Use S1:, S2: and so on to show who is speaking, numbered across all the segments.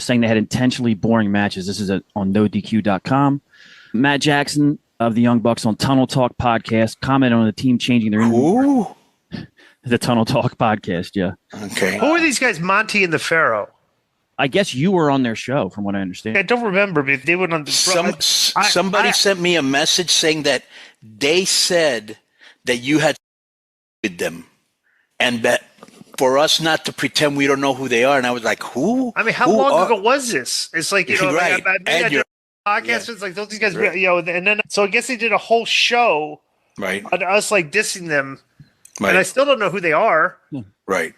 S1: saying they had intentionally boring matches. This is on nodq.com. Matt Jackson of the Young Bucks on Tunnel Talk podcast commented on the team changing their the Tunnel Talk podcast. Yeah.
S2: Okay.
S3: Who are these guys? Monte and the Pharaoh.
S1: I guess you were on their show, from what I understand.
S3: I don't remember, but they went on.
S2: Somebody sent me a message saying that they said that you had with them, and that for us not to pretend we don't know who they are. And I was like, who?
S3: I mean, how long ago was this? It's like, you know,
S2: right.
S3: I did a podcast. It's like, those these guys, you know, and then so I guess they did a whole show,
S2: right,
S3: on us like dissing them,
S2: right.
S3: And I still don't know who they are,
S2: right.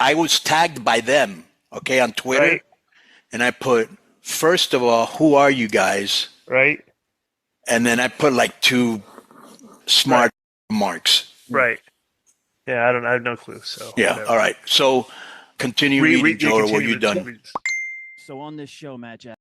S2: I was tagged by them, okay, on Twitter,
S3: right.
S2: And I put, first of all, who are you guys?
S3: Right.
S2: And then I put like 2 smart marks.
S3: Right. Yeah, I have no clue. So
S2: yeah, whatever. All right. So continue reading, Joe, or were you done?
S1: So on this show, Matt Jackson.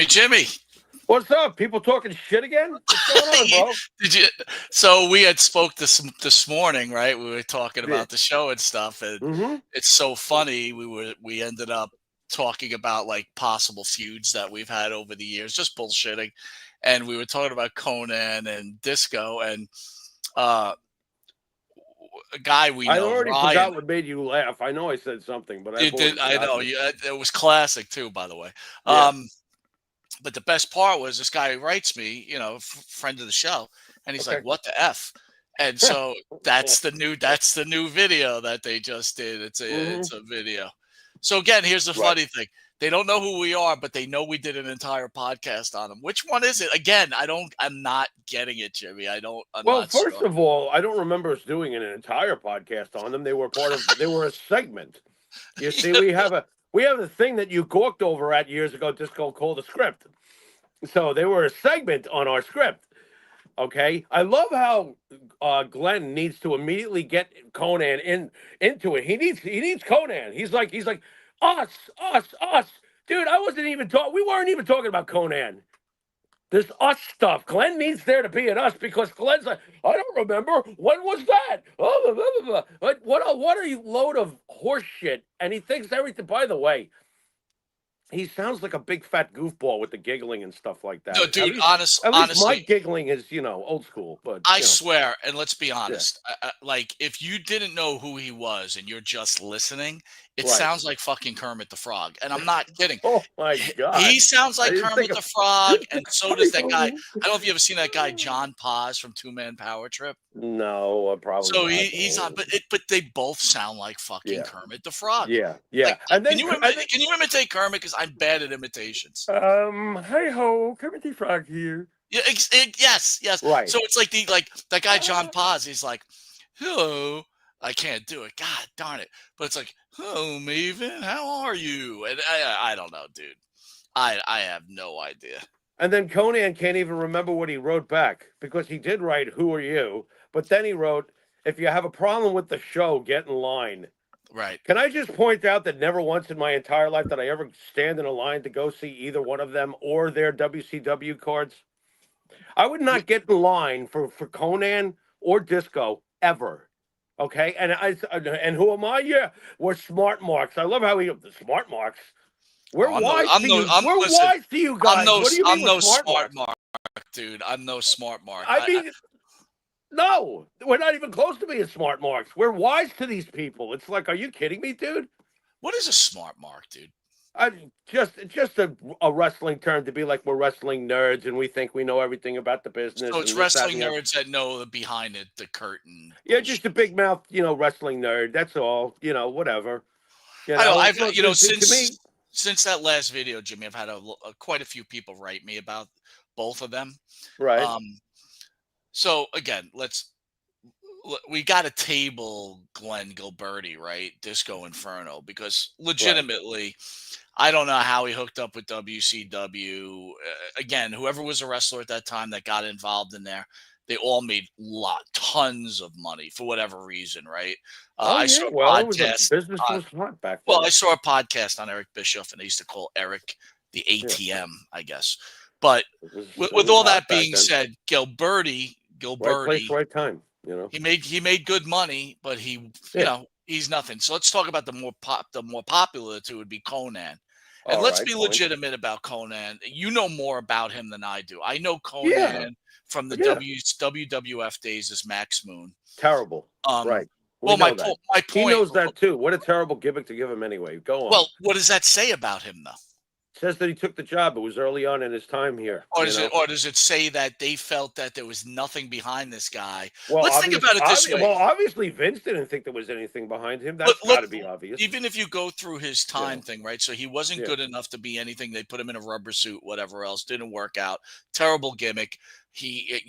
S4: Jimmy.
S5: What's up? People talking shit again? What's going on, bro?
S4: Did you? So we had spoke this morning, right? We were talking about the show and stuff, and it's so funny. We ended up talking about like possible feuds that we've had over the years, just bullshitting, and we were talking about Conan and Disco and a guy we know.
S5: I already
S4: Ryan.
S5: forgot what made you laugh. I know I said something, but
S4: I know. It was classic too, by the way.
S5: Yeah.
S4: But the best part was this guy writes me, you know, friend of the show, and he's like, "What the f?" And so that's the new video that they just did. It's a video. So again, here's the funny thing: they don't know who we are, but they know we did an entire podcast on them. Which one is it? Again, I'm not getting it, Jimmy.
S5: First of all, I don't remember us doing an entire podcast on them. They were they were a segment. You see, we have a thing that you gawked over at years ago, Disco, called a script. So they were a segment on our script. Okay, I love how Glenn needs to immediately get Conan into it. He needs Conan. He's like us, dude. We weren't even talking about Conan. This us stuff. Glenn needs there to be an us because Glenn's like, I don't remember. When was that? Oh, blah, blah, blah. What a load of horse shit. And he thinks everything, by the way, he sounds like a big fat goofball with the giggling and stuff like that.
S4: No, dude, honestly,
S5: my giggling is, old school. But
S4: I swear, and let's be honest, like if you didn't know who he was and you're just listening, it sounds like fucking Kermit the Frog. And I'm not kidding.
S5: Oh my God.
S4: He sounds like Kermit the Frog, and so does that guy. I don't know if you ever seen that guy, John Paz from 2-Man Power Trip.
S5: No, probably
S4: so
S5: not.
S4: He's on, but they both sound like fucking Kermit the Frog.
S5: Yeah.
S4: Like,
S5: and then,
S4: can you imitate Kermit? Because I'm bad at imitations.
S5: Hey ho, Kermit the Frog here.
S4: Yeah, yes.
S5: Right.
S4: So it's like that guy John Paz. He's like, hello. I can't do it. God darn it. But it's like, hello, Maven. How are you? And I don't know, dude. I have no idea.
S5: And then Conan can't even remember what he wrote back because he did write, who are you? But then he wrote, if you have a problem with the show, get in line.
S4: Right.
S5: Can I just point out that never once in my entire life did I ever stand in a line to go see either one of them or their WCW cards? I would not get in line for Conan or Disco ever. Okay, and who am I? Yeah, we're smart marks. I love how the smart marks. We're wise to you guys. What do you mean
S4: I'm no smart mark, dude. I'm no smart mark.
S5: I mean, no, we're not even close to being smart marks. We're wise to these people. It's like, are you kidding me, dude?
S4: What is a smart mark, dude?
S5: Just a wrestling term to be like we're wrestling nerds and we think we know everything about the business.
S4: So it's wrestling nerds that know behind the curtain.
S5: Yeah, just a big mouth, wrestling nerd. That's all. Whatever.
S4: I know. Since
S5: to me,
S4: since that last video, Jimmy, I've had quite a few people write me about both of them.
S5: Right.
S4: So again, we got to table Glenn Gilberti, right? Disco Inferno, because legitimately, I don't know how he hooked up with WCW. Again, whoever was a wrestler at that time that got involved in there, they all made tons of money for whatever reason, right? I saw a podcast.
S5: Business was hot back then.
S4: Well, I saw a podcast on Eric Bischoff, and they used to call Eric the ATM, I guess. But with all that being said, Gilberti,
S5: right place, right time. You know,
S4: he made good money, but you know, he's nothing. So let's talk about the more popular two would be Conan. And let's be legitimate about Conan. You know more about him than I do. I know Conan from the WWF days as Max Moon.
S5: Terrible. Right.
S4: Well, my point.
S5: He knows that too. What a terrible gimmick to give him anyway. Go on.
S4: Well, what does that say about him, though?
S5: Says that he took the job. It was early on in his time here.
S4: Or does it say that they felt that there was nothing behind this guy?
S5: Well,
S4: let's think about it this way.
S5: Well, obviously Vince didn't think there was anything behind him. That's got to be obvious.
S4: Even if you go through his time thing, right? So he wasn't good enough to be anything. They put him in a rubber suit, whatever else. Didn't work out. Terrible gimmick. He,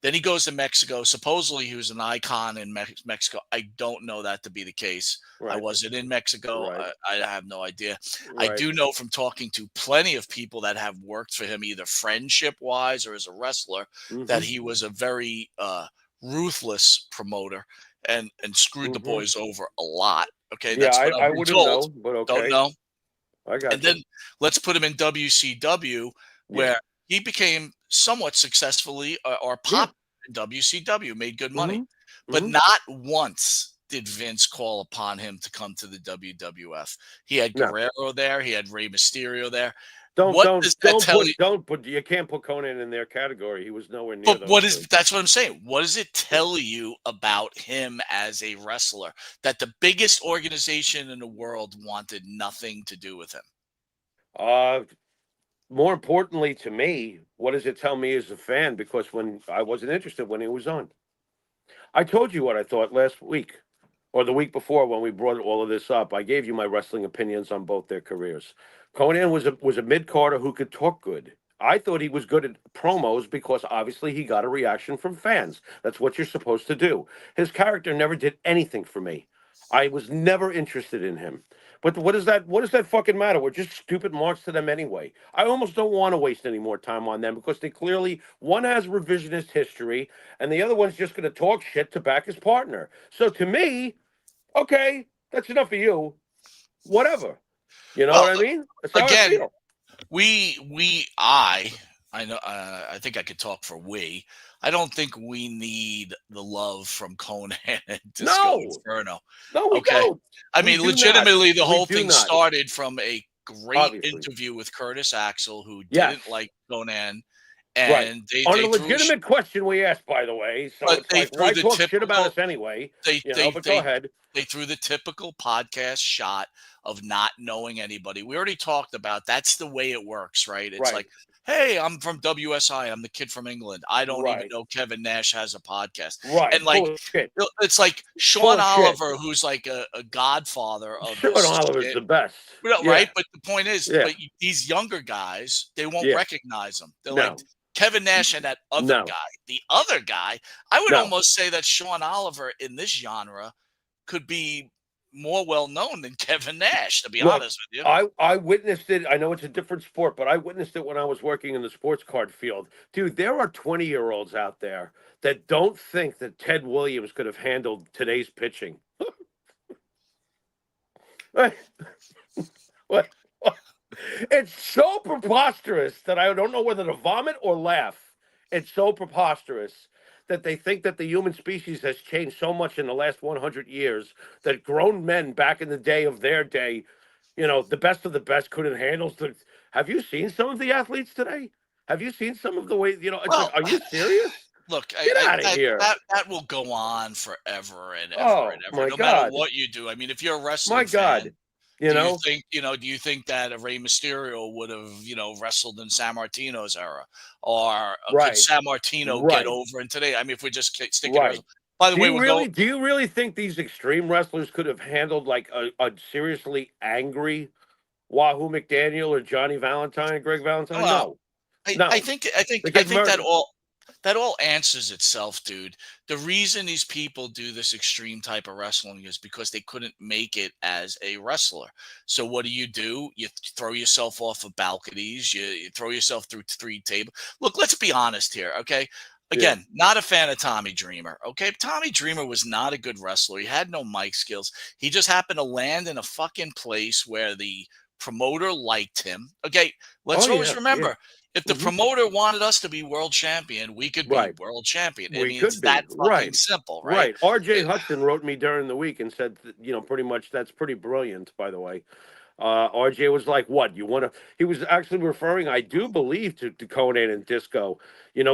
S4: then he goes to Mexico. Supposedly he was an icon in Mexico. I don't know that to be the case. Right. I wasn't in Mexico. Right. I have no idea. Right. I do know from talking to plenty of people that have worked for him, either friendship wise or as a wrestler, that he was a very ruthless promoter and screwed the boys over a lot. Okay. That's what I wouldn't know, but okay. Don't know.
S5: I got
S4: and then let's put him in WCW where he became somewhat successfully or popular in WCW, made good money. But not once did Vince call upon him to come to the WWF. He had Guerrero there. He had Rey Mysterio there. But
S5: you can't put Conan in their category. He was nowhere near.
S4: But that's what I'm saying. What does it tell you about him as a wrestler that the biggest organization in the world wanted nothing to do with him?
S5: More importantly to me, what does it tell me as a fan? Because when I wasn't interested when he was on, I told you what I thought last week or the week before when we brought all of this up. I gave you my wrestling opinions on both their careers. Conan was a mid-carder who could talk good. I thought he was good at promos because obviously he got a reaction from fans. That's what you're supposed to do. His character never did anything for me. I was never interested in him. But what does that fucking matter? We're just stupid marks to them anyway. I almost don't want to waste any more time on them because they clearly, one has revisionist history and the other one's just going to talk shit to back his partner. So to me, okay, that's enough for you. Whatever. You know what I mean? That's how I feel.
S4: I know. I think I could talk for we. I don't think we need the love from Conan and Disco Inferno.
S5: No, we don't.
S4: I mean, legitimately, the whole thing started from a great interview with Curtis Axel, who didn't like Conan. And
S5: on a legitimate question we asked, by the way. So why talk shit about us anyway? But go ahead.
S4: They threw the typical podcast shot of not knowing anybody. We already talked about that's the way it works, right? It's like, hey, I'm from WSI. I'm the kid from England. I don't even know Kevin Nash has a podcast.
S5: Right.
S4: And like, it's like Sean Oliver, who's like a godfather of
S5: Sean Oliver's the best.
S4: Right. But the point is, but these younger guys, they won't recognize him. They're like Kevin Nash and that other guy. The other guy, I would almost say that Sean Oliver in this genre could be more well known than Kevin Nash, to be honest with you.
S5: I witnessed it. I know it's a different sport, but I witnessed it when I was working in the sports card field. Dude, there are 20-year-olds out there that don't think that Ted Williams could have handled today's pitching. What? It's so preposterous that I don't know whether to vomit or laugh. It's so preposterous that they think that the human species has changed so much in the last 100 years that grown men back in the day of their day, the best of the best couldn't handle. Have you seen some of the athletes today? Have you seen some of the way, are you serious?
S4: Look,
S5: get out of here.
S4: That will go on forever and ever and ever, no matter what you do. I mean, if you're a wrestling fan, do you think that a Rey Mysterio would have, wrestled in San Martino's era, or could San Martino get over in today? I mean, if we just stick it. By the way,
S5: do you really think these extreme wrestlers could have handled like a seriously angry Wahoo McDaniel or Johnny Valentine, Greg Valentine?
S4: Well,
S5: No.
S4: I think that all answers itself, dude. The reason these people do this extreme type of wrestling is because they couldn't make it as a wrestler. So what do? You throw yourself off of balconies. You throw yourself through 3 tables. Look, let's be honest here, okay? Again, not a fan of Tommy Dreamer, okay? Tommy Dreamer was not a good wrestler. He had no mic skills. He just happened to land in a fucking place where the promoter liked him. Okay, let's always remember, if the promoter wanted us to be world champion, we could be world champion. I mean, it's that fucking simple, right?
S5: RJ Hudson wrote me during the week and said, pretty much that's pretty brilliant, by the way. RJ was like, what, you want to, he was actually referring, I do believe, to Conan and Disco.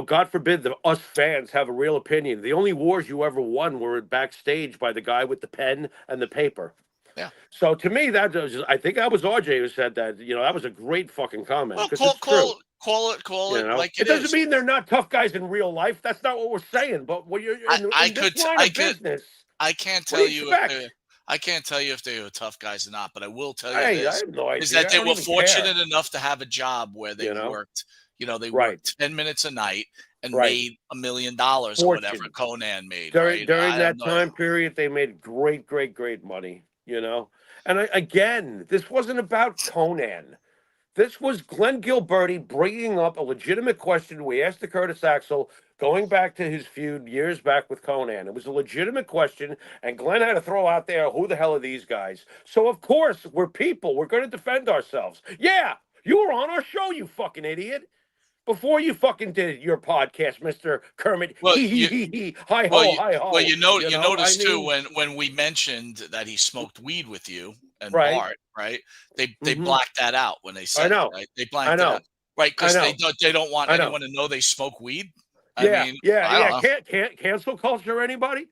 S5: God forbid that us fans have a real opinion. The only wars you ever won were backstage by the guy with the pen and the paper.
S4: Yeah.
S5: So to me, I think that was RJ who said that. That was a great fucking comment.
S4: Well, call it like it
S5: doesn't
S4: is.
S5: mean they're not tough guys in real life. That's not what we're saying. But when you're in this line of business,
S4: I can't tell you if they were tough guys or not. But I will tell you this:
S5: I have no idea.
S4: is that they were fortunate enough to have a job where they worked. They worked 10 minutes a night and made $1 million or whatever Conan made.
S5: During that time period, they made great money. And again, this wasn't about Conan. This was Glenn Gilberti bringing up a legitimate question we asked to Curtis Axel going back to his feud years back with Conan. It was a legitimate question, and Glenn had to throw out there, who the hell are these guys? So, of course, we're people. We're going to defend ourselves. Yeah, you were on our show, you fucking idiot. Before you fucking did your podcast, Mr. Kermit.
S4: Well,
S5: hi ho.
S4: Well, you noticed too when we mentioned that he smoked weed with you and Bart, right? They blacked that out when they said
S5: I know.
S4: It, right? They blacked it out. Right, because they don't want anyone to know they smoke weed. I
S5: Can't cancel culture anybody?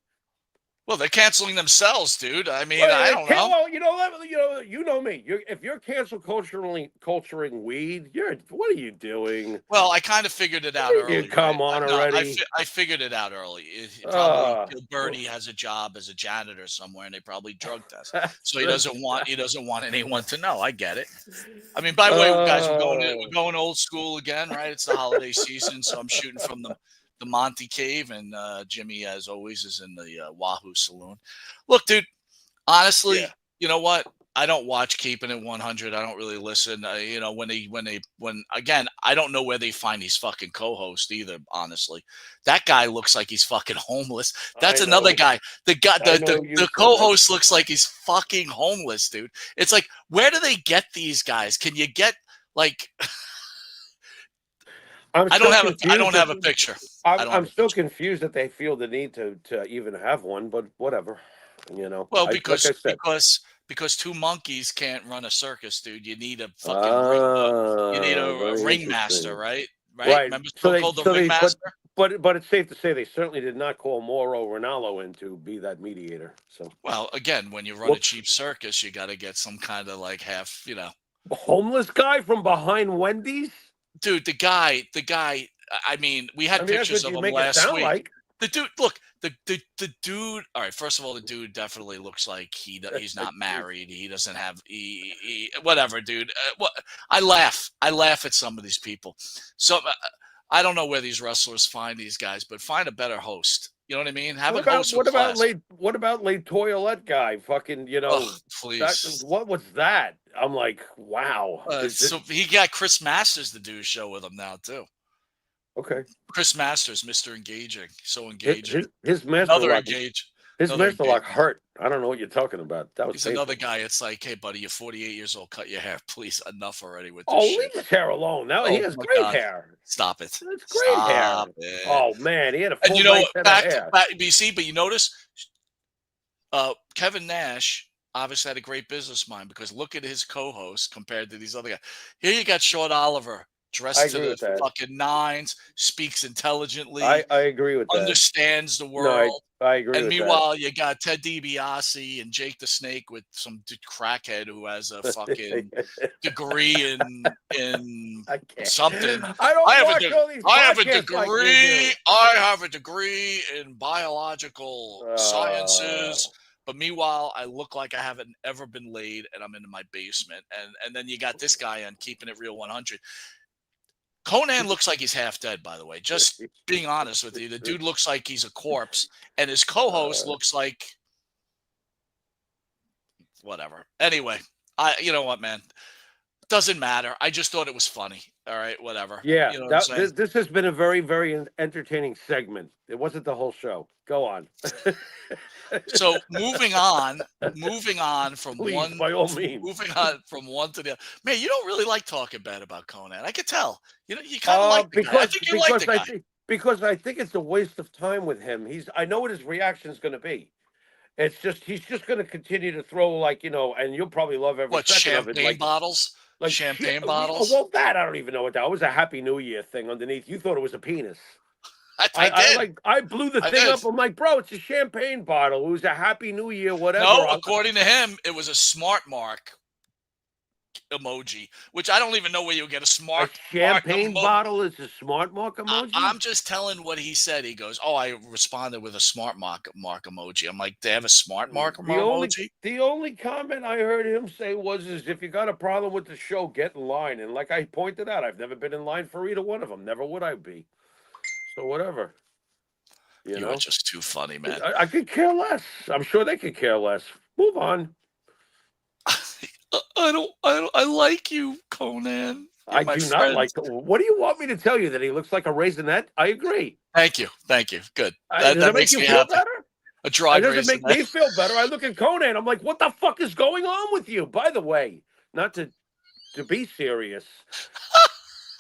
S4: Well, they're canceling themselves, dude. I mean, I don't know.
S5: Well, you know me. If you're cancel culturing weed, what are you doing?
S4: Well, I kind of figured it out early.
S5: Come on already.
S4: I figured it out early. Probably Gilberti has a job as a janitor somewhere, and they probably drug test. So he doesn't want anyone to know. I get it. I mean, by the way, guys, we're going old school again, right? It's the holiday season, so I'm shooting from the Monte Cave, and Jimmy, as always, is in the Wahoo Saloon. Look, dude, honestly, you know what? I don't watch Keeping It 100. I don't really listen. When again, I don't know where they find these fucking co-hosts either. Honestly, that guy looks like he's fucking homeless. That's another guy. The co-host looks like he's fucking homeless, dude. It's like, where do they get these guys? Can you get like? I don't have a picture.
S5: I'm still confused that they feel the need to even have one, but whatever.
S4: Well, because 2 monkeys can't run a circus, dude. You need a fucking ringmaster, right? Remember called the ringmaster?
S5: But it's safe to say they certainly did not call Mauro Ranallo in to be that mediator. So
S4: well, again, when you run a cheap circus, you got to get some kind of like half,
S5: homeless guy from behind Wendy's.
S4: Dude, the guy. I mean, we had pictures of him last week.
S5: Like.
S4: The dude, look, the dude. All right, first of all, the dude definitely looks like he's not married. He doesn't have whatever, dude. I laugh at some of these people. So I don't know where these wrestlers find these guys, but find a better host. You know what I mean? What
S5: about late Toilette guy? Fucking,
S4: please.
S5: What was that? I'm like, wow.
S4: So he got Chris Masters to do a show with him now too.
S5: Okay.
S4: Chris Masters, Mr. Engaging, so engaging.
S5: His master
S4: another engage.
S5: His master lock hurt. I don't know what you're talking about.
S4: He's another guy. It's like, hey, buddy, you're 48 years old. Cut your hair, please. Enough already with this shit.
S5: Leave his hair alone. Now he has great hair.
S4: Stop it.
S5: It's great hair. Oh man, he had a full
S4: back BC, but you notice, Kevin Nash obviously had a great business mind because look at his co-host compared to these other guys. Here you got Sean Oliver. Dressed to the fucking nines, speaks intelligently.
S5: I agree with that.
S4: Understands the world.
S5: No, I agree.
S4: And meanwhile, you got Ted DiBiase and Jake the Snake with some crackhead who has a fucking degree in something.
S5: I
S4: have a degree in biological sciences. But meanwhile, I look like I haven't ever been laid, and I'm in my basement. And then you got this guy on Keeping It Real 100. Conan looks like he's half dead, by the way. Just being honest with you, the dude looks like he's a corpse, and his co-host looks like whatever. Anyway, you know what, man? Doesn't matter. I just thought it was funny. All right, whatever.
S5: Yeah,
S4: you know what I'm saying?
S5: this has been a very, very entertaining segment. It wasn't the whole show. Go on.
S4: So moving on from
S5: Please,
S4: one,
S5: by all means.
S4: moving on from one to the other. Man, you don't really like talking bad about Conan. I could tell. You know, you kind of like the guy. I think you like the guy.
S5: Because I think it's a waste of time with him. I know what his reaction is going to be. It's just he's just going to continue to throw, like, you know, and you'll probably love every second of it.
S4: Champagne bottles? Like champagne bottles?
S5: Well, that I don't even know what that was. A Happy New Year thing underneath. You thought it was a penis. I blew the thing up. I'm like, bro, it's a champagne bottle. It was a Happy New Year, whatever.
S4: No, according to him, it was a smart mark emoji, which I don't even know where you get a smart
S5: champagne bottle is a smart mark emoji.
S4: I'm just telling what he said. He goes, "Oh, I responded with a smart mark emoji." I'm like, "They have a smart mark emoji?"
S5: The only comment I heard him say was, "Is if you got a problem with the show, get in line." And like I pointed out, I've never been in line for either one of them. Never would I be. So whatever. You know,
S4: are just too funny, man.
S5: I could care less. I'm sure they could care less. Move on.
S4: I like you, Conan.
S5: I do not like. What do you want me to tell you? That he looks like a raisinette? I agree.
S4: Thank you. Good.
S5: That makes me feel better.
S4: A dry
S5: raisinette doesn't make me feel better. I look at Conan. I'm like, what the fuck is going on with you? By the way, not to be serious.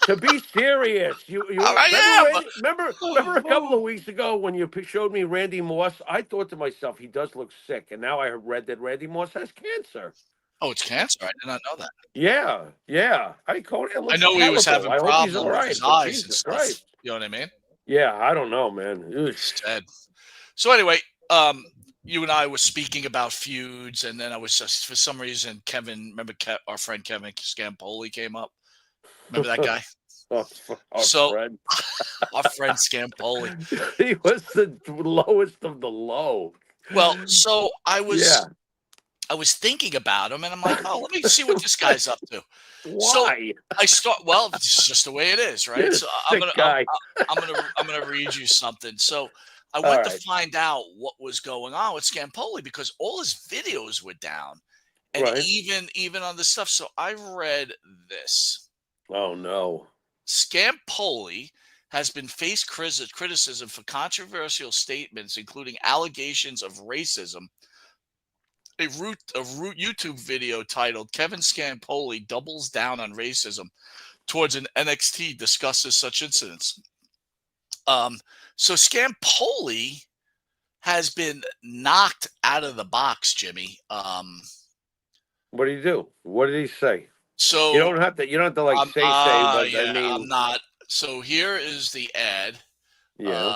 S5: To be serious, remember a couple of weeks ago when you showed me Randy Moss? I thought to myself, he does look sick, and now I read that Randy Moss has cancer.
S4: Oh, it's cancer! I did not know that.
S5: Yeah. I
S4: know he was having problems with his eyes and stuff. Christ. You know what I mean?
S5: Yeah, I don't know, man.
S4: It's dead. So anyway, you and I were speaking about feuds, and then I was just, for some reason, our friend Kevin Scampoli came up. Remember that guy?
S5: Friend.
S4: Our friend Scampoli.
S5: He was the lowest of the low.
S4: Well, so I was thinking about him, and I'm like, oh, let me see what this guy's up to.
S5: Why?
S4: So it's just the way it is, right? So I'm gonna read you something. So I went to find out what was going on with Scampoli because all his videos were down, and even on the stuff. So I read this.
S5: Oh no!
S4: Scampoli has been faced criticism for controversial statements, including allegations of racism. A YouTube video titled "Kevin Scampoli Doubles Down on Racism Towards an NXT Discusses Such Incidents." So Scampoli has been knocked out of the box, Jimmy.
S5: What did he do? What did he say?
S4: So
S5: you don't have to like say, but
S4: yeah,
S5: I mean,
S4: I'm not. So here is the ad.
S5: Yeah.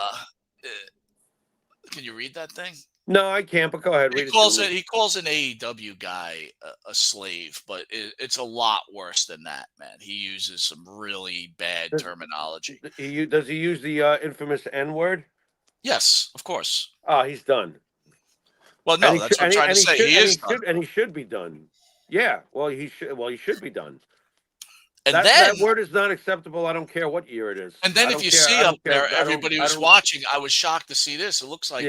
S4: Can you read that thing?
S5: No, I can't. But go ahead.
S4: He calls an AEW guy a slave, but it's a lot worse than that, man. He uses some really bad terminology.
S5: Does he use the infamous N word?
S4: Yes, of course.
S5: Oh, he's done.
S4: Well, no, that's what I'm trying to say. He is done.
S5: And he should be done. Yeah. Well, he should be done.
S4: And
S5: that word is not acceptable. I don't care what year it is.
S4: And then if you see up there, everybody who's watching, I was shocked to see this. It looks like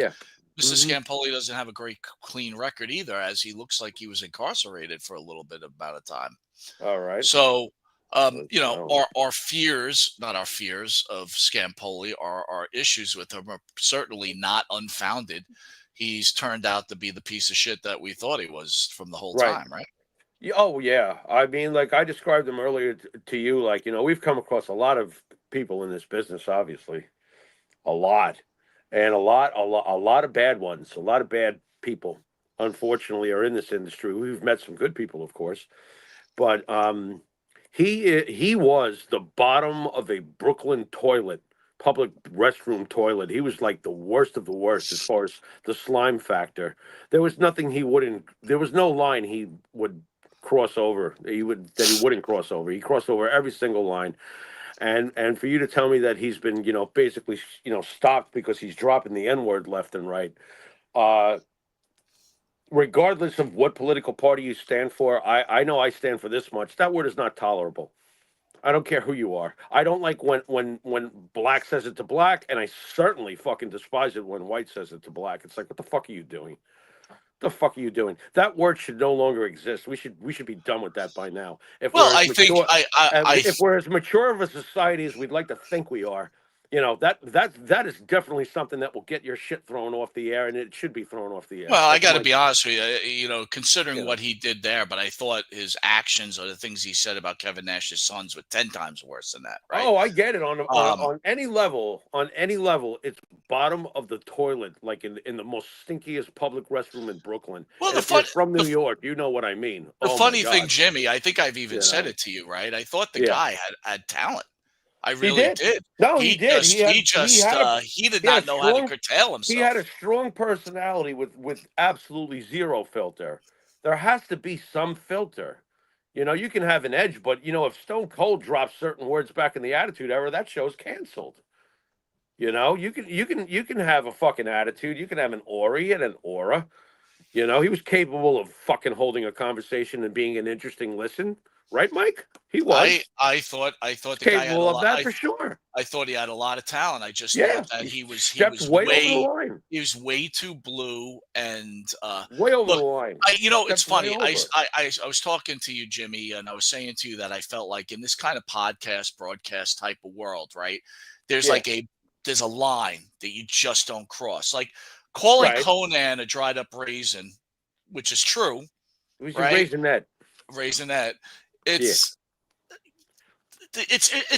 S4: Mr. Scampoli doesn't have a great clean record either, as he looks like he was incarcerated for a little bit amount of time.
S5: All right.
S4: So, our fears, not our fears of Scampoli, our issues with him are certainly not unfounded. He's turned out to be the piece of shit that we thought he was from the whole time, right?
S5: Oh, yeah. I mean, like I described him earlier to you, like, we've come across a lot of people in this business, obviously. A lot. And a lot of bad ones, a lot of bad people, unfortunately, are in this industry. We've met some good people, of course. But he was the bottom of a Brooklyn toilet, public restroom toilet. He was like the worst of the worst as far as the slime factor. There was nothing there was no line he would cross over. He wouldn't cross over. He crossed over every single line. And for you to tell me that he's been, basically, stopped because he's dropping the N-word left and right, regardless of what political party you stand for, I know I stand for this much. That word is not tolerable. I don't care who you are. I don't like when black says it to black, and I certainly fucking despise it when white says it to black. It's like, what the fuck are you doing? The fuck are you doing? That word should no longer exist. We should be done with that by now. If
S4: Well,
S5: we're as
S4: I think
S5: mature,
S4: I
S5: if we're as mature of a society as we'd like to think we are, that is definitely something that will get your shit thrown off the air, and it should be thrown off the air.
S4: Well, I
S5: That's
S4: got to
S5: my-
S4: be honest with you. Considering
S5: You know.
S4: what he did there, but I thought his actions or the things he said about Kevin Nash's sons were 10 times worse than that. Right?
S5: Oh, I get it. On any level, it's bottom of the toilet, like in the most stinkiest public restroom in Brooklyn.
S4: Well,
S5: And if you're from New York, you know what I mean.
S4: The
S5: Oh,
S4: funny
S5: my
S4: thing,
S5: God.
S4: Jimmy, I think I've even said it to you, right? I thought the guy had talent. I really did.
S5: No, he did.
S4: He did not know how to curtail himself.
S5: He had a strong personality with absolutely zero filter. There has to be some filter. You can have an edge, but if Stone Cold drops certain words back in the Attitude Era, that show's canceled. You can have a fucking attitude. You can have an aura and an aura. He was capable of fucking holding a conversation and being an interesting listen. Right, Mike? He was.
S4: I thought the
S5: capable
S4: guy had a
S5: of
S4: lot,
S5: that for sure.
S4: I thought he had a lot of talent. I just thought that he was
S5: way over the line.
S4: He was way too blue and
S5: way over the line.
S4: It's funny. I was talking to you, Jimmy, and I was saying to you that I felt like in this kind of broadcast type of world, right? There's there's a line that you just don't cross. Like calling Conan a dried up raisin, which is true.
S5: It was a
S4: raisinette. It's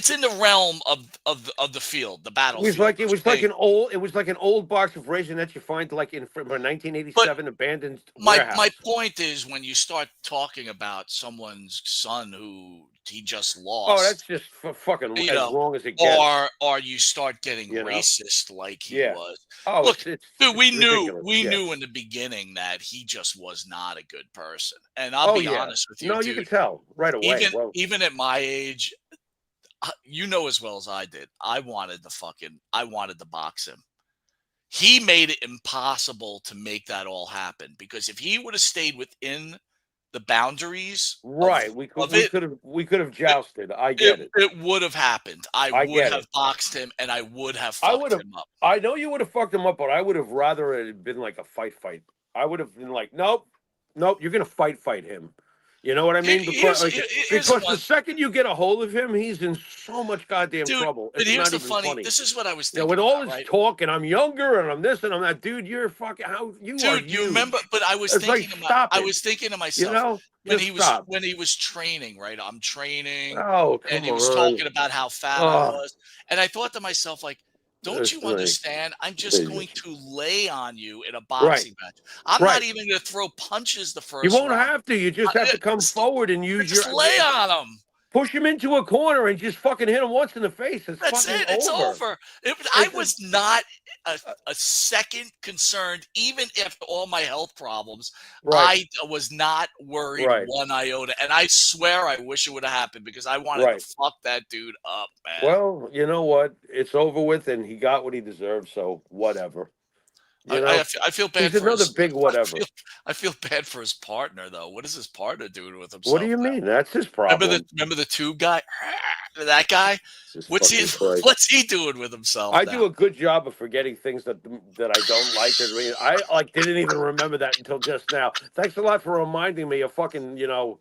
S4: in the realm of the field, the battlefield.
S5: It was like an old box of raisinettes you find like in from a 1987 abandoned warehouse.
S4: My point is when you start talking about someone's son who he just lost.
S5: Oh, that's just fucking as wrong as it gets.
S4: Or you start getting racist like he was.
S5: Oh,
S4: look,
S5: dude,
S4: we knew in the beginning that he just was not a good person. And I'll be honest with you.
S5: No, you can tell right away.
S4: Even at my age, you know as well as I did, I wanted to box him. He made it impossible to make that all happen because if he would have stayed within the boundaries,
S5: we could have jousted. I get it.
S4: It would have happened. I would have boxed him, and I would have fucked him up.
S5: I know you would have fucked him up, but I would have rather it had been like a fight. I would have been like, nope, you're gonna fight him. You know what I mean? Because the second you get a hold of him, he's in so much goddamn trouble.
S4: But here's the funny. This is what I was thinking.
S5: With all this talk, and I'm younger, and I'm this, and I'm that. Dude, you're fucking
S4: you remember? But I was thinking. I was thinking to myself when he was training. Right, I'm training.
S5: Oh, come
S4: and he was talking about how fat I was, and I thought to myself like. Don't you understand? I'm just going to lay on you in a boxing match. I'm not even going to throw punches the first
S5: round. You won't
S4: round.
S5: have to. You just have to come forward and use
S4: just lay on him.
S5: Push him into a corner and just fucking hit him once in the face.
S4: That's it. It's over. I was not a second concerned, even after all my health problems. I was not worried one iota. And I swear I wish it would have happened because I wanted to fuck that dude up, man.
S5: Well, you know what? It's over with, and he got what he deserved, so whatever.
S4: I feel bad.
S5: He's another big whatever.
S4: I feel bad for his partner, though. What is his partner doing with himself?
S5: What do you mean? That's his problem.
S4: Remember the tube guy? That guy? What's he doing with himself?
S5: I do a good job of forgetting things that I don't like. I didn't even remember that until just now. Thanks a lot for reminding me of fucking, the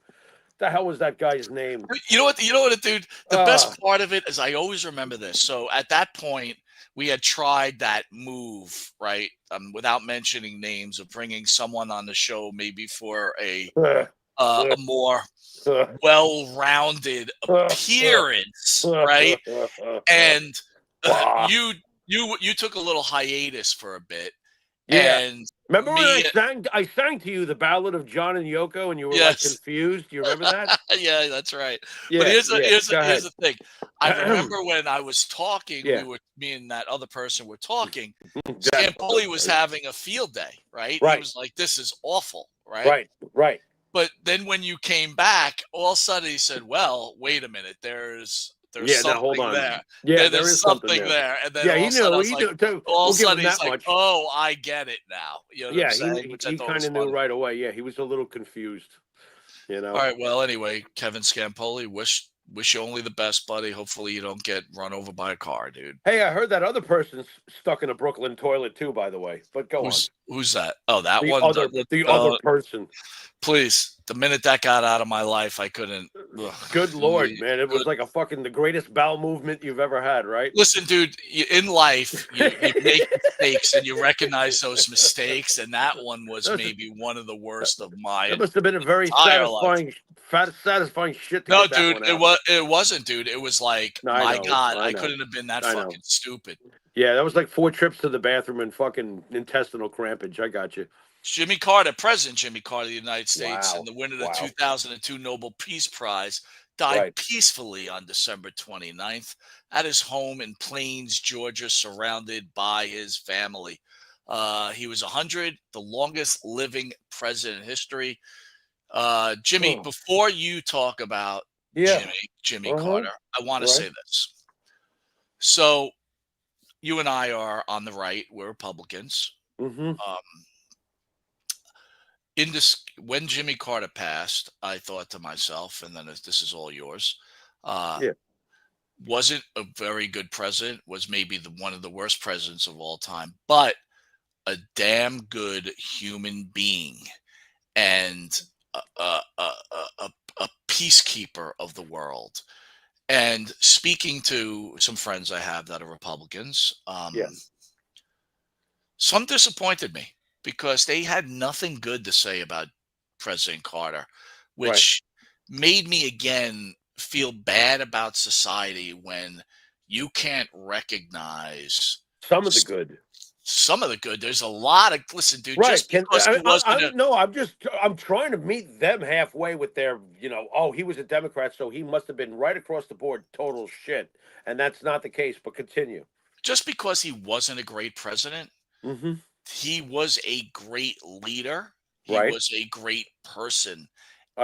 S5: hell was that guy's name?
S4: You know what, dude? The best part of it is I always remember this. So at that point, we had tried that move, right? Without mentioning names, of bringing someone on the show maybe for a more well-rounded appearance, right? And you took a little hiatus for a bit.
S5: Yeah.
S4: And
S5: remember when I sang to you the Ballad of John and Yoko, and you were like confused? Do you remember that?
S4: Yeah, that's right.
S5: Yeah,
S4: but here's the thing. I remember when I was talking, me and that other person were talking. Scampoli was having a field day, right? He was like, "This is awful," right? Right. But then when you came back, all of a sudden he said, "Well, wait a minute. There's There's
S5: now hold
S4: something
S5: on.
S4: there.
S5: Yeah,
S4: There's
S5: is
S4: something there. And then
S5: Yeah,
S4: all
S5: he
S4: of a sudden I
S5: knew.
S4: was
S5: He
S4: like,
S5: knew. Too.
S4: all of
S5: We'll
S4: a
S5: give
S4: sudden
S5: him
S4: he's
S5: that
S4: like,
S5: much.
S4: oh, I get it now. You know what I'm saying? Which I
S5: he
S4: thought
S5: kind
S4: was
S5: of knew
S4: funny.
S5: right away. Yeah, he was a little confused. You know.
S4: All right. Well, anyway, Kevin Scampoli, wish you only the best, buddy. Hopefully you don't get run over by a car, dude.
S5: Hey, I heard that other person's stuck in a Brooklyn toilet too, by the way. But go on.
S4: Who's that? Oh, that
S5: The
S4: one.
S5: other person.
S4: Please, the minute that got out of my life, I couldn't.
S5: Good Lord, man. It was like the greatest bowel movement you've ever had, right?
S4: Listen, dude, in life, you make mistakes and you recognize those mistakes, and that one was maybe one of the worst of my
S5: That must have been a very satisfying shit to
S4: No,
S5: get that
S4: dude,
S5: one out.
S4: it wasn't, dude. It was like, my God, I couldn't have been that fucking stupid.
S5: Yeah, that was like 4 trips to the bathroom and fucking intestinal crampage. I got you.
S4: Jimmy Carter, President Jimmy Carter of the United States,
S5: Wow.
S4: and the winner of the 2002 Nobel Peace Prize, died peacefully on December 29th at his home in Plains, Georgia, surrounded by his family. He was 100, the longest living president in history. Jimmy, before you talk about Jimmy Carter, I want to say this. So you and I are on the right. We're Republicans.
S5: Mm-hmm.
S4: When Jimmy Carter passed, I thought to myself, and then this is all yours. Wasn't a very good president. Was maybe one of the worst presidents of all time, but a damn good human being and a peacekeeper of the world. And speaking to some friends I have that are Republicans, some disappointed me because they had nothing good to say about President Carter, which made me again feel bad about society when you can't recognize
S5: some of the good.
S4: Some of the good. There's a lot of dude. Just because he wasn't.
S5: I'm trying to meet them halfway with their, he was a Democrat, so he must have been right across the board total shit, and that's not the case. But continue.
S4: Just because he wasn't a great president, he was a great leader. He was a great person.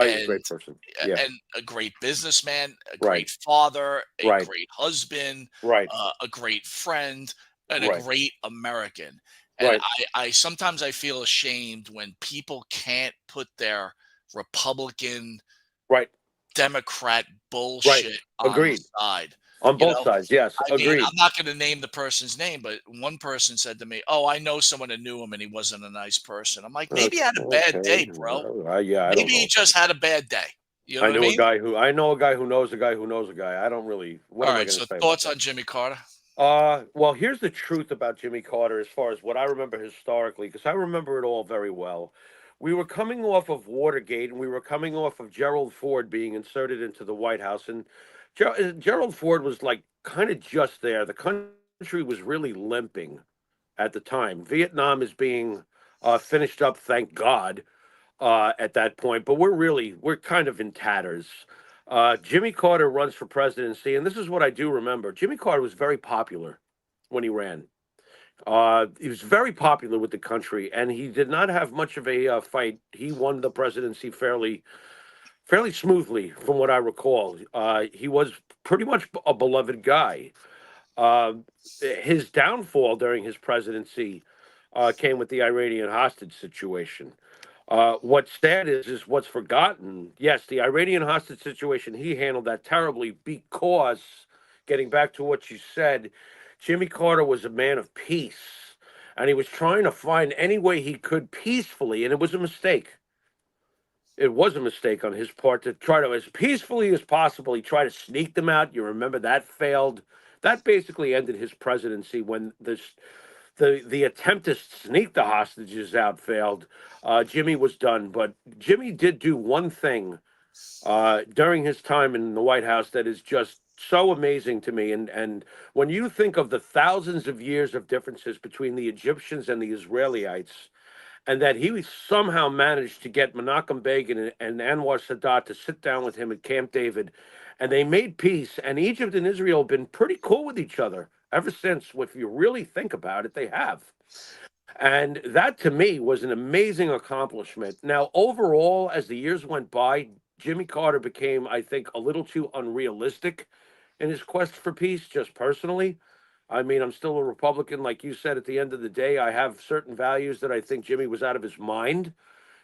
S5: He's a great person. Yeah.
S4: And a great businessman, a great father, a great husband, a great friend, and a great American. And I sometimes I feel ashamed when people can't put their Republican, Democrat bullshit on the side.
S5: On both sides, yes. Agreed.
S4: I'm not going to name the person's name, but one person said to me, "Oh, I know someone that knew him, and he wasn't a nice person." I'm like, maybe he had a bad day, bro. Maybe he just had a bad day. You know what I mean?
S5: I know a guy who knows a guy who knows a guy. I don't really.
S4: All right. So thoughts on Jimmy Carter?
S5: Well, here's the truth about Jimmy Carter as far as what I remember historically, because I remember it all very well. We were coming off of Watergate, and we were coming off of Gerald Ford being inserted into the White House, and Gerald Ford was like kind of just there. The country was really limping at the time. Vietnam is being finished up, thank God, at that point. But we're kind of in tatters. Jimmy Carter runs for presidency, and this is what I do remember. Jimmy Carter was very popular when he ran. He was very popular with the country, and he did not have much of a fight. He won the presidency fairly smoothly, from what I recall. He was pretty much a beloved guy. His downfall during his presidency came with the Iranian hostage situation. What's sad is what's forgotten. Yes, the Iranian hostage situation, he handled that terribly because, getting back to what you said, Jimmy Carter was a man of peace, and he was trying to find any way he could peacefully, and it was a mistake. It was a mistake on his part to try to, as peacefully as possible, he tried to sneak them out. You remember that failed. That basically ended his presidency when the attempt to sneak the hostages out failed. Jimmy was done, but Jimmy did do one thing during his time in the White House that is just so amazing to me. And when you think of the thousands of years of differences between the Egyptians and the Israelites, and that he somehow managed to get Menachem Begin and Anwar Sadat to sit down with him at Camp David, and they made peace. And Egypt and Israel have been pretty cool with each other ever since. If you really think about it, they have. And that, to me, was an amazing accomplishment. Now, overall, as the years went by, Jimmy Carter became, I think, a little too unrealistic in his quest for peace, just personally. I mean, I'm still a Republican. Like you said, at the end of the day, I have certain values that I think Jimmy was out of his mind,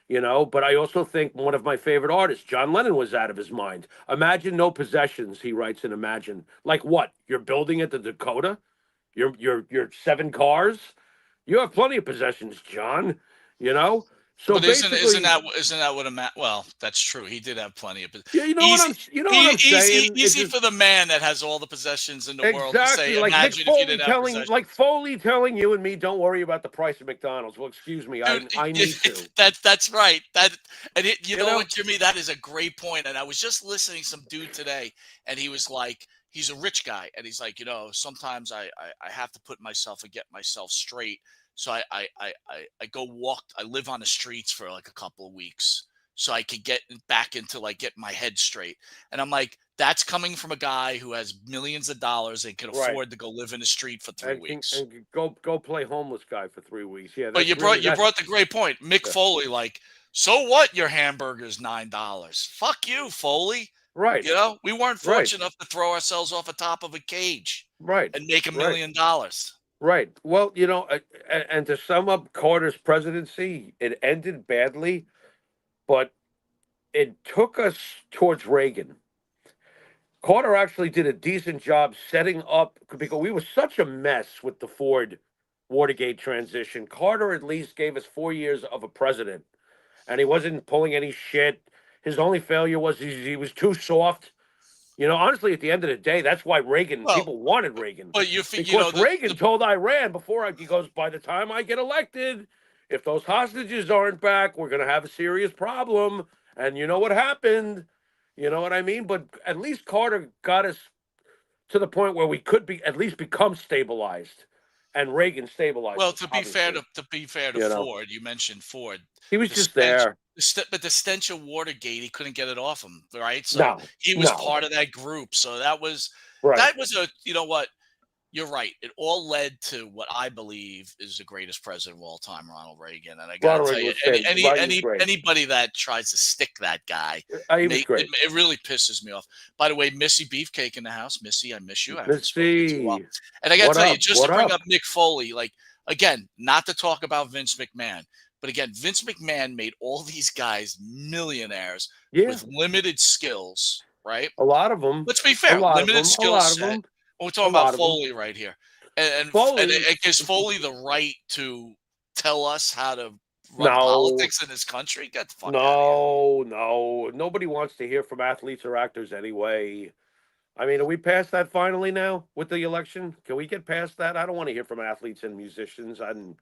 S5: but I also think one of my favorite artists, John Lennon, was out of his mind. Imagine no possessions, he writes in Imagine. Like what? You're building at the Dakota? You're 7 cars? You have plenty of possessions, John, you know? So
S4: But isn't
S5: basically,
S4: that what a well, that's true. He did have plenty of
S5: yeah,
S4: easy
S5: you know what I'm saying? It
S4: easy
S5: just
S4: for the man that has all the possessions in the world to
S5: exactly
S4: say,
S5: like
S4: imagine if you didn't have possessions.
S5: Foley telling you and me, don't worry about the price of McDonald's. Well, excuse me,
S4: Dude,
S5: I need to.
S4: That's right. You know
S5: know?
S4: what, Jimmy? That is a great point. And I was just listening to some dude today, and he was like, he's a rich guy, and he's like, sometimes I have to put myself and get myself straight. So I go walk. I live on the streets for like a couple of weeks, so I could get back into like get my head straight. And I'm like, that's coming from a guy who has millions of dollars and can afford to go live in the street for 3 weeks.
S5: And go play homeless guy for 3 weeks. Yeah,
S4: but you brought the great point, Mick Foley. Like, so what? Your hamburger's $9. Fuck you, Foley.
S5: Right.
S4: We weren't fortunate enough to throw ourselves off the top of a cage, and make $1 million.
S5: Right. Well, and to sum up Carter's presidency, it ended badly, but it took us towards Reagan. Carter actually did a decent job setting up, because we were such a mess with the Ford Watergate transition. Carter at least gave us 4 years of a president, and he wasn't pulling any shit. His only failure was he was too soft. Honestly, at the end of the day, that's why people wanted Reagan.
S4: But
S5: because Reagan told Iran he goes, by the time I get elected, if those hostages aren't back, we're going to have a serious problem. And you know what happened? You know what I mean? But at least Carter got us to the point where we could at least become stabilized, and Reagan stabilized.
S4: Well, to be fair to Ford, you mentioned Ford.
S5: He was just there.
S4: But the stench of Watergate, he couldn't get it off him, right? So he was part of that group. So that was you're right. It all led to what I believe is the greatest president of all time, Ronald Reagan. And I got to tell you, anybody that tries to stick that guy, it really pisses me off. By the way, Missy Beefcake in the house. Missy, I miss you. I haven't spoken to you well. And I got to tell you, just to bring up Mick Foley, like, again, not to talk about Vince McMahon, but again, Vince McMahon made all these guys millionaires with limited skills, right?
S5: A lot of them.
S4: Let's be fair, limited skill set. We're talking about Foley right here. And it gives Foley the right to tell us how to run politics in this country. Get the fuck out of here.
S5: No. Nobody wants to hear from athletes or actors anyway. I mean, are we past that finally now with the election? Can we get past that? I don't want to hear from athletes and musicians and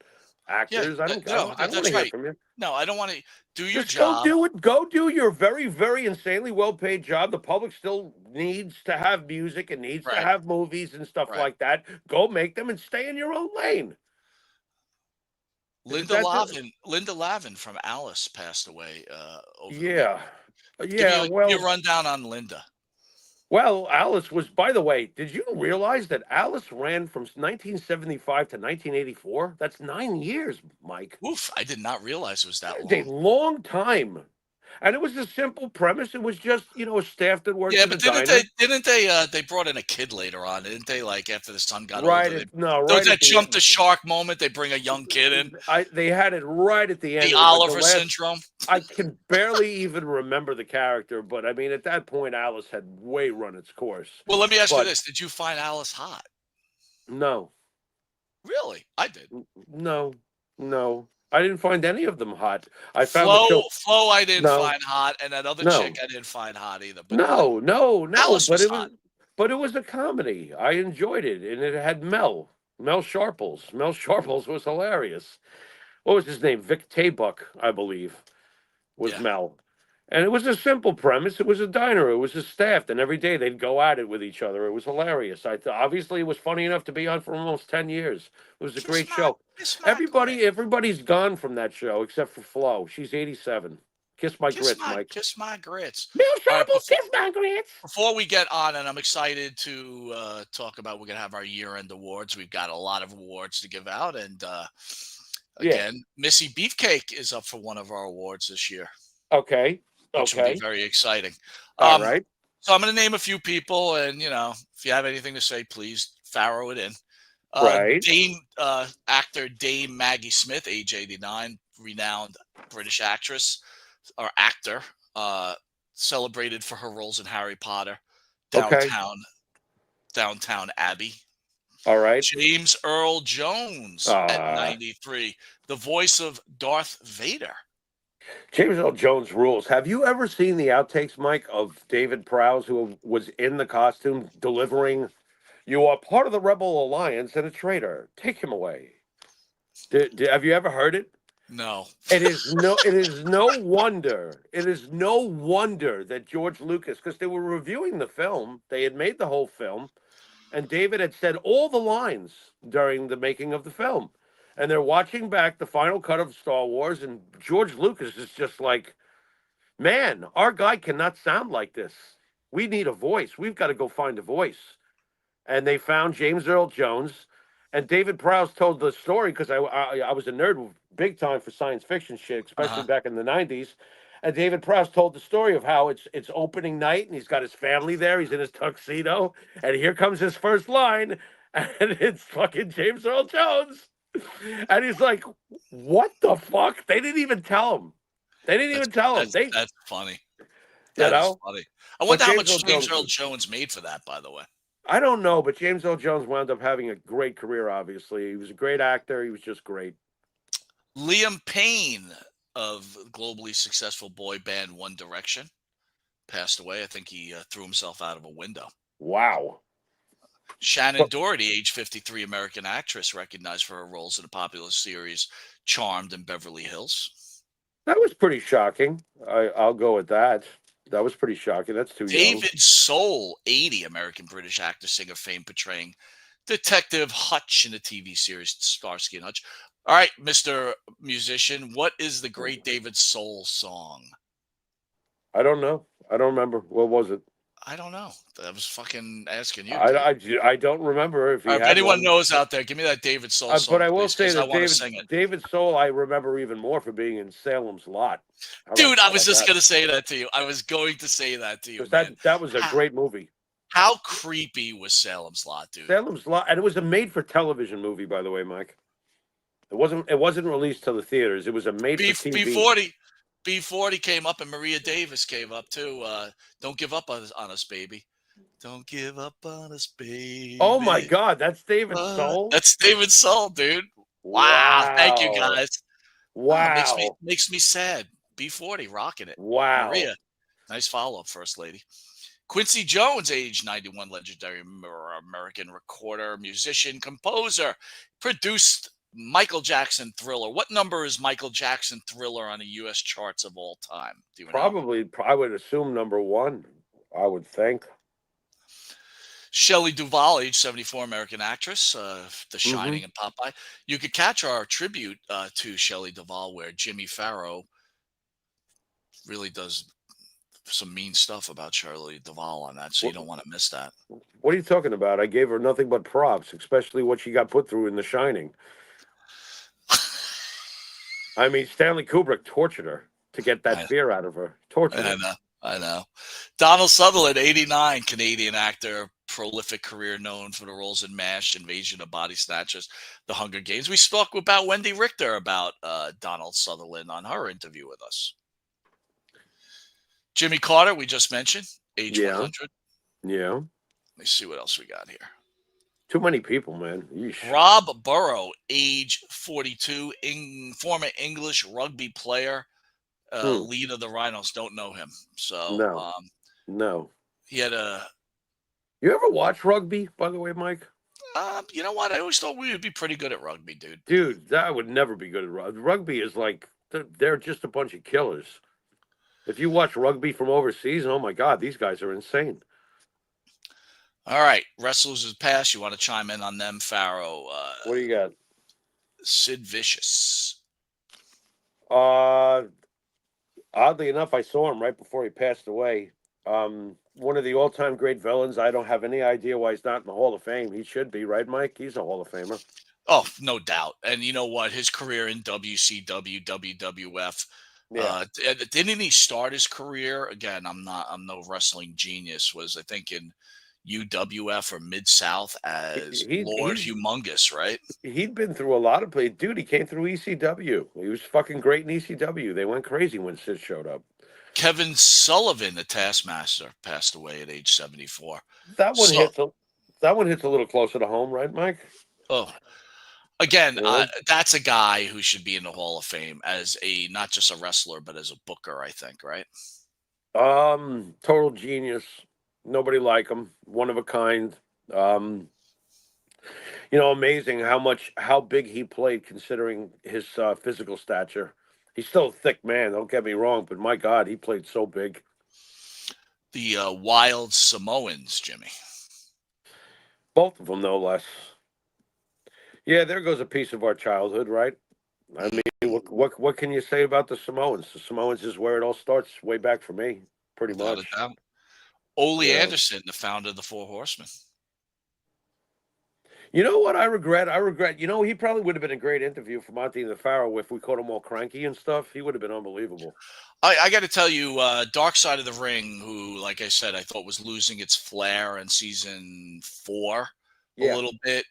S5: actors. I don't want to hear from you.
S4: No, I don't want to do your job.
S5: Go do your very, very insanely well-paid job. The public still needs to have music and needs to have movies and stuff like that. Go make them and stay in your own lane.
S4: Linda Lavin from Alice passed away.
S5: Your
S4: rundown on Linda.
S5: Well, Alice was, by the way, did you realize that Alice ran from 1975 to 1984? That's 9 years, Mike.
S4: Oof, I did not realize it was that long.
S5: It's a long time. And it was a simple premise. It was just, a staff that worked.
S4: Yeah, but didn't they brought in a kid later on, didn't they? Like after the son got older. Don't that jump the shark moment? They bring a young kid in.
S5: They had it right at the end.
S4: The Oliver syndrome.
S5: I can barely even remember the character, but I mean, at that point, Alice had way run its course.
S4: Well, let me ask you this: did you find Alice hot?
S5: No.
S4: Really, I did.
S5: No. I didn't find any of them hot. I found
S4: Flo I didn't find hot, and that other chick I didn't find hot either. But
S5: no.
S4: Alice was hot.
S5: But it was a comedy. I enjoyed it, and it had Mel Sharples. Mel Sharples was hilarious. What was his name? Vic Taybuck, I believe, was Mel. And it was a simple premise. It was a diner. It was a staff, and every day they'd go at it with each other. It was hilarious. Obviously, it was funny enough to be on for almost 10 years. It was a great show. Everybody's gone from that show except for Flo. She's 87. Kiss my grits, Mike.
S4: Kiss my grits.
S5: Mel Sharples, kiss my grits.
S4: Before we get on, and I'm excited to talk about, we're going to have our year-end awards. We've got a lot of awards to give out, and again, Missy Beefcake is up for one of our awards this year.
S5: Okay.
S4: Which will be very exciting.
S5: All right.
S4: So I'm going to name a few people, and if you have anything to say, please Pharaoh it in.
S5: Right.
S4: Actor Dame Maggie Smith, age 89, renowned British actress or actor, celebrated for her roles in Harry Potter,
S5: Okay.
S4: Downtown Abbey.
S5: All right.
S4: James Earl Jones at 93, the voice of Darth Vader.
S5: James Earl Jones rules. Have you ever seen the outtakes, Mike, of David Prowse, who was in the costume delivering, "You are part of the Rebel Alliance and a traitor. Take him away." Have you ever heard it?
S4: No.
S5: It is no wonder. It is no wonder that George Lucas, because they were reviewing the film, they had made the whole film, and David had said all the lines during the making of the film. And they're watching back the final cut of Star Wars, and George Lucas is just like, "Man, our guy cannot sound like this. We need a voice. We've got to go find a voice." And they found James Earl Jones. And David Prowse told the story, because I was a nerd big time for science fiction shit, especially back in the 90s. And David Prowse told the story of how it's opening night, and he's got his family there. He's in his tuxedo, and here comes his first line, and it's fucking James Earl Jones. And he's like, "What the fuck?" They didn't even tell him.
S4: That's funny. That is funny. I wonder how much James Earl Jones made for that, by the way.
S5: I don't know, but James Earl Jones wound up having a great career, obviously. He was a great actor. He was just great.
S4: Liam Payne of globally successful boy band One Direction passed away. I think he threw himself out of a window.
S5: Wow.
S4: Shannon Doherty, age 53, American actress, recognized for her roles in the popular series Charmed and Beverly Hills.
S5: That was pretty shocking. I'll go with that. That was pretty shocking. That's too young.
S4: David Soul, 80, American British actor, singer, fame portraying Detective Hutch in the TV series Starsky and Hutch. All right, Mr. Musician, what is the great David Soul song?
S5: I don't know. I don't remember. What was it?
S4: I don't know. I was fucking asking you.
S5: I don't remember if
S4: anyone knows out there, give me that David Soul song.
S5: But I will say that David Soul, I remember even more for being in Salem's Lot.
S4: Dude, I was just going to say that to you. I was going to say that to you.
S5: That was a great movie.
S4: How creepy was Salem's Lot, dude?
S5: Salem's Lot, and it was a made-for-television movie, by the way, Mike. It wasn't released to the theaters. It was a made-for-TV.
S4: B40 came up and Maria Davis came up too. Don't give up on us, baby. Don't give up on us, baby.
S5: Oh my God, that's David Soul.
S4: That's David Soul, dude. Wow. Thank you, guys.
S5: Wow.
S4: Makes me sad. B40 rocking it.
S5: Wow.
S4: Maria, nice follow-up, First Lady. Quincy Jones, age 91, legendary American recorder, musician, composer, produced Michael Jackson Thriller. What number is Michael Jackson Thriller on the U.S. charts of all time? Do you
S5: Probably, I would assume number one, I would think.
S4: Shelley Duvall, age 74, American actress, The Shining and Popeye. You could catch our tribute to Shelley Duvall where Jimmy Farrow really does some mean stuff about Shelley Duvall on that, so you don't want to miss that.
S5: What are you talking about? I gave her nothing but props, especially what she got put through in The Shining. I mean, Stanley Kubrick tortured her to get that fear out of her.
S4: I know. Donald Sutherland, 89, Canadian actor, prolific career known for the roles in MASH, Invasion of Body Snatchers, The Hunger Games. We spoke about Wendy Richter about Donald Sutherland on her interview with us. Jimmy Carter, we just mentioned, age 100.
S5: Yeah.
S4: Let me see what else we got here.
S5: Too many people, man. Yeesh.
S4: Rob Burrow, age 42, former English rugby player, lead of the Rhinos. Don't know him. So
S5: no.
S4: He had
S5: You ever watch rugby, by the way, Mike?
S4: You know what? I always thought we would be pretty good at rugby, dude.
S5: Dude, that would never be good at rugby. Rugby is like they're just a bunch of killers. If you watch rugby from overseas, oh my God, these guys are insane.
S4: All right, wrestlers has passed. You want to chime in on them, Pharaoh?
S5: What do you got?
S4: Sid Vicious.
S5: Oddly enough, I saw him right before he passed away. One of the all-time great villains. I don't have any idea why he's not in the Hall of Fame. He should be, right, Mike? He's a Hall of Famer.
S4: Oh, no doubt. And you know what? His career in WCW, WWF
S5: Yeah.
S4: Didn't he start his career again? I'm no wrestling genius. Was I think in UWF or Mid South as Lord Humongous, right?
S5: He'd been through a lot of play. Dude, he came through ECW. He was fucking great in ECW. They went crazy when Sid showed up.
S4: Kevin Sullivan, the Taskmaster, passed away at age 74.
S5: That one hits a little closer to home, right, Mike?
S4: Oh, again,
S5: Yeah.
S4: that's a guy who should be in the Hall of Fame as not just a wrestler, but as a booker, I think, right?
S5: Total genius. Nobody like him. One of a kind. Amazing how big he played considering his physical stature. He's still a thick man, don't get me wrong, but my God, he played so big.
S4: The Wild Samoans, Jimmy.
S5: Both of them, no less. Yeah, there goes a piece of our childhood, right? I mean, what can you say about the Samoans? The Samoans is where it all starts, way back for me, pretty much.
S4: Ole Anderson, the founder of the Four Horsemen.
S5: You know what I regret? He probably would have been a great interview for Monte the Pharaoh if we caught him all cranky and stuff. He would have been unbelievable.
S4: I got to tell you, Dark Side of the Ring, who, like I said, I thought was losing its flair in season 4 a little bit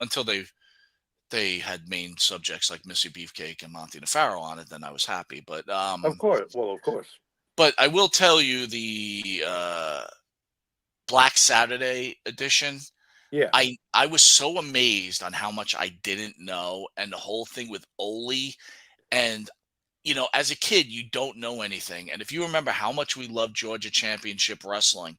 S4: until they had main subjects like Missy Beefcake and Monte the Pharaoh on it. Then I was happy. But
S5: of course.
S4: But I will tell you the Black Saturday edition.
S5: Yeah.
S4: I was so amazed on how much I didn't know, and the whole thing with Ole. And, as a kid, you don't know anything. And if you remember how much we loved Georgia Championship Wrestling,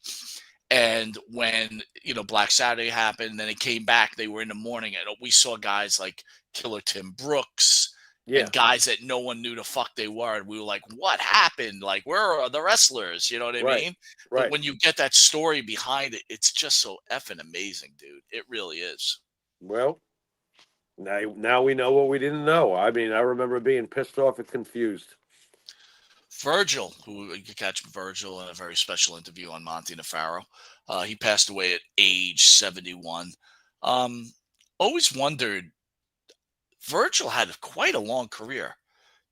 S4: and when, Black Saturday happened, then it came back, they were in the morning, and we saw guys like Killer Tim Brooks and guys that no one knew the fuck they were. And we were like, what happened? Like, where are the wrestlers? You know what I mean?
S5: Right.
S4: But when you get that story behind it, it's just so effing amazing, dude. It really is.
S5: Well, now we know what we didn't know. I mean, I remember being pissed off and confused.
S4: Virgil, who you could catch Virgil in a very special interview on Monte the Pharaoh. He passed away at age 71. Always wondered, Virgil had quite a long career.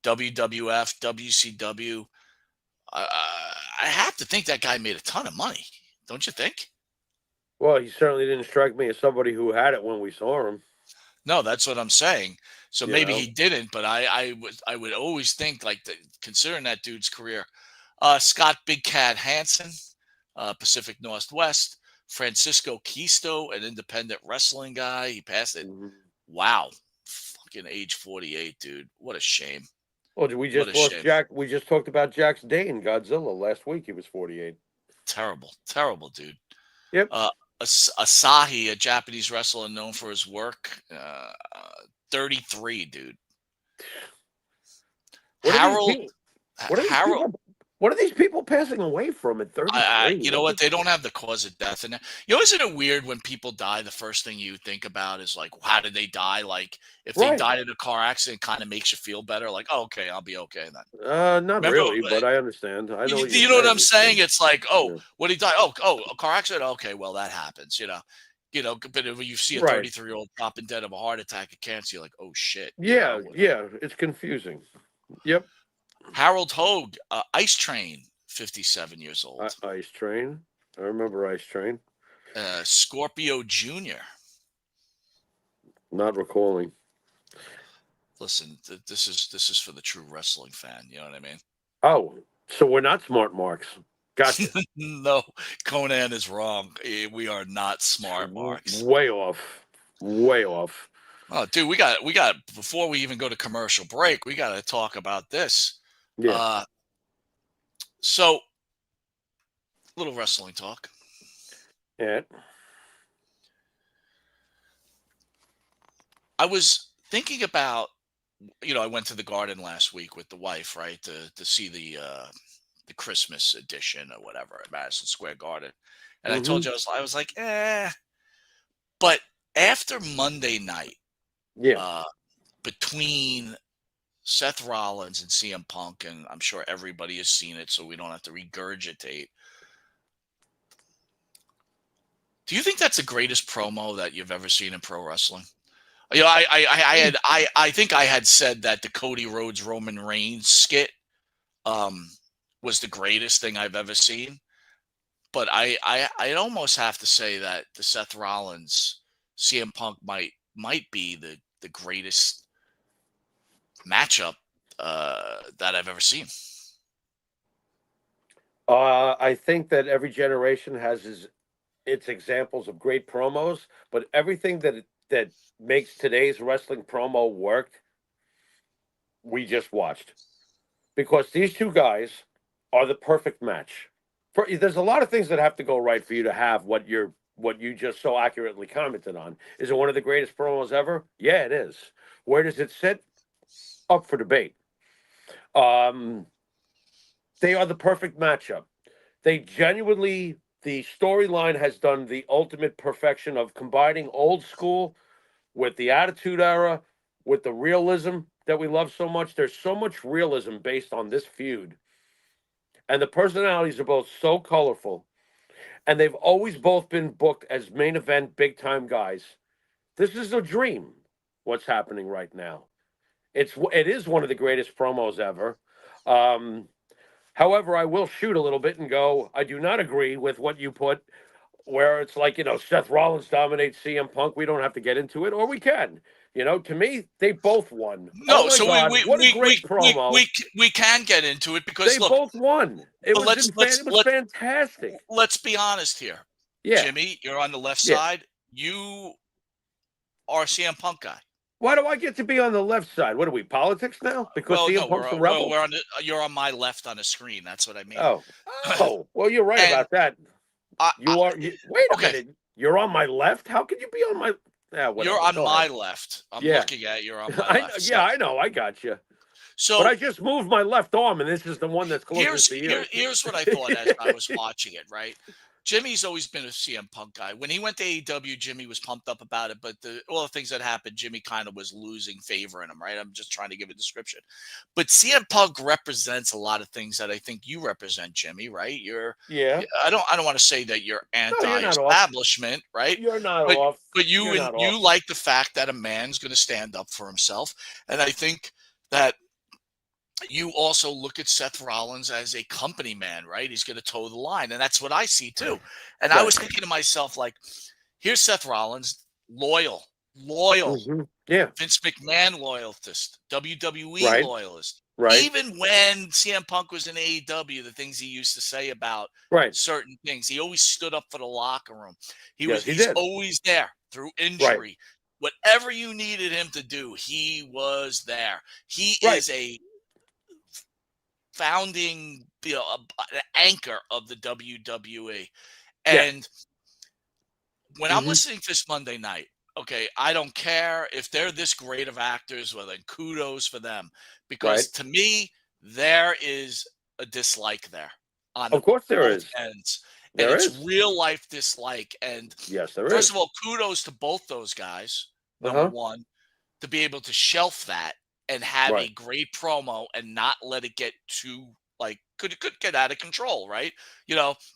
S4: WWF, WCW. I have to think that guy made a ton of money. Don't you think?
S5: Well, he certainly didn't strike me as somebody who had it when we saw him.
S4: No, that's what I'm saying. So maybe he didn't, but I would always think, like, considering that dude's career. Scott Big Cat Hansen, Pacific Northwest. Francisco Quisto, an independent wrestling guy. He passed it.
S5: Mm-hmm.
S4: Wow. Fucking age 48, dude. What a shame.
S5: Well, we just lost Jack. We just talked about Jack's day in Godzilla last week. He was 48.
S4: Terrible, dude.
S5: Yep.
S4: Asahi, a Japanese wrestler known for his work, 33, dude.
S5: What are these people passing away from at 33?
S4: You know what? They don't have the cause of death in there. Isn't it weird when people die, the first thing you think about is like, how did they die? Like, if they died in a car accident, it kind of makes you feel better. Like, oh, okay, I'll be okay then.
S5: Not really, but I understand. I know.
S4: You know what I'm saying? It's like, what he died? Oh, a car accident? Okay, well, that happens, but if you see a 33-year-old dropping dead of a heart attack of cancer, you're like, oh, shit.
S5: Yeah, it's confusing. Yep.
S4: Harold Hogue, Ice Train, 57 years old.
S5: Ice Train. I remember Ice Train.
S4: Scorpio Jr.
S5: Not recalling.
S4: Listen, this is for the true wrestling fan. You know what I mean?
S5: Oh, so we're not smart marks. Gotcha.
S4: No, Conan is wrong. We are not smart marks.
S5: Way off.
S4: Oh, dude, we got before we even go to commercial break, we got to talk about this.
S5: Yeah.
S4: So, little wrestling talk.
S5: Yeah.
S4: I was thinking about, I went to the Garden last week with the wife, right, to see the Christmas edition or whatever at Madison Square Garden, and I told you I was like, but after Monday night, between Seth Rollins and CM Punk, and I'm sure everybody has seen it, so we don't have to regurgitate. Do you think that's the greatest promo that you've ever seen in pro wrestling? I think I had said that the Cody Rhodes Roman Reigns skit was the greatest thing I've ever seen. But I'd almost have to say that the Seth Rollins CM Punk might be the greatest matchup that I've ever seen.
S5: I think that every generation has its examples of great promos, but everything that makes today's wrestling promo work, we just watched, because these two guys are the perfect match. There's a lot of things that have to go right for you to have what you just so accurately commented on. Is it one of the greatest promos ever? Yeah, it is. Where does it sit? Up for debate. They are the perfect matchup. They genuinely, the storyline has done the ultimate perfection of combining old school with the Attitude Era, with the realism that we love so much. There's so much realism based on this feud. And the personalities are both so colorful. And they've always both been booked as main event, big time guys. This is a dream, what's happening right now. It is one of the greatest promos ever. However, I will shoot a little bit and go, I do not agree with what you put, where it's like, Seth Rollins dominates CM Punk. We don't have to get into it, or we can. To me, they both won.
S4: No,
S5: oh my
S4: so
S5: God, what a great promo.
S4: We can get into it because
S5: they both won. It was fantastic.
S4: Let's be honest here.
S5: Yeah.
S4: Jimmy, you're on the left side. You are a CM Punk guy.
S5: Why do I get to be on the left side? What are we, politics now? Because CM Punk's a rebel?
S4: You're on my left on the screen. That's what I mean.
S5: Oh, well, you're right about that. Wait a minute. You're on my left? How can you be on my...
S4: you're on my left. I'm looking at you're on my left.
S5: I know. I got you. But I just moved my left arm, and this is the one that's closest to you.
S4: Here's what I thought as I was watching it, right? Jimmy's always been a CM Punk guy. When he went to AEW, Jimmy was pumped up about it, but all the things that happened, Jimmy kind of was losing favor in him, right? I'm just trying to give a description. But CM Punk represents a lot of things that I think you represent, Jimmy, right? I don't want to say that you're anti-establishment, right?
S5: You're not off.
S4: But you like the fact that a man's going to stand up for himself. And I think that you also look at Seth Rollins as a company man, right? He's going to toe the line. And that's what I see too. And I was thinking to myself, like, here's Seth Rollins, loyal,
S5: mm-hmm. Yeah.
S4: Vince McMahon loyalist, WWE loyalist.
S5: Right.
S4: Even when CM Punk was in AEW, the things he used to say about certain things, he always stood up for the locker room. He's always there through injury. Right. Whatever you needed him to do, he was there. He is a founding, an anchor of the WWE. And when I'm listening to this Monday night, okay, I don't care if they're this great of actors, well, then kudos for them. Because to me, there is a dislike there.
S5: Of course there is.
S4: Ends. And it's real life dislike. And
S5: yes, there
S4: first of all, kudos to both those guys, number one, to be able to shelf that and have a great promo and not let it get too could get out of control, right?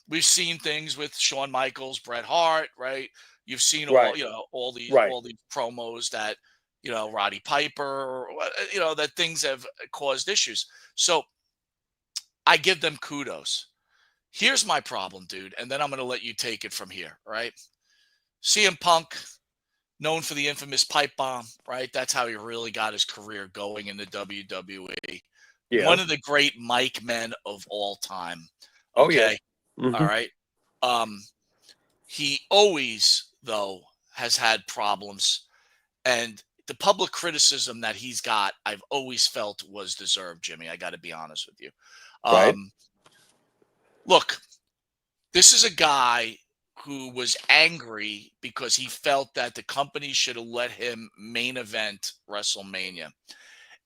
S4: We've seen things with Shawn Michaels, Bret Hart, right? You've seen all these promos that Roddy Piper, that things have caused issues. So I give them kudos. Here's my problem, dude, and then I'm going to let you take it from here, right? CM Punk, known for the infamous pipe bomb, right? That's how he really got his career going in the WWE. Yeah. One of the great mic men of all time. Okay.
S5: Oh, yeah. Mm-hmm.
S4: All right. He always, though, has had problems. And the public criticism that he's got, I've always felt was deserved, Jimmy. I got to be honest with you. Look, this is a guy who was angry because he felt that the company should have let him main event WrestleMania.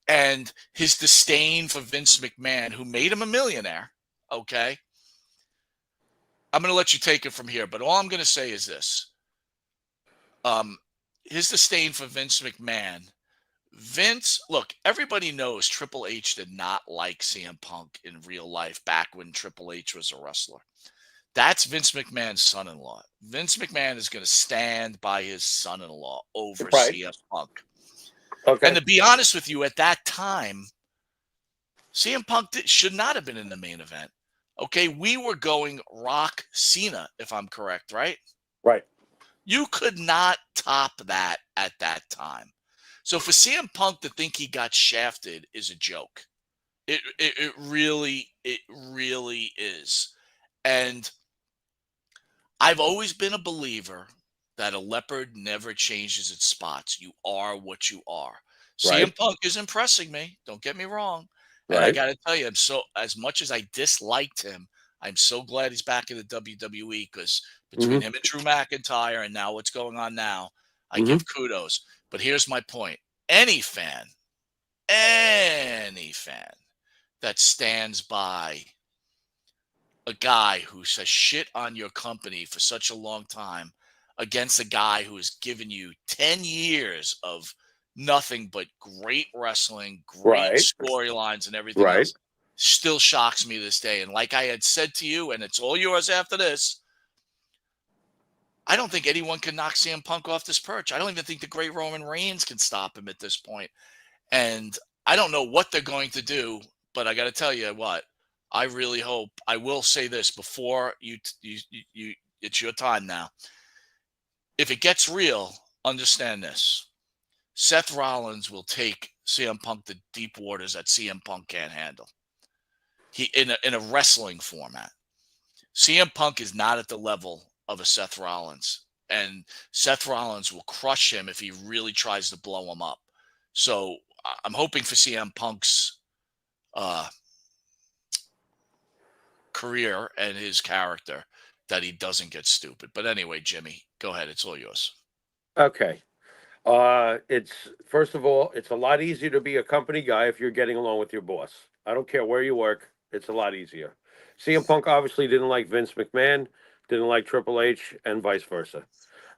S4: And his disdain for Vince McMahon, who made him a millionaire, okay? I'm going to let you take it from here, but all I'm going to say is this. His disdain for Vince McMahon. Look, everybody knows Triple H did not like CM Punk in real life back when Triple H was a wrestler. That's Vince McMahon's son-in-law. Vince McMahon is going to stand by his son-in-law over CM Punk. Okay. And to be honest with you, at that time, CM Punk should not have been in the main event. Okay, we were going Rock Cena, if I'm correct, right?
S5: Right.
S4: You could not top that at that time. So for CM Punk to think he got shafted is a joke. It really is. And I've always been a believer that a leopard never changes its spots. You are what you are.
S5: Right.
S4: CM Punk is impressing me. Don't get me wrong. And I
S5: Right.
S4: got to tell you, I'm so, as much as I disliked him, I'm so glad he's back in the WWE, because between him and Drew McIntyre and now what's going on now, I give kudos. But here's my point. Any fan that stands by a guy who says shit on your company for such a long time against a guy who has given you 10 years of nothing but great wrestling, great storylines, and everything else still shocks me this day. And like I had said to you, and it's all yours after this, I don't think anyone can knock CM Punk off this perch. I don't even think the great Roman Reigns can stop him at this point. And I don't know what they're going to do, but I got to tell you what, I really hope, I will say this before you it's your time now. If it gets real, understand this. Seth Rollins will take CM Punk to deep waters that CM Punk can't handle. He in a wrestling format. CM Punk is not at the level of a Seth Rollins, and Seth Rollins will crush him if he really tries to blow him up. So I'm hoping for CM Punk's career and his character that he doesn't get stupid. But anyway, Jimmy, go ahead. It's all yours.
S5: Okay. It's, first of all, it's a lot easier to be a company guy if you're getting along with your boss. I don't care where you work. It's a lot easier. CM Punk obviously didn't like Vince McMahon, didn't like Triple H, and vice versa.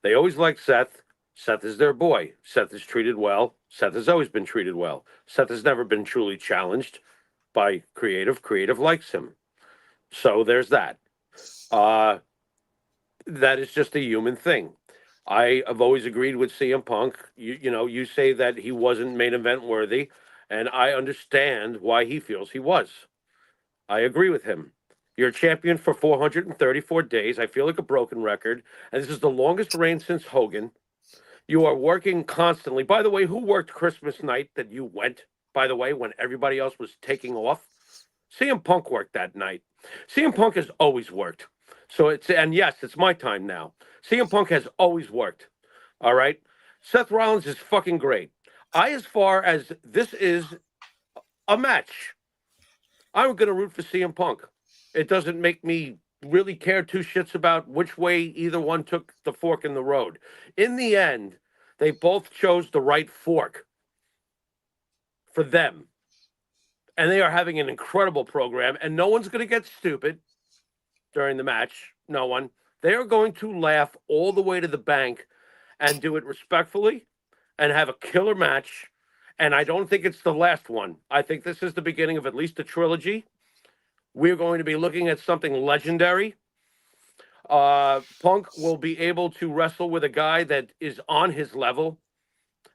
S5: They always liked Seth. Seth is their boy. Seth is treated well. Seth has always been treated well. Seth has never been truly challenged by creative. Creative likes him. So there's that. That is just a human thing. I have always agreed with CM Punk. You say that he wasn't main event worthy, and I understand why he feels he was. I agree with him. You're a champion for 434 days. I feel like a broken record, and this is the longest reign since Hogan. You are working constantly. By the way, who worked Christmas night that you went, by the way, when everybody else was taking off? CM Punk worked that night. CM Punk has always worked. And yes, it's my time now. CM Punk has always worked. All right. Seth Rollins is fucking great. As far as this is a match, I'm going to root for CM Punk. It doesn't make me really care two shits about which way either one took the fork in the road. In the end, they both chose the right fork for them. And they are having an incredible program, and no one's going to get stupid during the match. No one. They are going to laugh all the way to the bank and do it respectfully and have a killer match. And I don't think it's the last one. I think this is the beginning of at least a trilogy. We're going to be looking at something legendary. Punk will be able to wrestle with a guy that is on his level,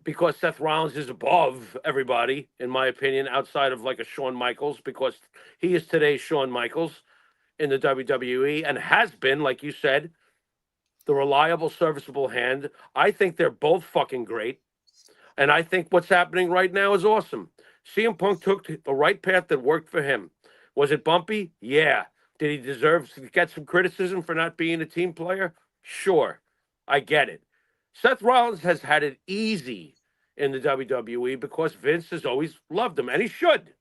S5: because Seth Rollins is above everybody, in my opinion, outside of like a Shawn Michaels, because he is today's Shawn Michaels in the WWE and has been, like you said, the reliable, serviceable hand. I think they're both fucking great. And I think what's happening right now is awesome. CM Punk took the right path that worked for him. Was it bumpy? Yeah. Did he deserve to get some criticism for not being a team player? Sure. I get it. Seth Rollins has had it easy in the WWE because Vince has always loved him, and he should.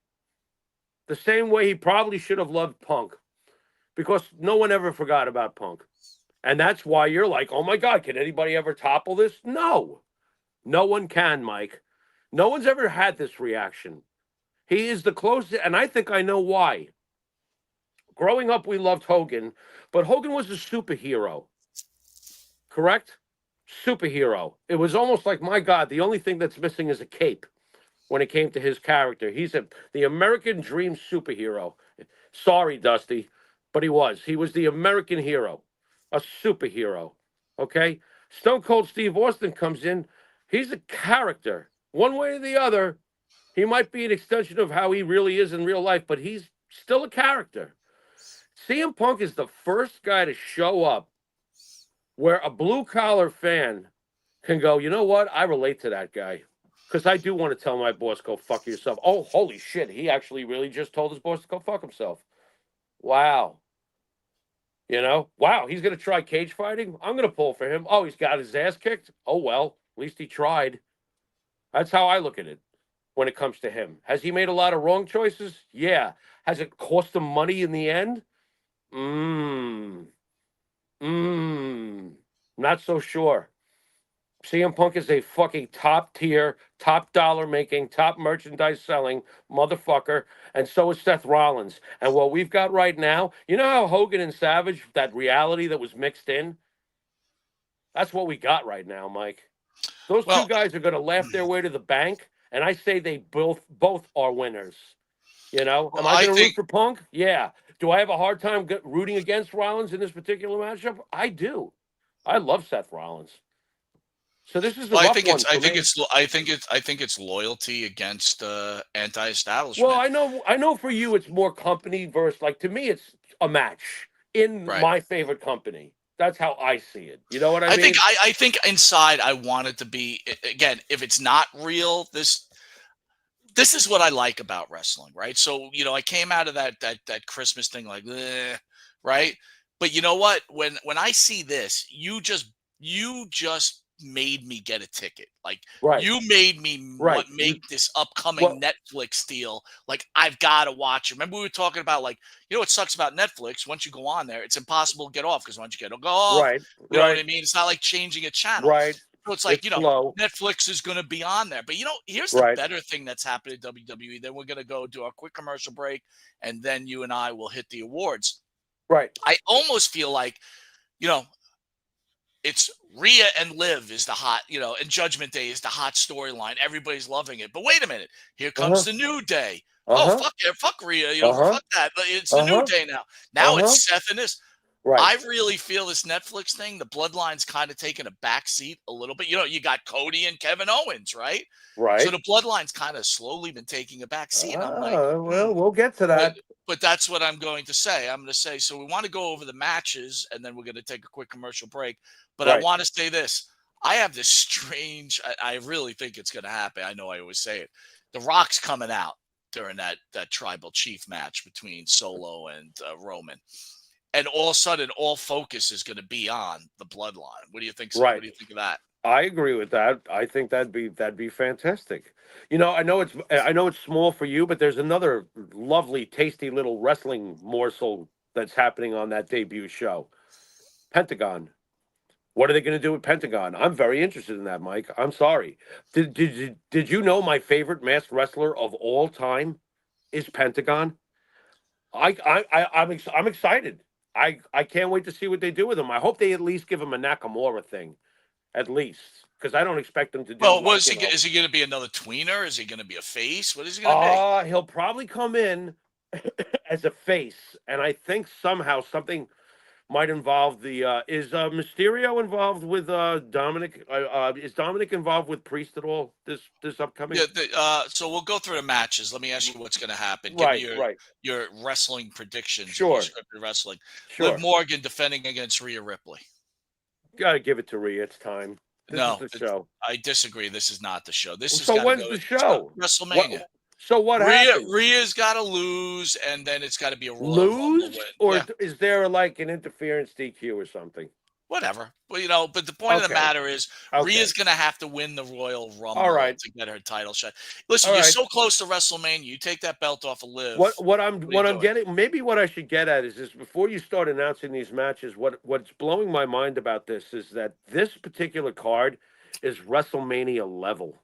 S5: The same way he probably should have loved Punk, because no one ever forgot about Punk. And that's why you're like, oh my God, can anybody ever topple this? No. No one can, Mike. No one's ever had this reaction. He is the closest, and I think I know why. Growing up, we loved Hogan, but Hogan was a superhero. Correct? Superhero. It was almost like, my God, the only thing that's missing is a cape when it came to his character. He's the American dream superhero. Sorry, Dusty, but he was. He was the American hero, a superhero. Okay? Stone Cold Steve Austin comes in. He's a character. One way or the other, He might be an extension of how he really is in real life, but he's still a character. CM Punk is the first guy to show up where a blue-collar fan can go, you know what? I relate to that guy. Because I do want to tell my boss, go fuck yourself. Oh, holy shit. He actually really just told his boss to go fuck himself. Wow. You know? Wow, he's going to try cage fighting? I'm going to pull for him. Oh, he's got his ass kicked? Oh, well, at least he tried. That's how I look at it when it comes to him. Has he made a lot of wrong choices? Yeah. Has it cost him money in the end? Not so sure. CM Punk is a fucking top tier, top dollar making, top merchandise selling motherfucker, and so is Seth Rollins. And what we've got right now, you know how Hogan and Savage, that reality that was mixed in? That's what we got right now, Mike. Those two guys are going to laugh their way to the bank, and I say they both are winners. You know, am I going to root for Punk? Yeah. Do I have a hard time rooting against Rollins in this particular matchup? I do. I love Seth Rollins. So this is a rough one for me.
S4: I think it's loyalty against anti-establishment.
S5: Well, I know for you it's more company versus, like, to me it's a match in my favorite company. That's how I see it. You know what I mean?
S4: I think inside I want it to be, again, if it's not real, this is what I like about wrestling, right? So, you know, I came out of that Christmas thing like, right? But you know what? When I see this, you just made me get a ticket. Like, you made me make this upcoming Netflix deal. Like, I've got to watch it. Remember we were talking about, like, you know what sucks about Netflix? Once you go on there, it's impossible to get off, because once you go off, you know what I mean? It's not like changing a channel. So it's like, slow. Netflix is going to be on there. But, you know, here's the better thing that's happened at WWE. Then we're going to go do our quick commercial break, and then you and I will hit the awards. I almost feel like, you know, it's Rhea and Liv is the hot, you know, and Judgment Day is the hot storyline. Everybody's loving it. But wait a minute. Here comes the New Day. Oh, fuck yeah, fuck Rhea. You know, fuck that. But it's the New Day now. Now it's Seth and this. I really feel this Netflix thing, the Bloodline's kind of taking a back seat a little bit. You know, you got Cody and Kevin Owens, right? So the Bloodline's kind of slowly been taking a back seat. I'm like,
S5: well, we'll get to that.
S4: But that's what I'm going to say. I'm going to say, so we want to go over the matches, and then we're going to take a quick commercial break. But I want to say this. I have this strange, I really think it's going to happen. I know I always say it. The Rock's coming out during that tribal chief match between Solo and Roman. And all of a sudden, all focus is going to be on the Bloodline. What do you think? What do you think of that?
S5: I agree with that. I think that'd be fantastic. You know, I know it's small for you, but there's another lovely, tasty little wrestling morsel that's happening on that debut show. Pentagon. What are they going to do with Pentagon? I'm very interested in that, Mike. I'm sorry. Did you know my favorite masked wrestler of all time is Pentagon? I'm excited. I can't wait to see what they do with him. I hope they at least give him a Nakamura thing, at least, because I don't expect them to do.
S4: Well, is he going to be another tweener? Is he going to be a face? What is he going to be?
S5: He'll probably come in as a face, and I think somehow something might involve the. Is Mysterio involved with Dominic? Is Dominic involved with Priest at all this upcoming?
S4: Yeah. So we'll go through the matches. Let me ask you what's going to happen. Give me your wrestling predictions.
S5: Sure.
S4: Scripted wrestling.
S5: Sure.
S4: Liv Morgan defending against Rhea Ripley.
S5: Got to give it to Rhea. It's time. This is the show.
S4: I disagree. This is not the show.
S5: So when's the show?
S4: WrestleMania.
S5: So what happens?
S4: Rhea's got to lose, and then it's got to be a
S5: lose, or is there like an interference DQ or something?
S4: Whatever. Well, you know, but the point of the matter is, Rhea's going to have to win the Royal Rumble to get her title shot. Listen, you're so close to WrestleMania. You take that belt off of Liv.
S5: What I'm getting, maybe what I should get at is before you start announcing these matches, what's blowing my mind about this is that this particular card is WrestleMania level.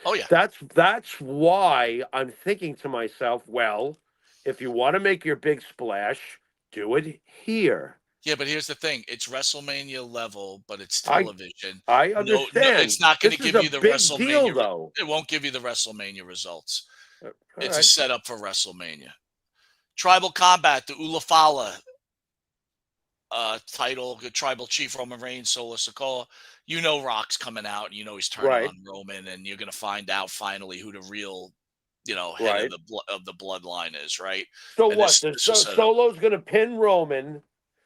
S4: Oh yeah.
S5: That's why I'm thinking to myself, well, if you want to make your big splash, do it here.
S4: Yeah, but here's the thing. It's WrestleMania level, but it's television.
S5: I understand.
S4: No, it's not going to give you the WrestleMania
S5: deal, though.
S4: It won't give you the WrestleMania results. It's a setup for WrestleMania. Tribal Combat, the Ulafala title, Tribal Chief Roman Reigns, Solo Sikoa. You know Rock's coming out, and you know he's turning on Roman, and you're going to find out finally who the real head of the bloodline is, right?
S5: So
S4: And
S5: what? Solo's going to pin Roman.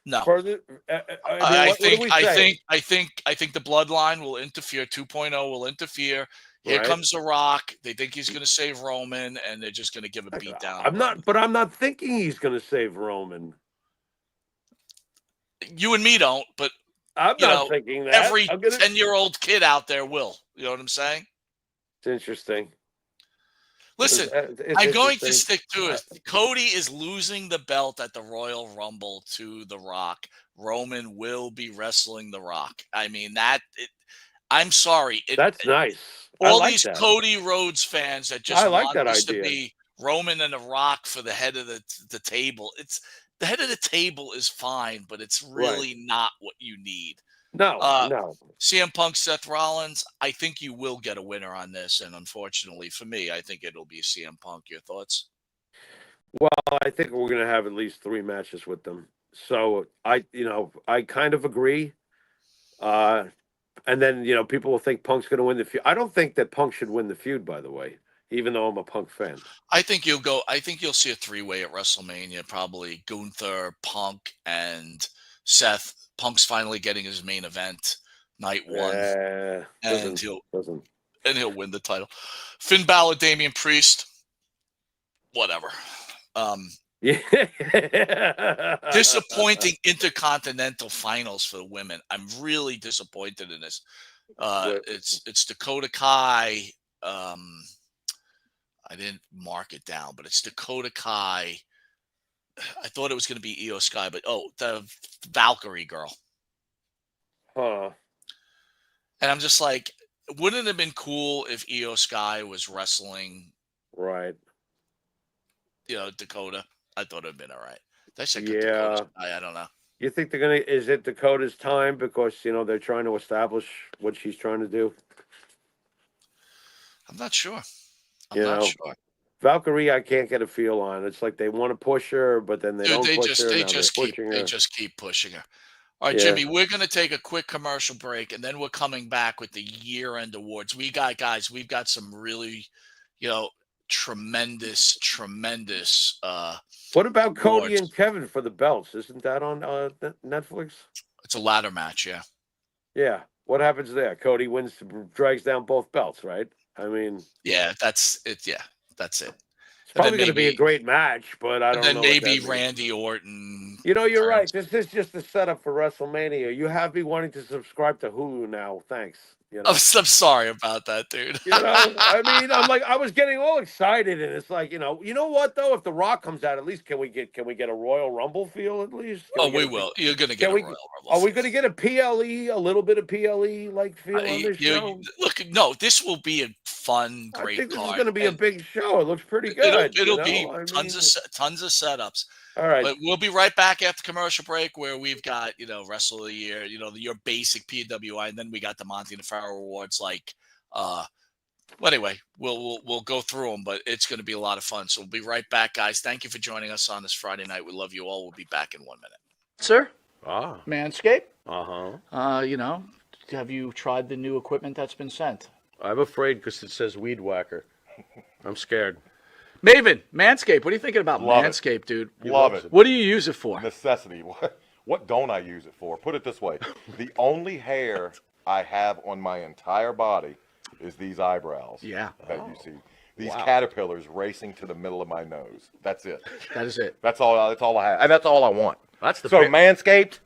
S4: No,
S5: further.
S4: I think the bloodline will interfere. 2.0 will interfere. Here comes The Rock. They think he's going to save Roman, and they're just going to give a beat down.
S5: I'm not thinking he's going to save Roman.
S4: You and me don't, but
S5: I'm not thinking that.
S4: Every 10-year-old kid out there will. You know what I'm saying?
S5: It's interesting.
S4: Listen, I'm going to stick to it. Cody is losing the belt at the Royal Rumble to The Rock. Roman will be wrestling The Rock. I mean, I'm sorry.
S5: That's nice.
S4: All these Cody Rhodes fans that just want this to be Roman and The Rock for the head of the table. The head of the table is fine, but it's really not what you need.
S5: No.
S4: CM Punk, Seth Rollins, I think you will get a winner on this. And unfortunately for me, I think it'll be CM Punk. Your thoughts?
S5: Well, I think we're going to have at least 3 matches with them. So I kind of agree. And then, people will think Punk's going to win the feud. I don't think that Punk should win the feud, by the way, even though I'm a Punk fan.
S4: I think you'll see a 3-way at WrestleMania, probably Gunther, Punk, and Seth. Punk's finally getting his main event night 1, and he'll win the title. Finn Balor, Damian Priest, whatever. Disappointing Intercontinental Finals for the women. I'm really disappointed in this. It's Dakota Kai. I didn't mark it down, but it's Dakota Kai. I thought it was going to be Io Sky, but the Valkyrie girl.
S5: Huh.
S4: And I'm just like, wouldn't it have been cool if Io Sky was wrestling?
S5: Right.
S4: Dakota. I thought it'd been all right. Dakota Sky, I don't know.
S5: You think is it Dakota's time because, they're trying to establish what she's trying to do?
S4: I'm not sure. I'm not sure.
S5: Valkyrie, I can't get a feel on. It's like they want to push her, but then they don't push her. They just
S4: keep pushing her. All right, Jimmy, we're going to take a quick commercial break, and then we're coming back with the year-end awards. We've got some really, tremendous.
S5: What about Cody and Kevin for the belts? Isn't that on Netflix?
S4: It's a ladder match, yeah.
S5: Yeah. What happens there? Cody drags down both belts, right? I mean,
S4: yeah, that's it. Yeah. That's it.
S5: It's probably going to be a great match, but I don't know.
S4: And then maybe Randy Orton.
S5: You're right. This is just a setup for WrestleMania. You have me wanting to subscribe to Hulu now. Thanks.
S4: I'm sorry about that, dude.
S5: I was getting all excited, and it's like, you know what though? If The Rock comes out, at least can we get a Royal Rumble feel at least?
S4: We will. You're gonna get a Royal Rumble.
S5: Are we gonna get a PLE, a little bit of PLE like feel on this show?
S4: Look, no, this will be a fun, great
S5: I think this
S4: card.
S5: is gonna be a big show. It looks pretty good.
S4: It'll be tons of setups.
S5: All right.
S4: But we'll be right back after commercial break where we've got, Wrestle of the Year, your basic PWI, and then we got the Monte The Pharaoh awards. Anyway, we'll go through them, but it's going to be a lot of fun. So we'll be right back, guys. Thank you for joining us on this Friday night. We love you all. We'll be back in 1 minute.
S6: Sir?
S5: Ah.
S6: Manscaped?
S5: Uh-huh.
S6: Have you tried the new equipment that's been sent?
S5: I'm afraid because it says Weed Whacker. I'm scared.
S6: Maven, Manscaped, what are you thinking about Manscaped, dude?
S7: Love it.
S6: What do you use it for?
S7: Necessity. What don't I use it for? Put it this way. The only hair I have on my entire body is these eyebrows.
S6: Yeah.
S7: That you see. These caterpillars racing to the middle of my nose. That's it.
S6: That is it.
S7: That's all I have. And that's all I want.
S6: That's the
S7: Manscaped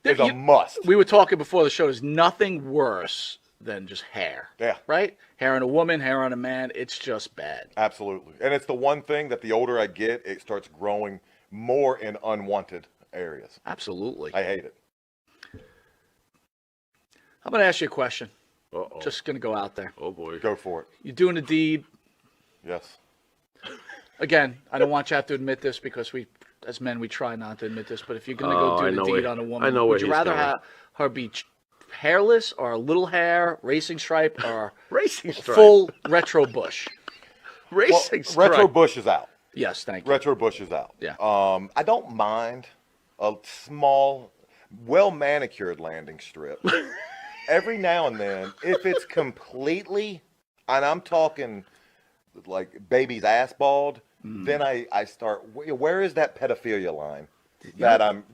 S7: is a must.
S6: We were talking before the show. There's nothing worse than just hair.
S7: Yeah.
S6: Right? Hair on a woman, hair on a man. It's just bad.
S7: Absolutely. And it's the one thing that the older I get, it starts growing more in unwanted areas.
S6: Absolutely.
S7: I hate it.
S6: I'm going to ask you a question.
S5: Uh-oh.
S6: Just going to go out there.
S5: Oh, boy.
S7: Go for it.
S6: You're doing a deed.
S7: Yes.
S6: Again, I don't want you to have to admit this because we, as men, we try not to admit this. But if you're going to go do the deed on a woman, would you rather have her be hairless or a little hair, racing stripe, or full retro bush?
S5: Racing stripe.
S7: Retro bush is out.
S6: Yes, thank you.
S7: Retro bush is out.
S6: Yeah.
S7: I don't mind a small, well-manicured landing strip. Every now and then, if it's completely, and I'm talking like baby's ass bald, then I start. Where is that pedophilia line? I don't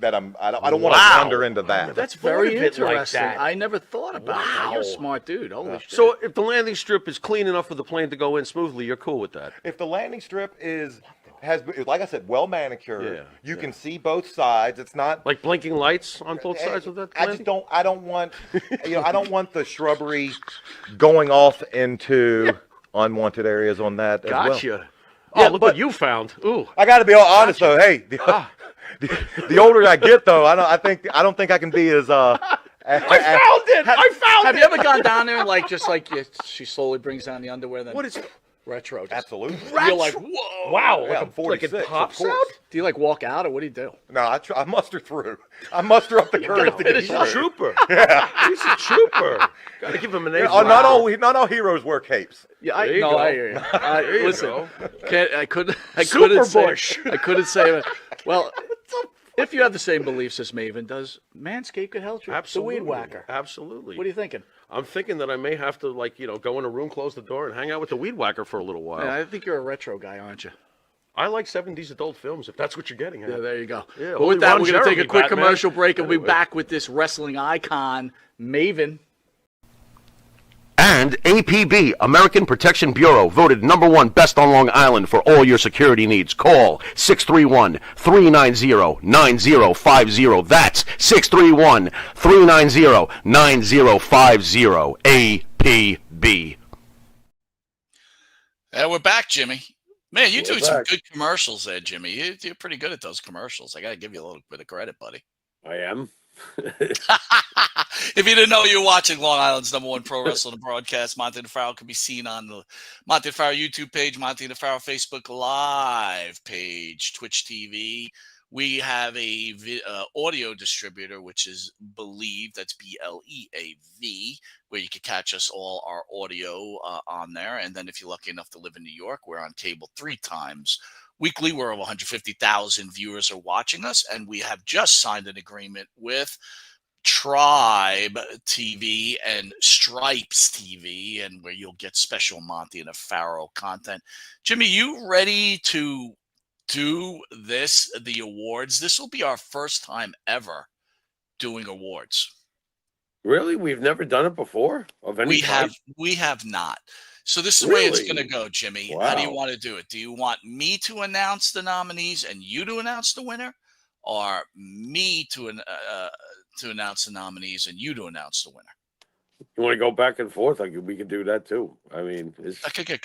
S7: want to wander into that.
S6: That's very interesting. Like I never thought about that. You're a smart dude. Holy shit.
S8: So if the landing strip is clean enough for the plane to go in smoothly, you're cool with that?
S7: If the landing strip has, like I said, well manicured, you can see both sides. It's not
S8: like blinking lights on both sides of that.
S7: I just don't. I don't want. I don't want the shrubbery going off into unwanted areas on that.
S8: Gotcha.
S7: As well.
S8: Oh, look what you found. Ooh.
S7: I got to be all honest though. Hey. The older I get, though, I don't think I can be as. I
S6: found it. Have you ever gone down there and she slowly brings down the underwear? Then
S8: what is
S6: retro?
S7: Absolutely.
S6: You're like, whoa!
S8: Wow!
S7: Yeah, I'm 46.
S8: Like it pops out.
S6: Do you like walk out or what do you do?
S7: No, I muster through. I muster up the courage to get
S8: He's
S7: through.
S8: a trooper. Yeah, he's a trooper. Got to give him an A.
S7: Not all heroes wear capes.
S6: Yeah, I hear you. Listen, I couldn't say. Well, if you have the same beliefs as Maven, does Manscaped help you?
S8: Absolutely.
S6: The weed whacker.
S8: Absolutely.
S6: What are you thinking?
S8: I'm thinking that I may have to, go in a room, close the door, and hang out with the weed whacker for a little while.
S6: Yeah, I think you're a retro guy, aren't you?
S8: I like 70s adult films, if that's what you're getting at.
S6: Yeah, there you go.
S8: Yeah,
S6: but with that, we're going to take a quick commercial break, and we'll be back with this wrestling icon, Maven.
S9: And APB, American Protection Bureau, voted #1 best on Long Island for all your security needs. Call 631-390-9050. That's 631-390-9050. APB.
S4: And we're back, Jimmy. Man, you're doing some good commercials there, Jimmy. You're pretty good at those commercials. I got to give you a little bit of credit, buddy.
S5: I am.
S4: If you didn't know, you're watching Long Island's #1 pro wrestling broadcast. Monte The Pharaoh can be seen on the Monte The Pharaoh YouTube page, Monte The Pharaoh Facebook Live page, Twitch TV. We have a audio distributor, which is Believe. That's BLEAV, where you can catch us all our audio on there. And then if you're lucky enough to live in New York, we're on cable 3 times weekly. We're over 150,000 viewers are watching us, and we have just signed an agreement with Tribe TV and Stripes TV, and where you'll get special Monte and the Pharaoh content. Jimmy, you ready to do the awards? This will be our first time ever doing awards.
S5: Really? We've never done it before?
S4: We have not. So this is the way it's going to go, Jimmy. Wow. How do you want to do it? Do you want me to announce the nominees and you to announce the winner, or me to announce the nominees and you to announce the winner?
S5: You want to go back and forth? We can do that too. I mean,
S4: okay.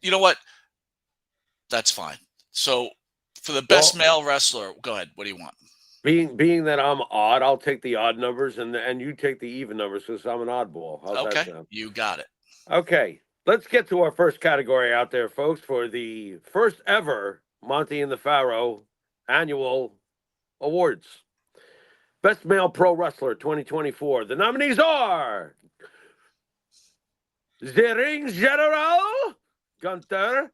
S4: You know what? That's fine. So for the best male wrestler, go ahead. What do you want?
S5: Being that I'm odd, I'll take the odd numbers and you take the even numbers because I'm an oddball. How's that sound?
S4: You got it.
S5: Okay. Let's get to our first category out there, folks, for the first ever Monte and the Pharaoh annual awards. Best Male Pro Wrestler 2024. The nominees are The Ring General, Gunther,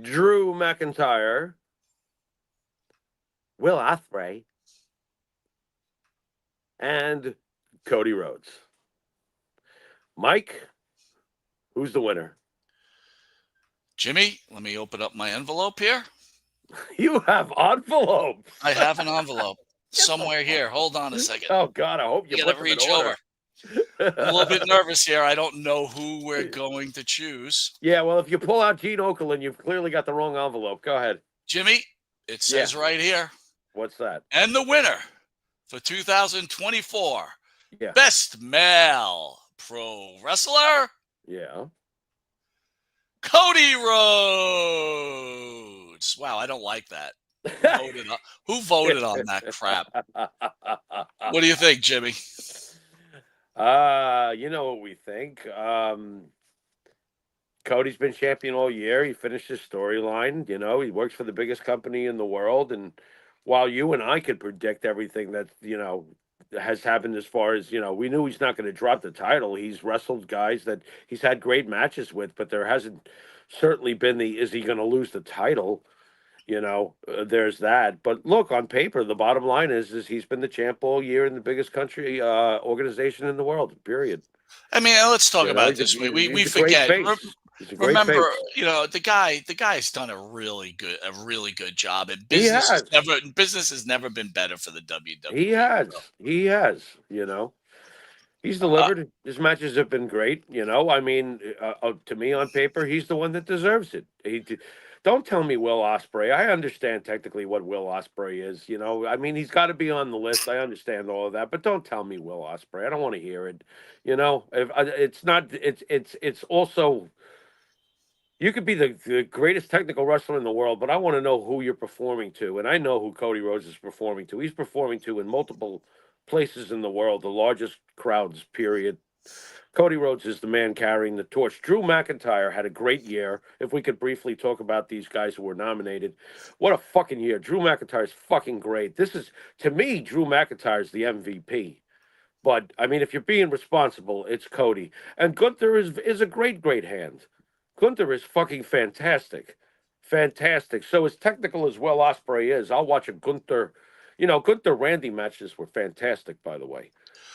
S5: Drew McIntyre, Will Ospreay, and Cody Rhodes. Mike, who's the winner?
S4: Jimmy, let me open up my envelope here.
S5: You have envelopes.
S4: I have an envelope somewhere here. Hold on a second.
S5: Oh, God, I hope you
S4: got to reach over. I'm a little bit nervous here. I don't know who we're going to choose.
S5: Yeah, well, if you pull out Gene Okerlund, you've clearly got the wrong envelope. Go ahead.
S4: Jimmy, it says right here.
S5: What's that?
S4: And the winner for 2024, Best Male Pro Wrestler, Cody Rhodes. Wow, I don't like that. Who voted on that crap? What do you think, Jimmy?
S5: You know what we think. Cody's been champion all year. He finished his storyline. You know, he works for the biggest company in the world. And while you and I could predict everything that, has happened as far as, we knew he's not going to drop the title. He's wrestled guys that he's had great matches with, but there hasn't certainly been is he going to lose the title? There's that. But look, on paper, the bottom line is he's been the champ all year in the biggest country organization in the world, period.
S4: I mean, let's talk about it this way. We forget.
S5: He's a great
S4: remember,
S5: face.
S4: the guy's done a really good job, and
S5: He has.
S4: business has never been better for the WWE.
S5: He has. He's delivered. His matches have been great. I mean, to me on paper, he's the one that deserves it. Don't tell me Will Ospreay. I understand technically what Will Ospreay is. I mean, he's got to be on the list. I understand all of that, but don't tell me Will Ospreay. I don't want to hear it. If it's not, it's also. You could be the greatest technical wrestler in the world, but I want to know who you're performing to, and I know who Cody Rhodes is performing to. He's performing to in multiple places in the world, the largest crowds, period. Cody Rhodes is the man carrying the torch. Drew McIntyre had a great year. If we could briefly talk about these guys who were nominated. What a fucking year. Drew McIntyre is fucking great. To me, Drew McIntyre is the MVP. But, I mean, if you're being responsible, it's Cody. And Gunther is a great, great hand. Gunther is fucking fantastic. Fantastic. So as technical as Will Ospreay is, I'll watch a Gunther. Gunther Randy matches were fantastic, by the way.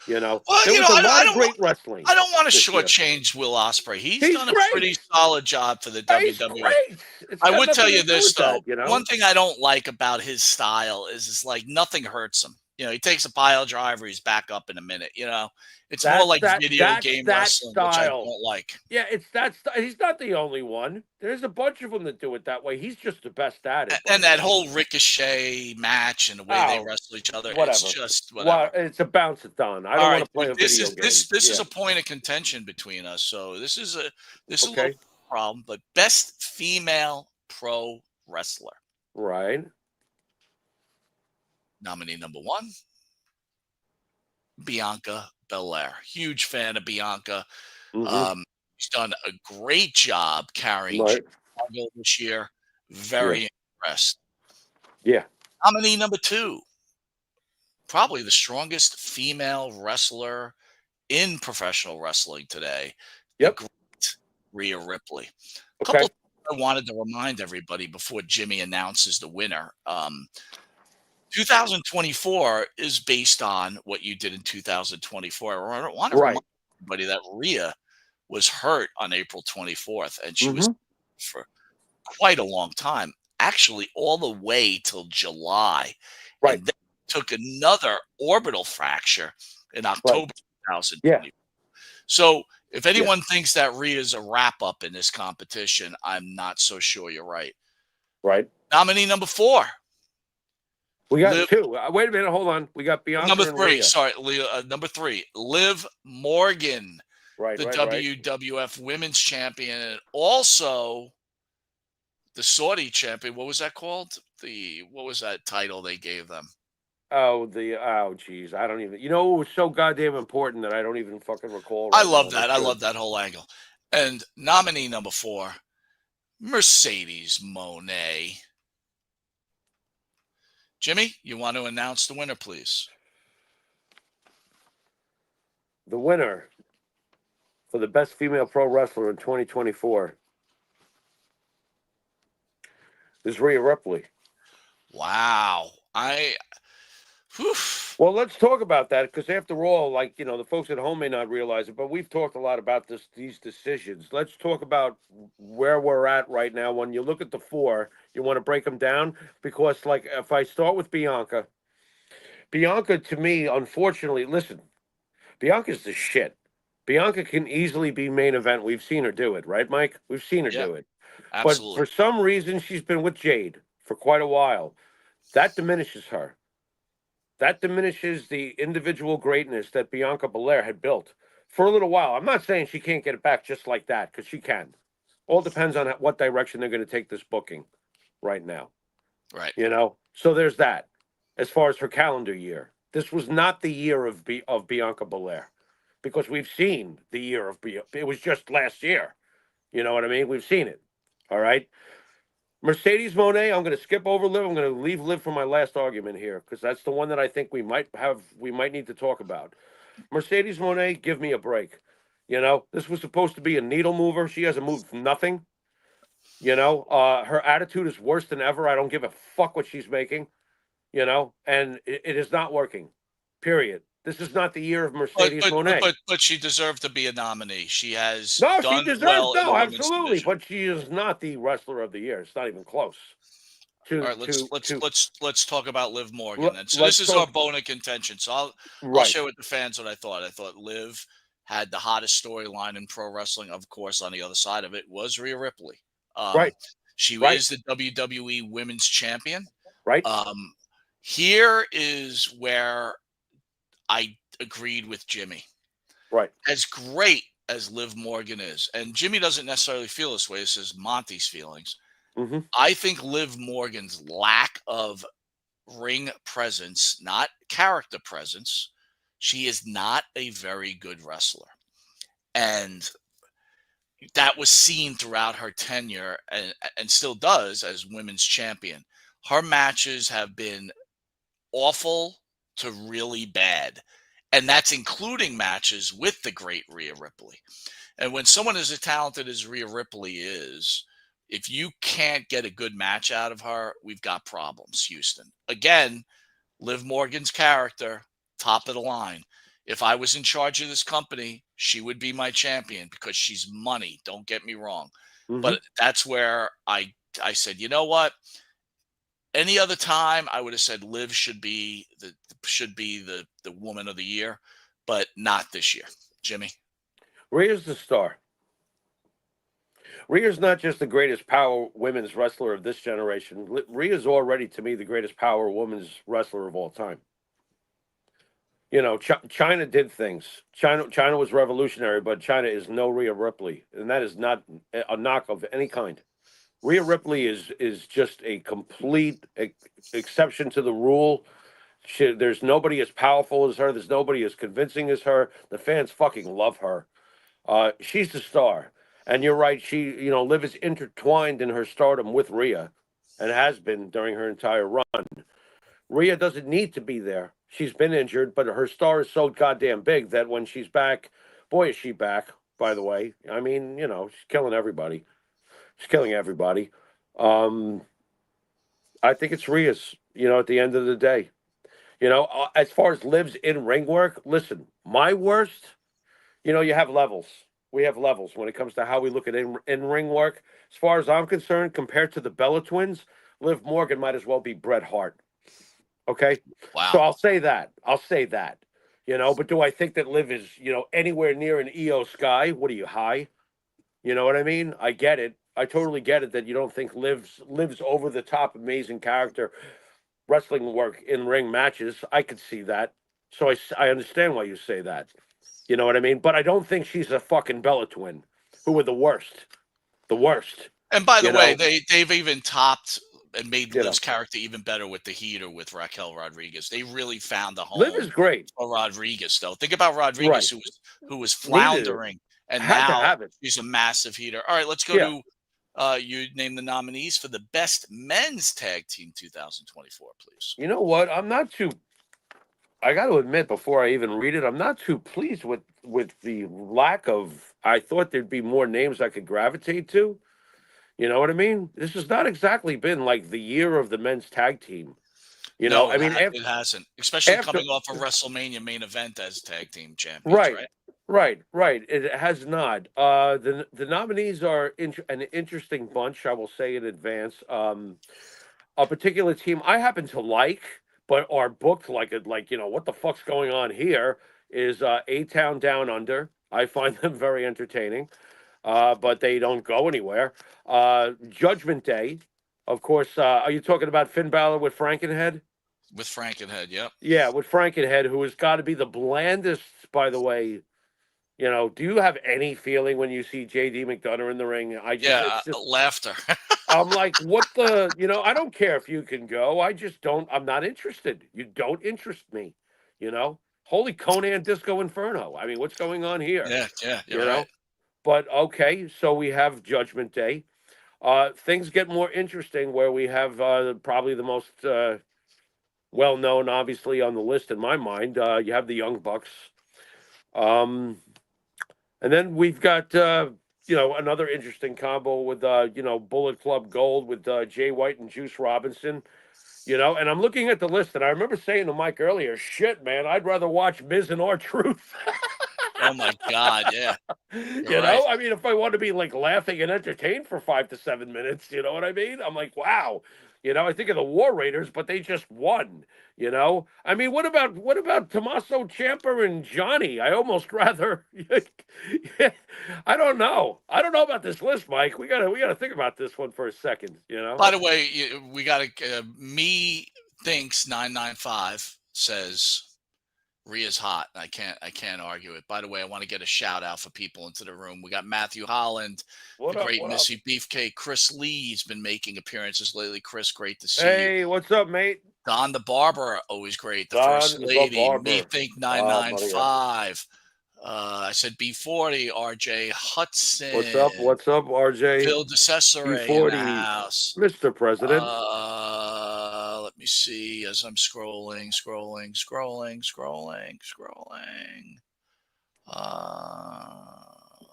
S4: Well,
S5: there was a lot of great wrestling.
S4: I don't want to shortchange Will Ospreay. He's done a pretty solid job for the WWE. I would tell you this, though. One thing I don't like about his style is like nothing hurts him. He takes a pile driver, he's back up in a minute. It's more like video game wrestling, which I don't like.
S5: Yeah, it's that style. He's not the only one. There's a bunch of them that do it that way. He's just the best at it.
S4: And that whole Ricochet match and the way they wrestle each other, it's just whatever.
S5: It's a bounce-a-thon. I don't want to play a video game.
S4: This is a point of contention between us. So this is a little problem. But best female pro wrestler.
S5: Right.
S4: Nominee number 1, Bianca Belair. Huge fan of Bianca.
S5: Mm-hmm.
S4: She's done a great job carrying Chicago this year. Very impressed.
S5: Yeah.
S4: Nominee number 2, probably the strongest female wrestler in professional wrestling today.
S5: Yep.
S4: The great Rhea Ripley. A couple of things I wanted to remind everybody before Jimmy announces the winner. 2024 is based on what you did in 2024. I want to remind everybody that Rhea was hurt on April 24th, and she was for quite a long time, actually all the way till July.
S5: Right.
S4: And then took another orbital fracture in October 2020.
S5: Yeah.
S4: So if anyone thinks that Rhea is a wrap-up in this competition, I'm not so sure you're right.
S5: Right.
S4: Nominee number 4.
S5: We got 2. Wait a minute. Hold on. We got Bianca
S4: number 3.
S5: Rhea.
S4: Sorry, number 3. Liv Morgan, the WWF Women's Champion, and also the Saudi Champion. What was that called? What was that title they gave them?
S5: Geez. I don't even. It was so goddamn important that I don't even fucking recall.
S4: I love that. I love that whole angle. And nominee number 4, Mercedes Moné. Jimmy, you want to announce the winner, please?
S5: The winner for the best female pro wrestler in 2024 is Rhea Ripley.
S4: Wow.
S5: Well, let's talk about that, because after all, the folks at home may not realize it, but we've talked a lot about these decisions. Let's talk about where we're at right now. When you look at the 4, you want to break them down, because if I start with Bianca to me, unfortunately, listen, Bianca's the shit. Bianca can easily be main event. We've seen her do it, right, Mike? We've seen her do it.
S4: Absolutely.
S5: But for some reason, she's been with Jade for quite a while. That diminishes her. That diminishes the individual greatness that Bianca Belair had built for a little while. I'm not saying she can't get it back just like that, because she can. All depends on what direction they're going to take this booking right now.
S4: Right.
S5: So there's that. As far as her calendar year, this was not the year of Bianca Belair, because we've seen the year of Bianca. It was just last year. You know what I mean? We've seen it. All right. Mercedes Moné, I'm going to skip over Liv. I'm going to leave Liv for my last argument here, because that's the one that I think we might need to talk about. Mercedes Moné, give me a break. This was supposed to be a needle mover. She hasn't moved nothing. Her attitude is worse than ever. I don't give a fuck what she's making. And it is not working. Period. This is not the year of Mercedes Moné.
S4: But she deserved to be a nominee. She has
S5: she deserves absolutely, but she is not the wrestler of the year. It's not even close.
S4: All right, let's talk about Liv Morgan then. So this is our bone of contention. So I'll share with the fans what I thought. I thought Liv had the hottest storyline in pro wrestling. Of course, on the other side of it was Rhea Ripley. She is the WWE Women's Champion.
S5: Right.
S4: Here is where I agreed with Jimmy.
S5: Right.
S4: As great as Liv Morgan is, and Jimmy doesn't necessarily feel this way. This is Monty's feelings.
S5: Mm-hmm.
S4: I think Liv Morgan's lack of ring presence, not character presence, she is not a very good wrestler. And that was seen throughout her tenure and still does as women's champion. Her matches have been awful to really bad. And that's including matches with the great Rhea Ripley. And when someone as talented as Rhea Ripley is, if you can't get a good match out of her, we've got problems, Houston. Again, Liv Morgan's character, top of the line. If I was in charge of this company, she would be my champion because she's money. Don't get me wrong. Mm-hmm. But that's where I said, you know what? Any other time, I would have said Liv should be the woman of the year, but not this year. Jimmy?
S5: Rhea's the star. Rhea's not just the greatest power women's wrestler of this generation. Rhea's already, to me, the greatest power women's wrestler of all time. You know, China did things. China was revolutionary, but China is no Rhea Ripley, and that is not a knock of any kind. Rhea Ripley is just a complete exception to the rule. There's nobody as powerful as her. There's nobody as convincing as her. The fans fucking love her. She's the star. And you're right. Liv is intertwined in her stardom with Rhea and has been during her entire run. Rhea doesn't need to be there. She's been injured, but her star is so goddamn big that when she's back, boy, is she back, by the way. I mean, she's killing everybody. She's killing everybody. I think it's Rhea's, at the end of the day. As far as Liv's in-ring work, listen, my worst, you have levels. We have levels when it comes to how we look at in-ring work. As far as I'm concerned, compared to the Bella Twins, Liv Morgan might as well be Bret Hart. Okay?
S4: Wow.
S5: So I'll say that. But do I think that Liv is, anywhere near an EO Sky? What are you, high? You know what I mean? I get it. I totally get it that you don't think Liv's over-the-top amazing character wrestling work in ring matches. I could see that. So I understand why you say that. You know what I mean? But I don't think she's a fucking Bella Twin, who are the worst. The worst.
S4: And by the way, they've even topped and made Liv's character even better with the heater with Raquel Rodriguez. They really found a home.
S5: Liv is great.
S4: For Rodriguez, though. Think about Rodriguez, who was floundering. And now she's a massive heater. All right, let's go to you name the nominees for the best men's tag team 2024, please.
S5: You know what? I got to admit, before I even read it, I'm not too pleased with the lack of. I thought there'd be more names I could gravitate to. You know what I mean? This has not exactly been like the year of the men's tag team. It
S4: hasn't, especially coming off a WrestleMania main event as tag team champions.
S5: Right. It has not. The nominees are an interesting bunch, I will say in advance. A particular team I happen to like, but are booked like what the fuck's going on here is A-Town Down Under. I find them very entertaining, but they don't go anywhere. Judgment Day, of course. Are you talking about Finn Balor with Frankenhead?
S4: With Frankenhead, yep.
S5: Yeah, with Frankenhead, who has got to be the blandest, by the way. Do you have any feeling when you see J.D. McDonough in the ring?
S4: Laughter.
S5: I'm like, what the, I don't care if you can go. I'm not interested. You don't interest me, Holy Conan Disco Inferno. I mean, what's going on here?
S4: Yeah, you're right.
S5: But, okay, so we have Judgment Day. Things get more interesting where we have probably the most well-known, obviously, on the list in my mind. You have the Young Bucks. And then we've got, another interesting combo with, Bullet Club Gold with Jay White and Juice Robinson. You know, and I'm looking at the list, and I remember saying to Mike earlier, shit, man, I'd rather watch Miz and R-Truth.
S4: Oh, my God, yeah.
S5: You know, I mean, if I want to be, like, laughing and entertained for 5 to 7 minutes, you know what I mean? I'm like, wow. You know, I think of the War Raiders, but they just won, you know? I mean, what about Tommaso Ciampa and Johnny? I almost rather I don't know. I don't know about this list, Mike. We gotta think about this one for a second, you know?
S4: By the way, we got to me thinks 995 says Rhea's hot. I can't argue it. By the way, I want to get a shout out for people into the room. We got Matthew Holland, the great Missy Beefcake. Chris Lee's been making appearances lately. Chris, great to see you.
S5: Hey, what's up, mate?
S4: Don the Barber, always great. The First Lady, me think 995. I said B40, RJ Hudson.
S5: What's up, RJ?
S4: Phil DeCesare in the house.
S5: Mr. President.
S4: Let me see as I'm scrolling.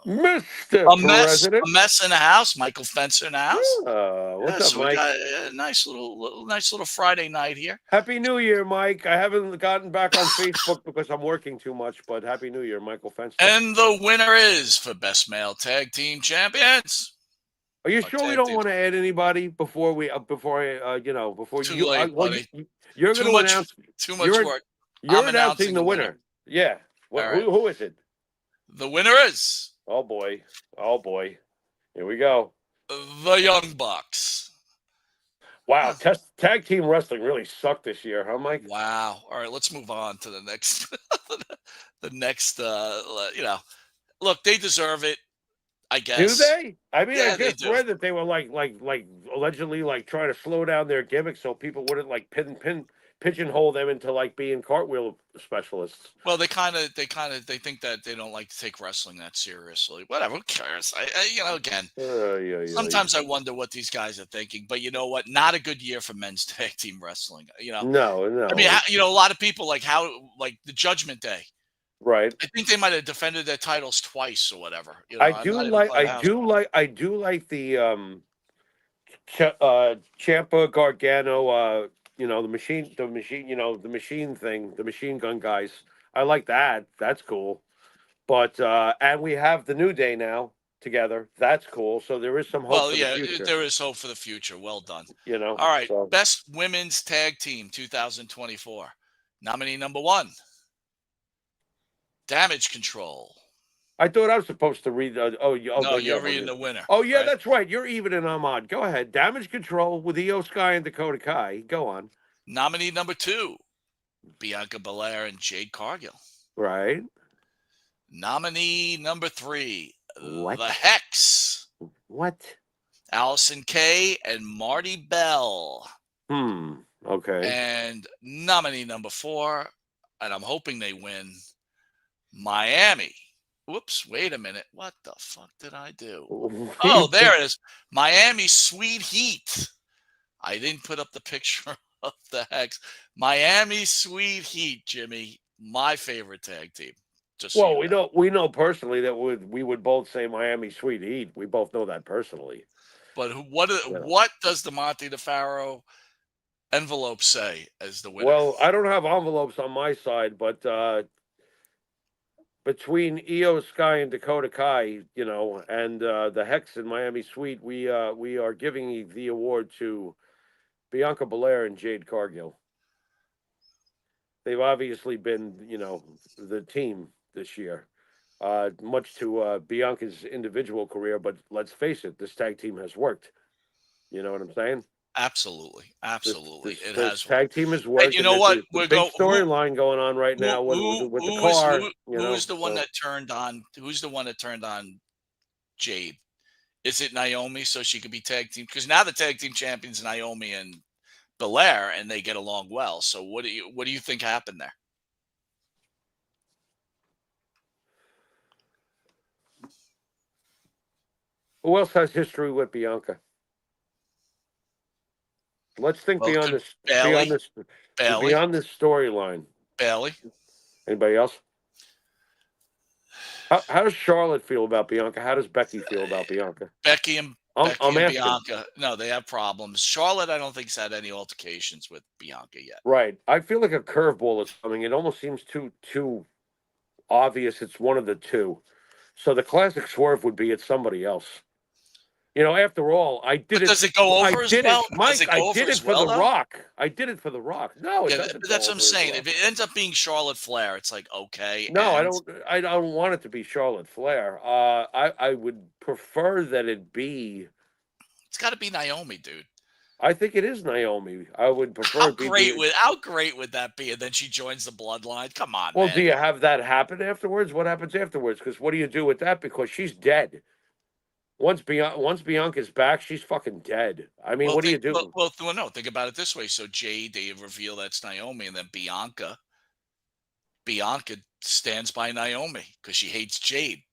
S5: Mr. President.
S4: A mess in the house. Michael Fencer in the house.
S5: What's up, Mike?
S4: We got a nice little Friday night here.
S5: Happy New Year, Mike. I haven't gotten back on Facebook because I'm working too much, but Happy New Year, Michael Fencer.
S4: And the winner is for Best Male Tag Team Champions.
S5: Are you sure we don't want to add anybody before you? You're going to announce.
S4: Too much work.
S5: You're announcing the winner. Yeah.
S4: Right.
S5: Who is it?
S4: The winner is.
S5: Oh boy. Here we go.
S4: The Young Bucks.
S5: Wow. Tag team wrestling really sucked this year, huh, Mike?
S4: Wow. All right, let's move on to the next. Look, they deserve it. I guess.
S5: Do they? I mean, I just read that they were like allegedly like trying to slow down their gimmick so people wouldn't like pigeonhole them into like being cartwheel specialists.
S4: Well, they think that they don't like to take wrestling that seriously. Whatever, who cares? Sometimes I wonder what these guys are thinking. But you know what? Not a good year for men's tag team wrestling. You know.
S5: No.
S4: I mean, a lot of people like the Judgment Day.
S5: Right.
S4: I think they might have defended their titles twice or whatever.
S5: I do like the Ciampa Gargano the machine gun guys. I like that. That's cool. But and we have the New Day now together. That's cool. So there is some hope for the future.
S4: There is hope for the future. Well done.
S5: You know.
S4: All right. Best Women's Tag Team 2024. Nominee number 1. Damage Control.
S5: I thought I was supposed to read.
S4: No, you're reading the winner.
S5: Oh yeah, right? That's right. You're even and I'm odd. Go ahead. Damage Control with Io Sky and Dakota Kai. Go on.
S4: Nominee number 2, Bianca Belair and Jade Cargill.
S5: Right.
S4: Nominee number 3,
S5: what?
S4: The Hex.
S5: What?
S4: Allison Kay and Marty Bell.
S5: Okay.
S4: And nominee number 4, and I'm hoping they win. Miami. Whoops, wait a minute. What the fuck did I do? Oh, there it is. Miami Sweet Heat. I didn't put up the picture of the Hex. Miami Sweet Heat, Jimmy. My favorite tag team.
S5: We know personally that we would both say Miami Sweet Heat. We both know that personally.
S4: But what does the Monte The Pharaoh envelope say as the winner?
S5: Well, I don't have envelopes on my side, but between Io Sky and Dakota Kai, and the Hex and Miami Sweet, we are giving the award to Bianca Belair and Jade Cargill. They've obviously been, the team this year, much to Bianca's individual career. But let's face it, this tag team has worked. You know what I'm saying?
S4: Absolutely.
S5: This tag team has worked.
S4: And you know what?
S5: We're big storyline going on right now with the car.
S4: Who's the one that turned on? Who's the one that turned on Jade? Is it Naomi so she could be tag team? Because now the tag team champions Naomi and Belair, and they get along well. So what do you think happened there?
S5: Who else has history with Bianca? Let's think beyond this storyline.
S4: Bailey.
S5: Anybody else? How does Charlotte feel about Bianca? How does Becky feel about Bianca?
S4: Becky and Becky and
S5: asking.
S4: Bianca, no, they have problems. Charlotte, I don't think, has had any altercations with Bianca yet.
S5: Right. I feel like a curveball is coming. It almost seems too obvious. It's one of the two. So the classic swerve would be it's somebody else. After all, I did
S4: but
S5: it.
S4: Does it go over as well?
S5: Mike, I did it for The Rock. I did it for The Rock. No, it doesn't.
S4: That's what I'm saying. If it ends up being Charlotte Flair, it's like, okay.
S5: No, I don't. I don't want it to be Charlotte Flair. I would prefer that it be.
S4: It's got to be Naomi, dude.
S5: I think it is Naomi. I would prefer.
S4: How great would that be? And then she joins the bloodline. Come on.
S5: Well,
S4: man.
S5: do you have that happen afterwards? What happens afterwards? Because what do you do with that? Because she's dead. Once Bianca's back, she's fucking dead. I mean, what do you do?
S4: Well, no. Think about it this way. So Jade, they reveal that's Naomi, and then Bianca stands by Naomi because she hates Jade,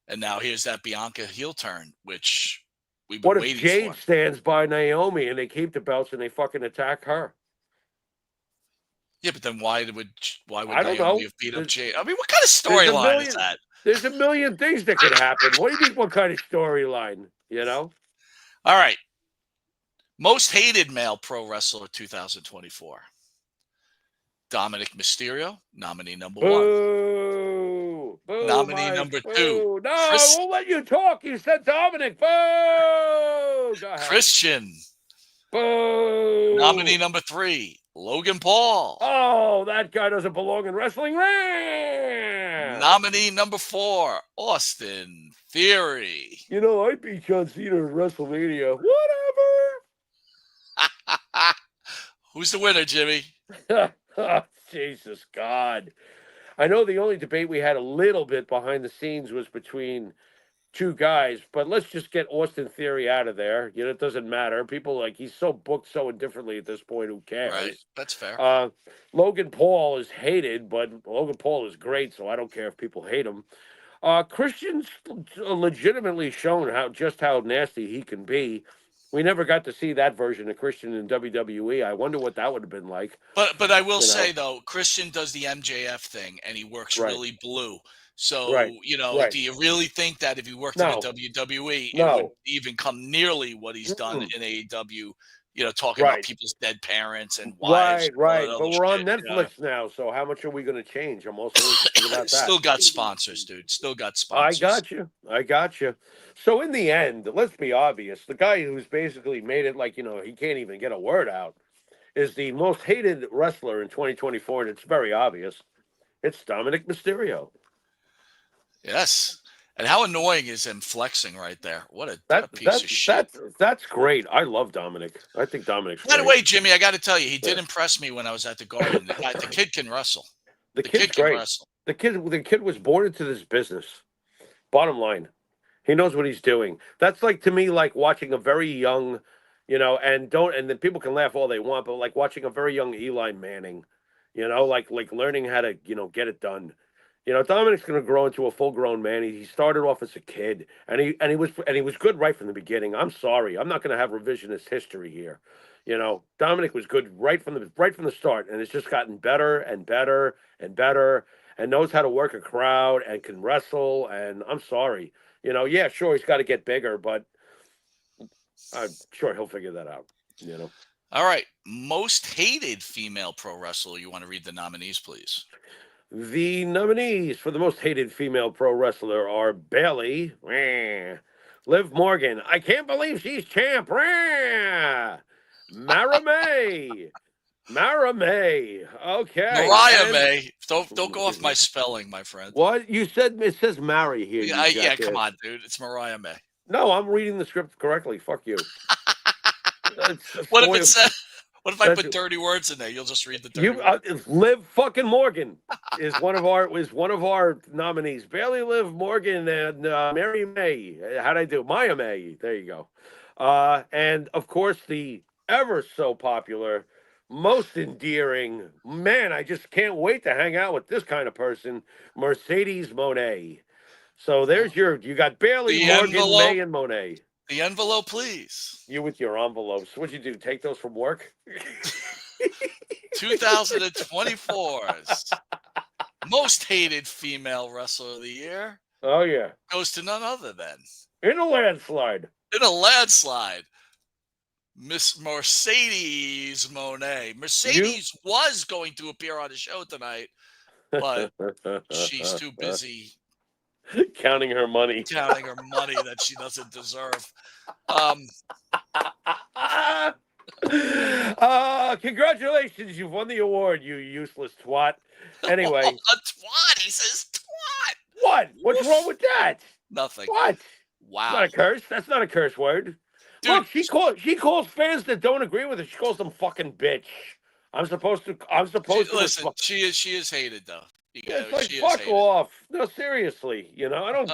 S4: and now here's that Bianca heel turn, which we've been waiting for.
S5: What if Jade stands by Naomi and they keep the belts and they fucking attack her?
S4: Yeah, but then why would Naomi have beat up Jade? I mean, what kind of storyline is that?
S5: There's a million things that could happen. What do you mean? What kind of storyline?
S4: All right. Most hated male pro wrestler 2024. Dominic Mysterio, nominee number 1.
S5: Boo,
S4: nominee number 2.
S5: No, I won't let you talk. You said Dominic. Boo. Go ahead.
S4: Christian.
S5: Boo.
S4: Nominee number 3. Logan Paul.
S5: Oh, that guy doesn't belong in wrestling. Ring.
S4: Nominee number 4. Austin Theory.
S5: I beat John Cena in WrestleMania. Whatever.
S4: Who's the winner, Jimmy?
S5: Oh, Jesus God. I know the only debate we had a little bit behind the scenes was between two guys, but let's just get Austin Theory out of there. It doesn't matter. People he's so booked so indifferently at this point. Who cares?
S4: Right. That's fair.
S5: Logan Paul is hated, but Logan Paul is great, so I don't care if people hate him. Christian's legitimately shown how nasty he can be. We never got to see that version of Christian in WWE. I wonder what that would have been like.
S4: But I will say, though, Christian does the MJF thing, and he works really blue. So, do you really think that if he worked in the WWE, it would even come nearly what he's done in AEW? Talking about people's dead parents and wives.
S5: Right. But we're on Netflix now, so how much are we going to change? I'm also interested about that.
S4: Still got sponsors, dude. Still got sponsors.
S5: I got you. So in the end, let's be obvious. The guy who's basically made it like, he can't even get a word out is the most hated wrestler in 2024, and it's very obvious. It's Dominic Mysterio.
S4: Yes. And how annoying is him flexing right there? What a piece of shit.
S5: That's great. I love Dominic. I think Dominic's
S4: great. By the way, Jimmy, I got to tell you, he did impress me when I was at the Garden. The kid can wrestle.
S5: The kid can wrestle. The kid was born into this business. Bottom line, he knows what he's doing. That's to me like watching a very young, and then people can laugh all they want, but like watching a very young Eli Manning, like learning how to get it done. Dominic's going to grow into a full-grown man. He started off as a kid, and he was good right from the beginning. I'm sorry, I'm not going to have revisionist history here. Dominic was good right from the start, and it's just gotten better and better and better, and knows how to work a crowd and can wrestle. And I'm sorry, yeah, sure, he's got to get bigger, but I'm sure he'll figure that out.
S4: All right, most hated female pro wrestler. You want to read the nominees, please?
S5: The nominees for the most hated female pro wrestler are Bayley, Liv Morgan, I can't believe she's champ, Mara May, okay,
S4: Mariah May. Don't go off my spelling, my friend.
S5: What you said? It says Mary here.
S4: Yeah, come on, dude. It's Mariah May.
S5: No, I'm reading the script correctly. Fuck you.
S4: What if it says? What if I put dirty words in there? You'll just read the dirty words.
S5: Liv fucking Morgan is one of our nominees. Bayley, Liv Morgan, and Mary May. How'd I do? Maya May. There you go. And of course the ever so popular, most endearing man. I just can't wait to hang out with this kind of person, Mercedes Moné. So there's you got Bayley, Morgan, May, and Moné.
S4: The envelope, please.
S5: You with your envelopes. What'd you do? Take those from work?
S4: 2024's most hated female wrestler of the year.
S5: Oh, yeah.
S4: Goes to none other than.
S5: In a landslide.
S4: In a landslide, Miss Mercedes Monet. Mercedes was going to appear on the show tonight, but she's too busy
S5: counting her money
S4: that she doesn't deserve.
S5: Congratulations, you've won the award, you useless twat. Anyway.
S4: A twat, he says twat.
S5: What? What's wrong with that?
S4: Nothing.
S5: What?
S4: Wow.
S5: It's not a curse. That's not a curse word. Dude, look, she calls fans that don't agree with her. She calls them fucking bitch. I'm supposed to.
S4: Listen, she is hated though.
S5: It's like fuck off. No, seriously. You know, I don't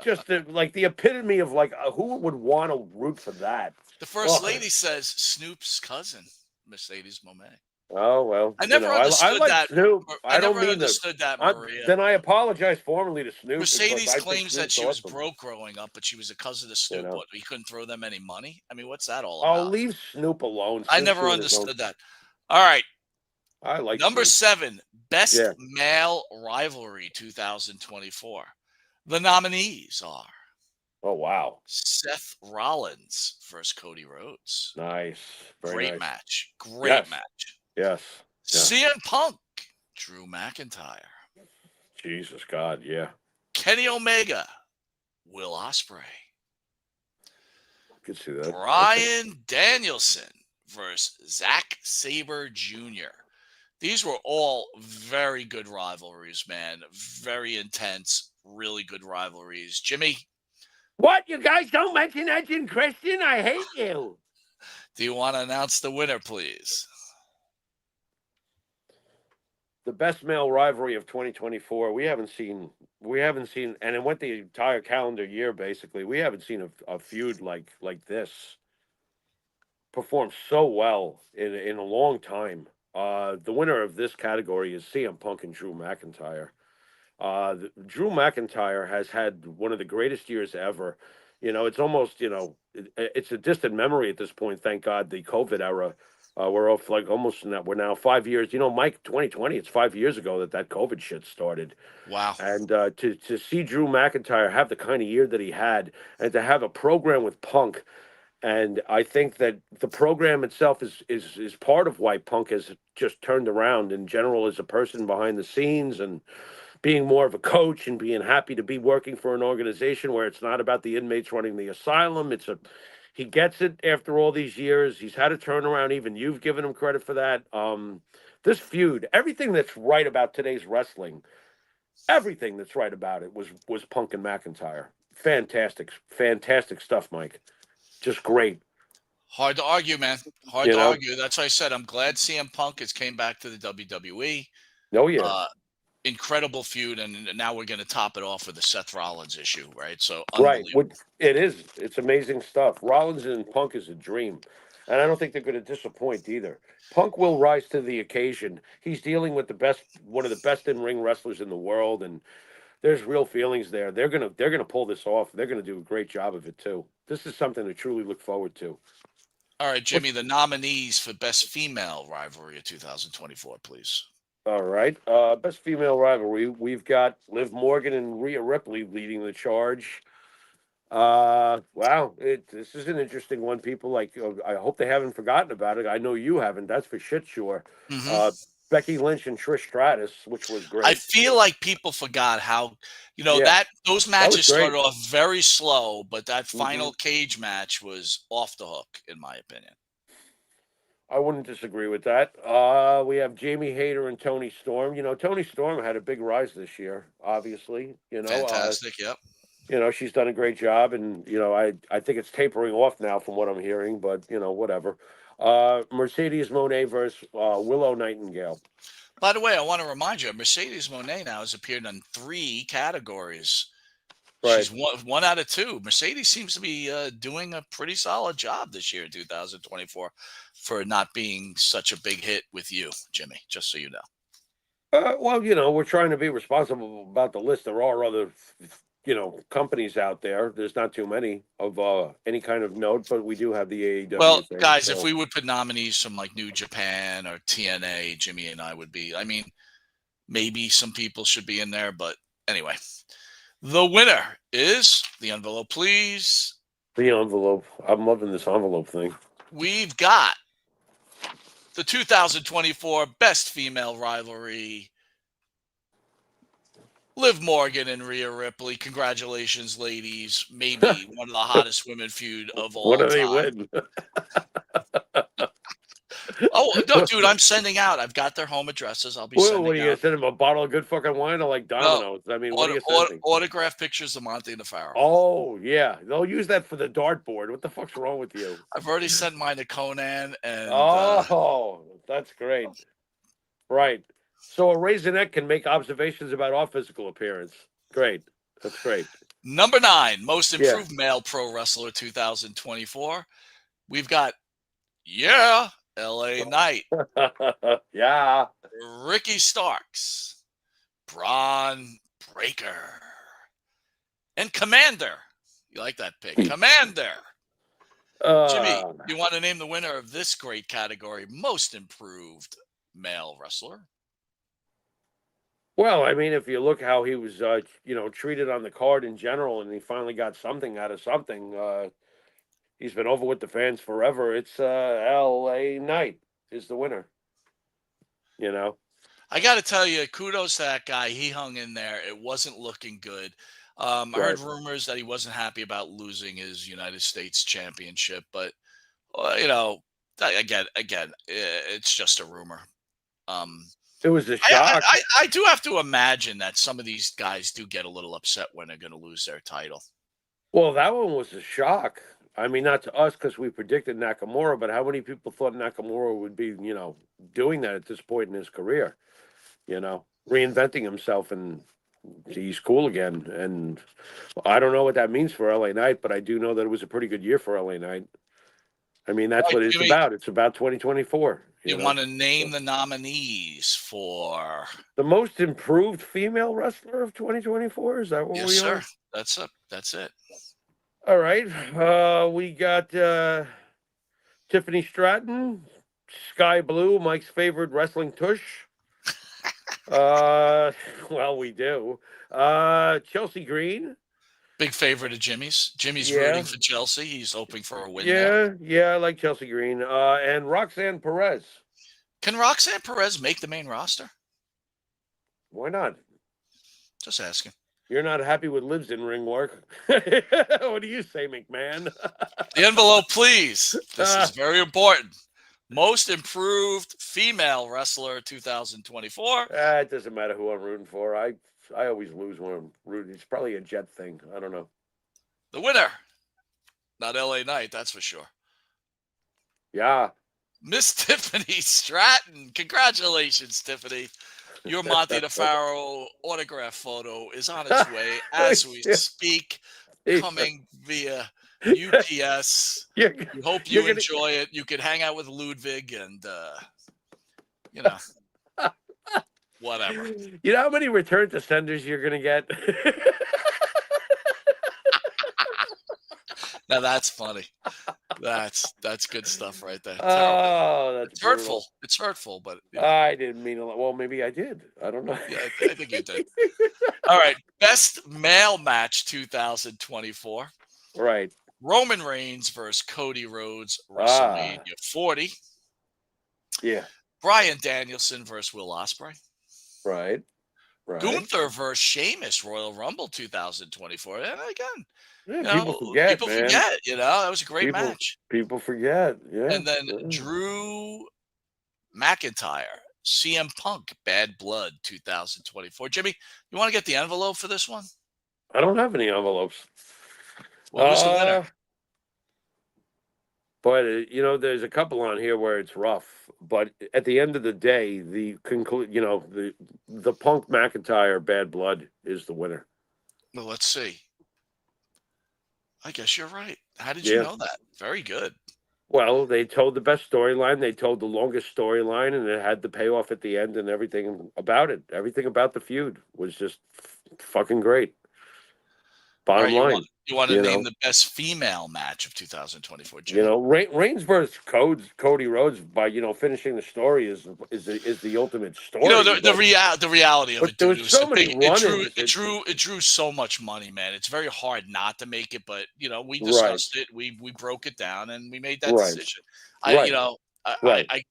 S5: just like the epitome of like who would want to root for that.
S4: The first lady says Snoop's cousin, Mercedes Monet.
S5: Oh well,
S4: I never understood that.
S5: Snoop.
S4: I never understood that, Maria.
S5: Then I apologize formally to Snoop.
S4: Mercedes claims that she was broke growing up, but she was a cousin of Snoop. But he couldn't throw them any money. I mean, what's that all about?
S5: Oh, leave Snoop alone.
S4: I never understood that. All right.
S5: I like
S4: number
S5: Snoop.
S4: 7, Best Male Rivalry 2024. The nominees are.
S5: Oh wow!
S4: Seth Rollins versus Cody Rhodes.
S5: Nice,
S4: great match. Great match.
S5: Yes.
S4: CM Punk, Drew McIntyre.
S5: Jesus God, yeah.
S4: Kenny Omega, Will Ospreay.
S5: Could see that.
S4: Bryan Danielson versus Zack Sabre Jr. These were all very good rivalries, man. Very intense, really good rivalries. Jimmy.
S5: What? You guys don't mention Edge and Christian? I hate you.
S4: Do you want to announce the winner, please?
S5: The best male rivalry of 2024. We haven't seen, and it went the entire calendar year basically. We haven't seen a feud like this perform so well in a long time. The winner of this category is CM Punk and Drew McIntyre. Drew McIntyre has had one of the greatest years ever. You know, it's almost, it's a distant memory at this point. Thank God, the COVID era. We're off like almost now. We're now 5 years. Mike, 2020. It's 5 years ago that COVID shit started.
S4: Wow.
S5: And to see Drew McIntyre have the kind of year that he had, and to have a program with Punk, and I think that the program itself is part of why Punk has just turned around in general as a person behind the scenes, and being more of a coach and being happy to be working for an organization where it's not about the inmates running the asylum. He gets it after all these years. He's had a turnaround. Even you've given him credit for that. This feud, everything that's right about today's wrestling, everything that's right about it was Punk and McIntyre. Fantastic stuff, Mike. Just great.
S4: Hard to argue, man. Hard to argue. That's why I said I'm glad CM Punk has came back to the WWE.
S5: Oh, yeah.
S4: Incredible feud, and now we're going to top it off with the Seth Rollins issue, right? So,
S5: right. It is. It's amazing stuff. Rollins and Punk is a dream, and I don't think they're going to disappoint either. Punk will rise to the occasion. He's dealing with one of the best in-ring wrestlers in the world, and there's real feelings there. They're gonna pull this off. They're gonna do a great job of it too. This is something to truly look forward to.
S4: All right, Jimmy, the nominees for Best Female Rivalry of 2024, please.
S5: All right. Best female rivalry. We've got Liv Morgan and Rhea Ripley leading the charge. Wow. This is an interesting one. People I hope they haven't forgotten about it. I know you haven't. That's for shit sure.
S4: Mm-hmm.
S5: Becky Lynch and Trish Stratus, which was great.
S4: I feel like people forgot how, that those matches started off very slow, but that final cage match was off the hook, in my opinion.
S5: I wouldn't disagree with that. We have Jamie Hayter and Toni Storm. Toni Storm had a big rise this year, obviously.
S4: Fantastic, yep.
S5: She's done a great job, and, I think it's tapering off now from what I'm hearing, but, whatever. Mercedes Moné versus Willow Nightingale.
S4: By the way, I want to remind you, Mercedes Moné now has appeared in 3 categories. Right. She's one out of 2. Mercedes seems to be doing a pretty solid job this year in 2024 for not being such a big hit with you, Jimmy, just so you know.
S5: Well, we're trying to be responsible about the list. There are other, companies out there. There's not too many of any kind of note, but we do have the AEW.
S4: Well, guys, if we would put nominees from like New Japan or TNA, Jimmy and I would be. I mean, maybe some people should be in there, but anyway. The winner is, the envelope please,
S5: The envelope. I'm loving this envelope thing.
S4: We've got the 2024 Best Female Rivalry. Liv Morgan and Rhea Ripley. Congratulations, ladies. Maybe one of the hottest women feud of all
S5: What
S4: time.
S5: do they win?
S4: Oh, no, dude, I'm sending out. I've got their home addresses. I'll be
S5: Well,
S4: sending
S5: what are you
S4: out.
S5: going to send them, a bottle of good fucking wine or like Domino's? I mean, what are you sending?
S4: Autograph pictures of Monte The Pharaoh.
S5: Oh, yeah. They'll use that for the dartboard. What the fuck's wrong with you?
S4: I've already sent mine to Conan. And
S5: that's great. Right. So a Raisinette can make observations about our physical appearance. Great. That's great.
S4: Number 9, Most Improved Male Pro Wrestler 2024. We've got, LA Knight.
S5: Yeah.
S4: Ricky Starks. Braun Breaker. And Commander. You like that pick? Commander. Jimmy, you want to name the winner of this great category, Most Improved Male Wrestler?
S5: Well, I mean, if you look how he was, treated on the card in general, and he finally got something out of something, he's been over with the fans forever. It's L.A. Knight is the winner. You know?
S4: I got to tell you, kudos to that guy. He hung in there. It wasn't looking good. I heard rumors that he wasn't happy about losing his United States championship, but, again, it's just a rumor.
S5: It was a shock.
S4: I do have to imagine that some of these guys do get a little upset when they're going to lose their title.
S5: Well, that one was a shock. I mean, not to us because we predicted Nakamura, but how many people thought Nakamura would be, doing that at this point in his career? Reinventing himself, and he's cool again. And I don't know what that means for LA Knight, but I do know that it was a pretty good year for LA Knight. I mean, that's what it's about. It's about 2024.
S4: You want to name the nominees for
S5: the Most Improved Female Wrestler of 2024? Is that what
S4: yes,
S5: we
S4: sir.
S5: are?
S4: That's it.
S5: All right. We got Tiffany Stratton, Sky Blue, Mike's favorite wrestling tush. Well, we do. Chelsea Green.
S4: Big favorite of Jimmy's. Jimmy's rooting for Chelsea. He's hoping for a win.
S5: Yeah, I like Chelsea Green. And Roxanne Perez.
S4: Can Roxanne Perez make the main roster?
S5: Why not?
S4: Just asking.
S5: You're not happy with Liv's in-ring work. What do you say, McMahon?
S4: The envelope, please. This is very important. Most Improved Female Wrestler 2024.
S5: It doesn't matter who I'm rooting for. I always lose when I'm rooting. It's probably a Jet thing. I don't know.
S4: The winner. Not LA Knight, that's for sure.
S5: Yeah.
S4: Miss Tiffany Stratton. Congratulations, Tiffany. Your Monte The Pharaoh autograph photo is on its way as we speak, coming via UPS. We hope you enjoy it. You could hang out with Ludwig and, whatever.
S5: You know how many return to senders you're going to get?
S4: Now that's funny. That's good stuff right there.
S5: Oh, that's
S4: hurtful. It's hurtful, but
S5: I didn't mean a lot. Well, maybe I did. I don't know.
S4: Yeah, I think you did. All right, best male match 2024.
S5: Right.
S4: Roman Reigns versus Cody Rhodes, WrestleMania 40.
S5: Yeah.
S4: Bryan Danielson versus Will Ospreay.
S5: Right.
S4: Gunther versus Sheamus, Royal Rumble 2024. And again,
S5: people forget.
S4: That was a great match.
S5: People forget. Yeah.
S4: And then Drew McIntyre, CM Punk, Bad Blood 2024. Jimmy, you want to get the envelope for this one?
S5: I don't have any envelopes.
S4: Well, who's the winner?
S5: But there's a couple on here where it's rough. But at the end of the day, the Punk McIntyre Bad Blood is the winner.
S4: Well, let's see. I guess you're right. How did you know that? Very good.
S5: Well, they told the best storyline. They told the longest storyline, and it had the payoff at the end and everything about it. Everything about the feud was just fucking great. Bottom line.
S4: You want to name the best female match of 2024, Jimmy?
S5: You know, Reigns versus Cody Rhodes by finishing the story is the ultimate story.
S4: You know, the reality of it, dude.
S5: There was so many run-ins.
S4: It drew so much money, man. It's very hard not to make it, but we discussed it. We broke it down and we made that decision. I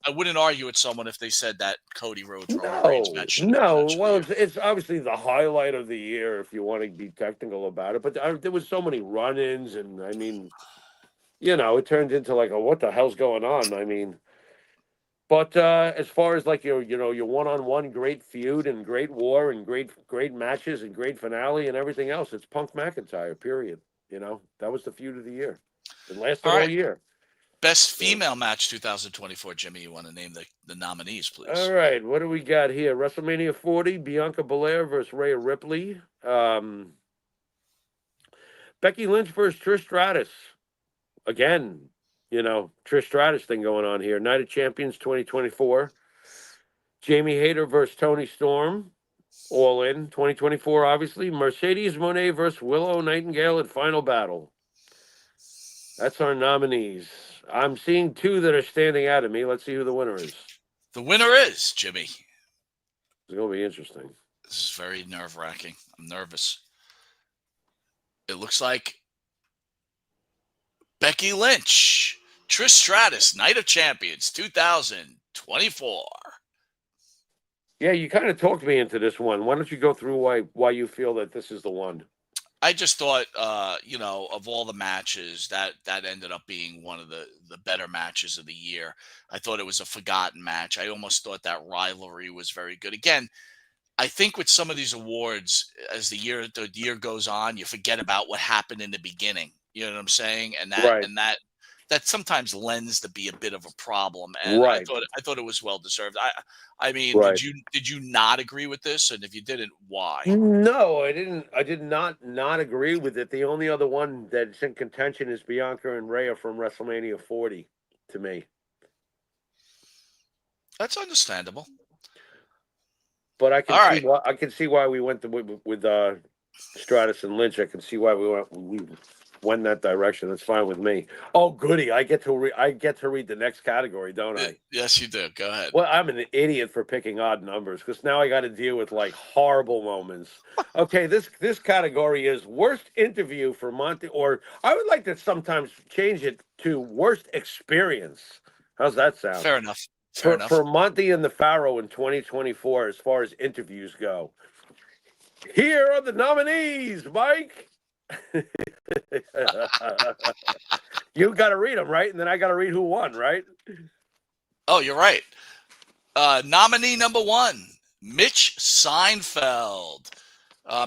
S4: wouldn't argue with someone if they said that Cody Rhodes Reigns match.
S5: No, well, it's obviously the highlight of the year if you want to be technical about it. But there was so many run-ins, and I mean, it turned into like what the hell's going on? I mean, but as far as like your one-on-one great feud and great war and great matches and great finale and everything else, it's Punk McIntyre. Period. That was the feud of the year. It lasted all year.
S4: Best female match 2024, Jimmy. You want to name the nominees, please?
S5: All right. What do we got here? WrestleMania 40, Bianca Belair versus Rhea Ripley. Becky Lynch versus Trish Stratus. Again, Trish Stratus thing going on here. Night of Champions 2024. Jamie Hayter versus Toni Storm. All in 2024, obviously. Mercedes Moné versus Willow Nightingale at Final Battle. That's our nominees. I'm seeing two that are standing out at me. Let's see who the winner is.
S4: The winner is, Jimmy.
S5: It's going to be interesting.
S4: This is very nerve-wracking. I'm nervous. It looks like Becky Lynch, Trish Stratus, Night of Champions 2024.
S5: Yeah, you kind of talked me into this one. Why don't you go through why you feel that this is the one?
S4: I just thought, of all the matches, that ended up being one of the better matches of the year. I thought it was a forgotten match. I almost thought that rivalry was very good. Again, I think with some of these awards, as the year goes on, you forget about what happened in the beginning. You know what I'm saying? And that sometimes lends to be a bit of a problem. And I thought it was well deserved. I mean, did you not agree with this? And if you didn't, why?
S5: No, I didn't. I did not agree with it. The only other one that's in contention is Bianca and Rhea from WrestleMania 40. To me,
S4: that's understandable.
S5: But I can see why we went with Stratus and Lynch. I can see why we went in that direction. That's fine with me. Oh, goody! I get to read the next category, don't I?
S4: Yes, you do. Go ahead.
S5: Well, I'm an idiot for picking odd numbers because now I got to deal with like horrible moments. Okay, this category is worst interview for Monte, or I would like to sometimes change it to worst experience. How's that sound?
S4: Fair enough.
S5: For Monte and the Pharaoh in 2024, as far as interviews go. Here are the nominees, Mike. You got to read them, right? And then I got to read who won, right?
S4: Oh, you're right. Nominee number 1, Mitch Seinfeld.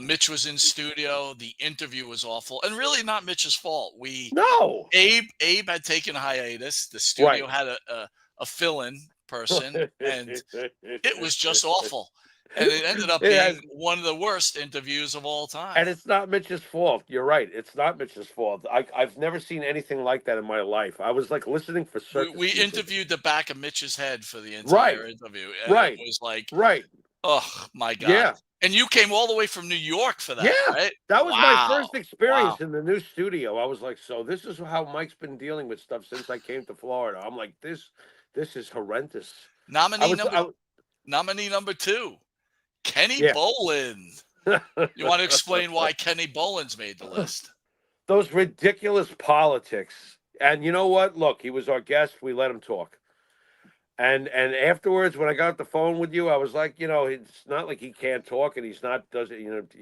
S4: Mitch was in studio. The interview was awful, and really not Mitch's fault. Abe had taken a hiatus. The studio had a fill-in person, and it was just awful. And it ended up being one of the worst interviews of all time.
S5: And it's not Mitch's fault. You're right. It's not Mitch's fault. I've never seen anything like that in my life. I was like listening for certain.
S4: We interviewed the back of Mitch's head for the entire interview. And it was like, oh my God.
S5: Yeah.
S4: And you came all the way from New York for that, right?
S5: That was my first experience in the new studio. I was like, so this is how Mike's been dealing with stuff since I came to Florida. I'm like, this is horrendous.
S4: Nominee number 2. Kenny Bolin. You want to explain why Kenny Bolin's made the list?
S5: Those ridiculous politics. And you know what? Look, he was our guest. We let him talk. And afterwards, when I got off the phone with you, I was like, it's not like he can't talk and he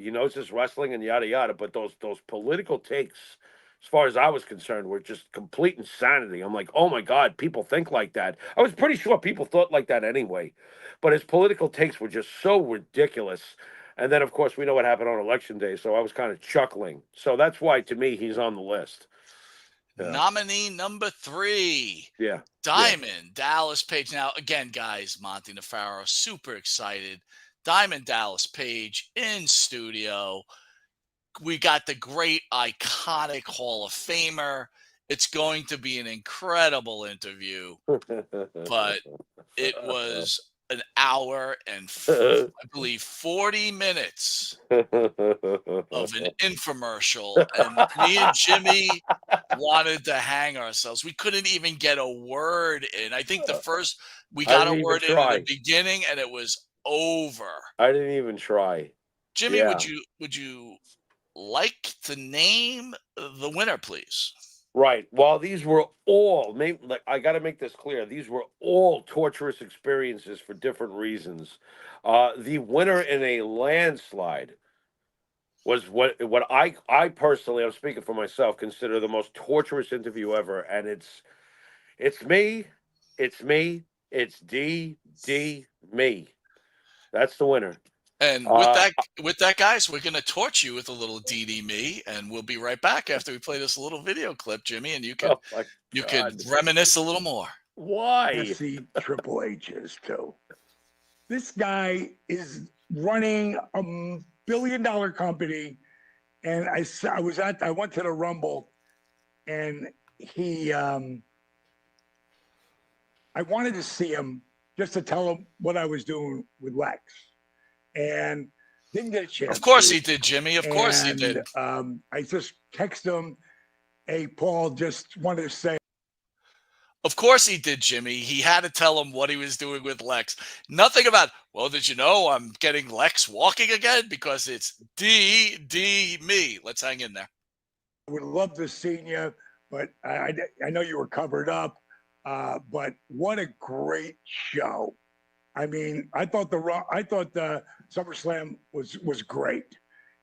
S5: knows his wrestling and yada yada. But those political takes, as far as I was concerned, were just complete insanity. I'm like, oh my God, people think like that. I was pretty sure people thought like that anyway. But his political takes were just so ridiculous. And then, of course, we know what happened on Election Day, so I was kind of chuckling. So that's why, to me, he's on the list.
S4: Yeah. Nominee number 3.
S5: Yeah.
S4: Diamond Dallas Page. Now, again, guys, Monte The Pharaoh, super excited. Diamond Dallas Page in studio. We got the great, iconic Hall of Famer. It's going to be an incredible interview, but it was an hour and I believe 40 minutes of an infomercial, and me and Jimmy wanted to hang ourselves. We couldn't even get a word in. I think we got a word in at the beginning, and it was over.
S5: I didn't even try.
S4: Jimmy, would you like to name the winner, please?
S5: Right. Well, these were all, I got to make this clear. These were all torturous experiences for different reasons. The winner in a landslide was what I personally, I'm speaking for myself, consider the most torturous interview ever. And it's me. It's me. That's the winner.
S4: And with that, guys, we're going to torch you with a little DD me, and we'll be right back after we play this little video clip, Jimmy, and you can reminisce a little more.
S5: Why?
S10: I see Triple H is too. This guy is running a $1 billion company, and I went to the Rumble, and I wanted to see him just to tell him what I was doing with Lex. And didn't get a chance.
S4: Of course he did, Jimmy. Of course he did.
S10: I just texted him, hey, Paul, just wanted to say.
S4: Of course he did, Jimmy. He had to tell him what he was doing with Lex. Nothing about, well, did you know I'm getting Lex walking again? Because it's DD me. Let's hang in there.
S10: I would love to see you, but I know you were covered up. But what a great show. I mean, I thought the SummerSlam was great,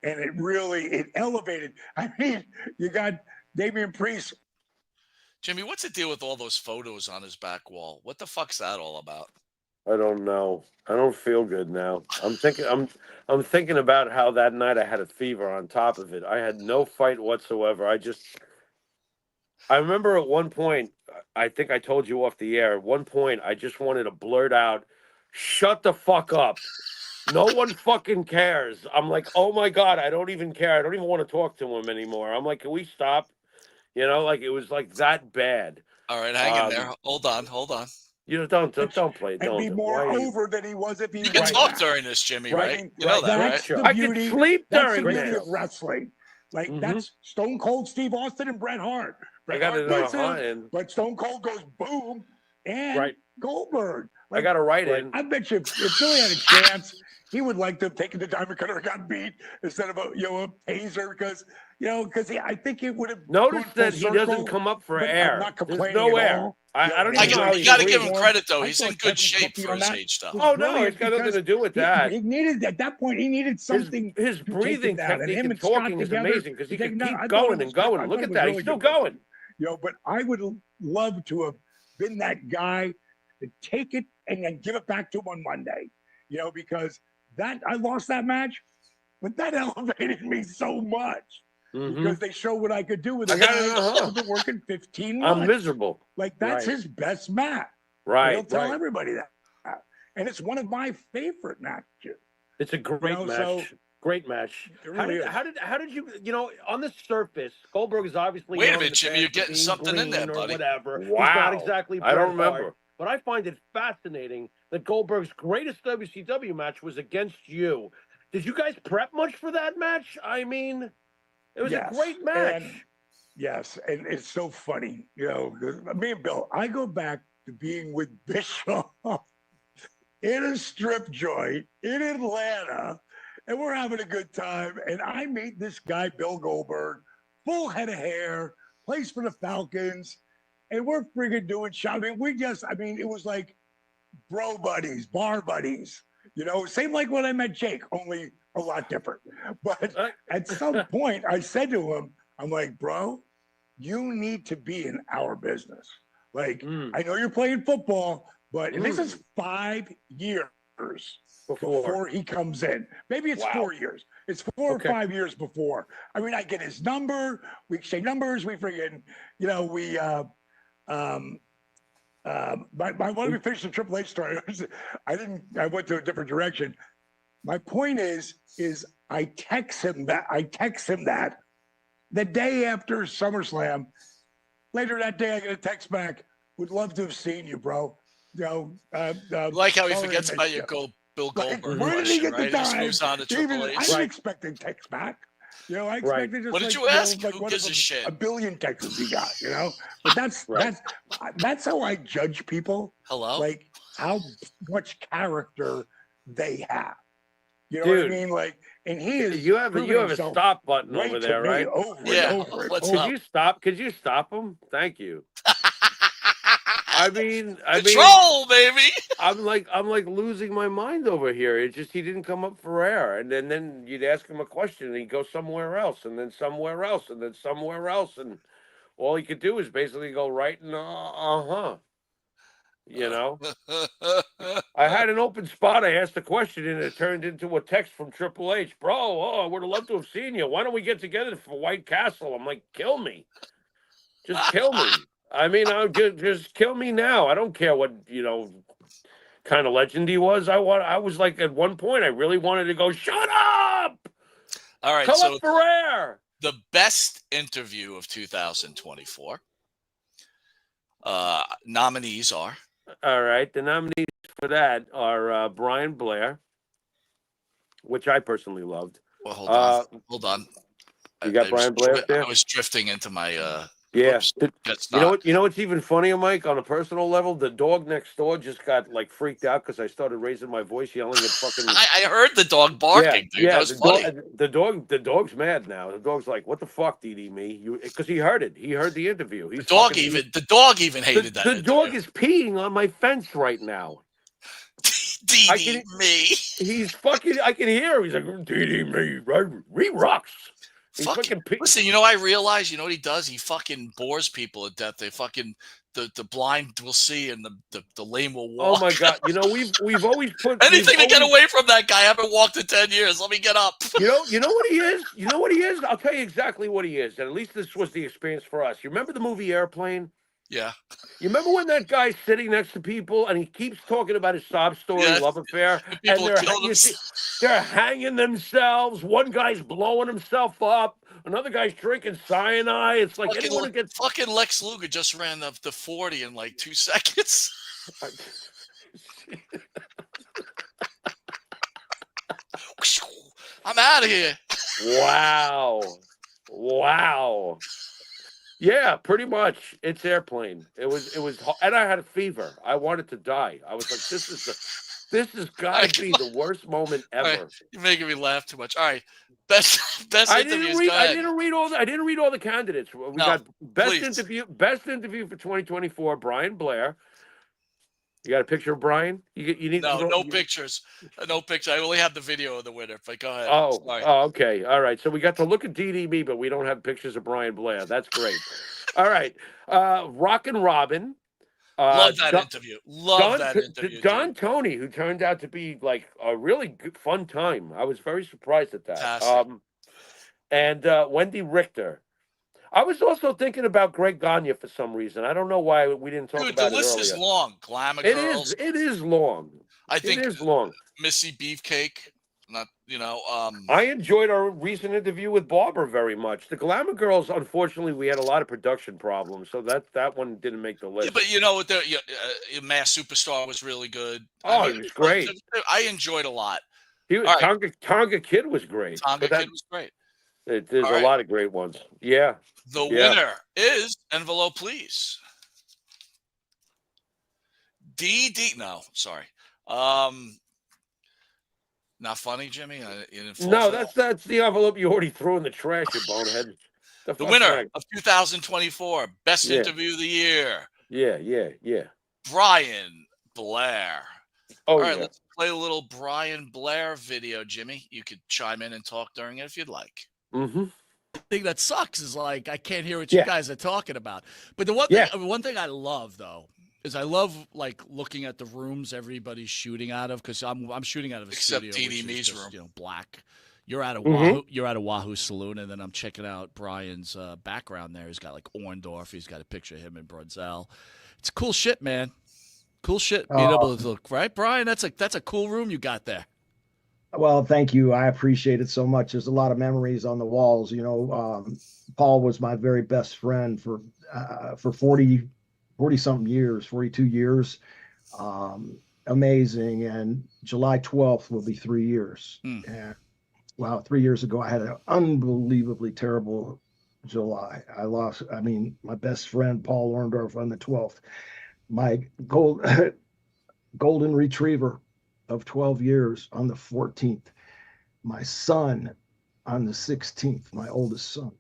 S10: and it elevated. I mean, you got Damian Priest.
S4: Jimmy, what's the deal with all those photos on his back wall? What the fuck's that all about?
S5: I don't know. I don't feel good now. I'm thinking about how that night I had a fever on top of it. I had no fight whatsoever. I remember at one point, I think I told you off the air, at one point I just wanted to blurt out, shut the fuck up. No one fucking cares. I'm like, oh my God, I don't even care. I don't even want to talk to him anymore. I'm like, can we stop? You know, like it was like that bad.
S4: All right, hang in there. Hold on.
S5: You know, don't play.
S10: And be more over than he was if he.
S4: You can talk during this, Jimmy, right? You know that, right?
S10: The beauty,
S5: I can sleep during
S10: this.
S5: That's the beauty
S10: of wrestling. Like that's Stone Cold Steve Austin and Bret Hart.
S5: I got it.
S10: But Stone Cold goes boom and Goldberg.
S5: Like, I got it right in.
S10: I bet you if Billy had a chance, he would like to have taken the Diamond Cutter and got beat instead of a taser because I think it would have.
S5: Notice that he doesn't come up for air.
S10: I'm not complaining.
S5: There's no air. I don't even know.
S4: You got to give him credit though. He's in good shape for his age stuff.
S5: Oh no, it's got nothing to do with that.
S10: He needed at that point. He needed something.
S5: His breathing technique and talking is amazing because he can keep going and going. Look at that, he's still going.
S10: But I would love to have been that guy to take it and then give it back to him on Monday. Because I lost that match, but that elevated me so much. Because they show what I could do with it. I've been working 15 months.
S5: I'm miserable.
S10: Like that's his best match.
S5: Right.
S10: He'll tell everybody that. And it's one of my favorite matches.
S5: It's a great match. Great match. Really how did you on the surface, Goldberg is obviously
S4: wait a minute, Jimmy, you're getting something in there, buddy.
S5: Whatever.
S9: Wow.
S5: He's not exactly
S9: I don't remember.
S5: But I find it fascinating that Goldberg's greatest WCW match was against you. Did you guys prep much for that match? I mean, it was a great match.
S10: And it's so funny. Me and Bill, I go back to being with Bischoff in a strip joint in Atlanta, and we're having a good time. And I meet this guy, Bill Goldberg, full head of hair, plays for the Falcons, and we're friggin' doing shopping. It was like bro buddies, bar buddies. Same like when I met Jake, only a lot different. But at some point, I said to him, I'm like, bro, you need to be in our business. Like, I know you're playing football, but this is 5 years before he comes in. Maybe it's 4 years. It's 4 or 5 years before. I mean, I get his number. We exchange numbers. We friggin', when we finished the Triple H story, I went to a different direction. My point is I text him that the day after SummerSlam. Later that day, I get a text back. Would love to have seen you, bro.
S4: like how he
S10: sorry,
S4: forgets
S10: I
S4: about
S10: missed
S4: your
S10: you.
S4: Bill
S10: Like,
S4: Goldberg
S10: where did he
S4: question,
S10: get the
S4: right? He just
S10: time?
S4: moves on to Triple H.
S10: I didn't expect texts back. I expected just
S4: What did
S10: like,
S4: you ask?
S10: like
S4: Who
S10: one
S4: gives
S10: of
S4: a
S10: them,
S4: shit?
S10: a billion texts he got, But that's how I judge people.
S4: Hello?
S10: Like how much character they have. You know
S5: Dude,
S10: what I mean? Like, and he is.
S5: You have a stop button over there, right?
S10: Over
S4: Yeah.
S10: and over.
S4: What's
S5: Could
S4: up?
S5: you stop? Could you stop him? Thank you. I mean,
S4: Control, baby.
S5: I'm like losing my mind over here. It's just he didn't come up for air, and then you'd ask him a question, and he'd go somewhere else, and then somewhere else, and then somewhere else, and all he could do is basically go right and uh-huh. I had an open spot. I asked a question, and it turned into a text from Triple H. Bro, I would have loved to have seen you. Why don't we get together for White Castle? I'm like, kill me. Just kill me. I mean, just kill me now. I don't care what, kind of legend he was. I was like, at one point, I really wanted to go, shut up!
S4: All right,
S5: Come
S4: so
S5: up for air!
S4: the best interview of 2024. Nominees are.
S5: All right, the nominees for that are Brian Blair, which I personally loved.
S4: Well, hold on.
S5: You got Brian Blair there?
S4: I was drifting into my
S5: yeah.
S4: Oops,
S5: You know what's even funnier, Mike? On a personal level, the dog next door just got like freaked out because I started raising my voice, yelling at fucking.
S4: I heard the dog barking. Dude. That was funny.
S5: The dog's mad now. The dog's like, "What the fuck, DD me?" Because he heard it. He heard the interview.
S4: The dog even hated that.
S5: The dog is peeing on my fence right now.
S4: DD me.
S5: He's fucking. I can hear him. He's like, DD me. He rocks.
S4: Listen, I realize, what he does? He fucking bores people to death. They fucking the blind will see and the lame will walk.
S5: Oh my god! We've always put
S4: anything to get away from that guy. I haven't walked in 10 years. Let me get up.
S5: You know what he is? You know what he is? I'll tell you exactly what he is. And at least this was the experience for us. You remember the movie Airplane?
S4: Yeah.
S5: You remember when that guy's sitting next to people and he keeps talking about his sob story, love affair, and they're hanging themselves. One guy's blowing himself up. Another guy's drinking cyanide. It's like anyone gets
S4: fucking Lex Luger just ran the 40 in like 2 seconds. I'm out of here.
S5: Wow. Yeah, pretty much. It's Airplane. It was, and I had a fever. I wanted to die. I was like, this has got to be the worst moment ever.
S4: Right. You're making me laugh too much. All right, best interviews.
S5: I didn't read all the candidates. We got best interview for 2024. Brian Blair. You got a picture of Brian? You need
S4: no pictures. No picture. I only have the video of the winner. But go ahead.
S5: Oh, okay. All right. So we got to look at DDB, but we don't have pictures of Brian Blair. That's great. All right. Rockin' Robin.
S4: Love that interview. Love that interview.
S5: Don Tony, who turned out to be like a really good, fun time. I was very surprised at that. And Wendy Richter. I was also thinking about Greg Gagne for some reason. I don't know why we didn't talk about it earlier.
S4: The list is long. Glamour Girls.
S5: It is long.
S4: I think
S5: it is long.
S4: Missy Beefcake. Not,
S5: I enjoyed our recent interview with Barbara very much. The Glamour Girls, unfortunately, we had a lot of production problems, so that one didn't make the list.
S4: Yeah, but Mass Superstar was really good.
S5: It was great.
S4: I enjoyed a lot.
S5: Tonga Kid was great.
S4: Tonga Kid was great.
S5: There's a lot of great ones. Yeah.
S4: The winner is Envelope, please. DD. No, sorry. Not funny, Jimmy.
S5: No, that's the envelope you already threw in the trash, you bonehead.
S4: The winner of 2024 Best Interview of the Year.
S5: Yeah.
S4: Brian Blair.
S5: Oh,
S4: all right, let's play a little Brian Blair video, Jimmy. You could chime in and talk during it if you'd like.
S5: Mm-hmm.
S11: The thing that sucks is like I can't hear what you guys are talking about. But the one thing I love though is I love like looking at the rooms everybody's shooting out of because I'm shooting out of a studio,
S4: DD Me's room,
S11: black. You're at a Wahoo, you're at a Wahoo Saloon, and then I'm checking out Brian's background there. He's got like Orndorff. He's got a picture of him and Brunzell. It's cool shit, man. Cool shit. Being able to look right, Brian. That's a cool room you got there.
S12: Well, thank you. I appreciate it so much. There's a lot of memories on the walls. Paul was my very best friend for 40 something years, 42 years. Amazing. And July 12th will be 3 years. And wow, 3 years ago, I had an unbelievably terrible July. I mean, my best friend, Paul Orndorff, on the 12th, my golden retriever of 12 years on the 14th, my son on the 16th, my oldest son,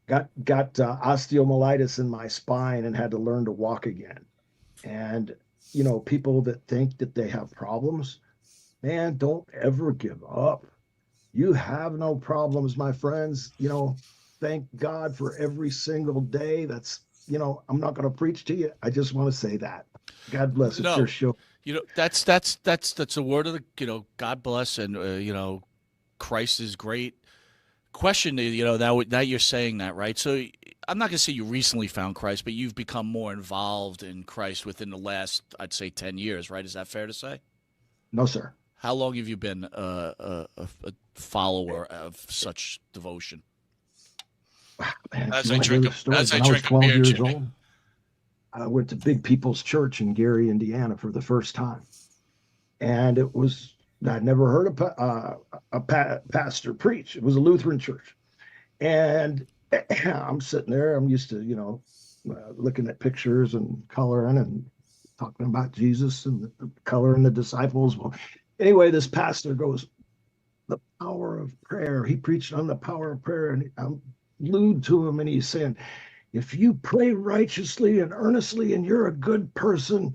S12: got osteomyelitis in my spine and had to learn to walk again. And, you know, people that think that they have problems, man, don't ever give up. You have no problems, my friends. You know, thank God for every single day. That's, you know, I'm not going to preach to you. I just want to say that. God bless. It's your show.
S11: You know, that's a word of the, you know, God bless, and you know, Christ is great. Question, you know, that you're saying that, right? So I'm not going to say you recently found Christ, but you've become more involved in Christ within the last, I'd say, 10 years, right? Is that fair to say?
S12: No, sir.
S11: How long have you been a follower of such devotion?
S12: Man,
S4: as I drink a beer,
S12: years
S4: Jimmy.
S12: old, I went to Big People's Church in Gary, Indiana for the first time. And it was, I'd never heard a pastor preach. It was a Lutheran church. And I'm sitting there, I'm used to, you know, looking at pictures and coloring and talking about Jesus and the color and the disciples. Well, anyway, this pastor goes, the power of prayer. He preached on the power of prayer, and I'm glued to him, and he's saying, if you pray righteously and earnestly and you're a good person,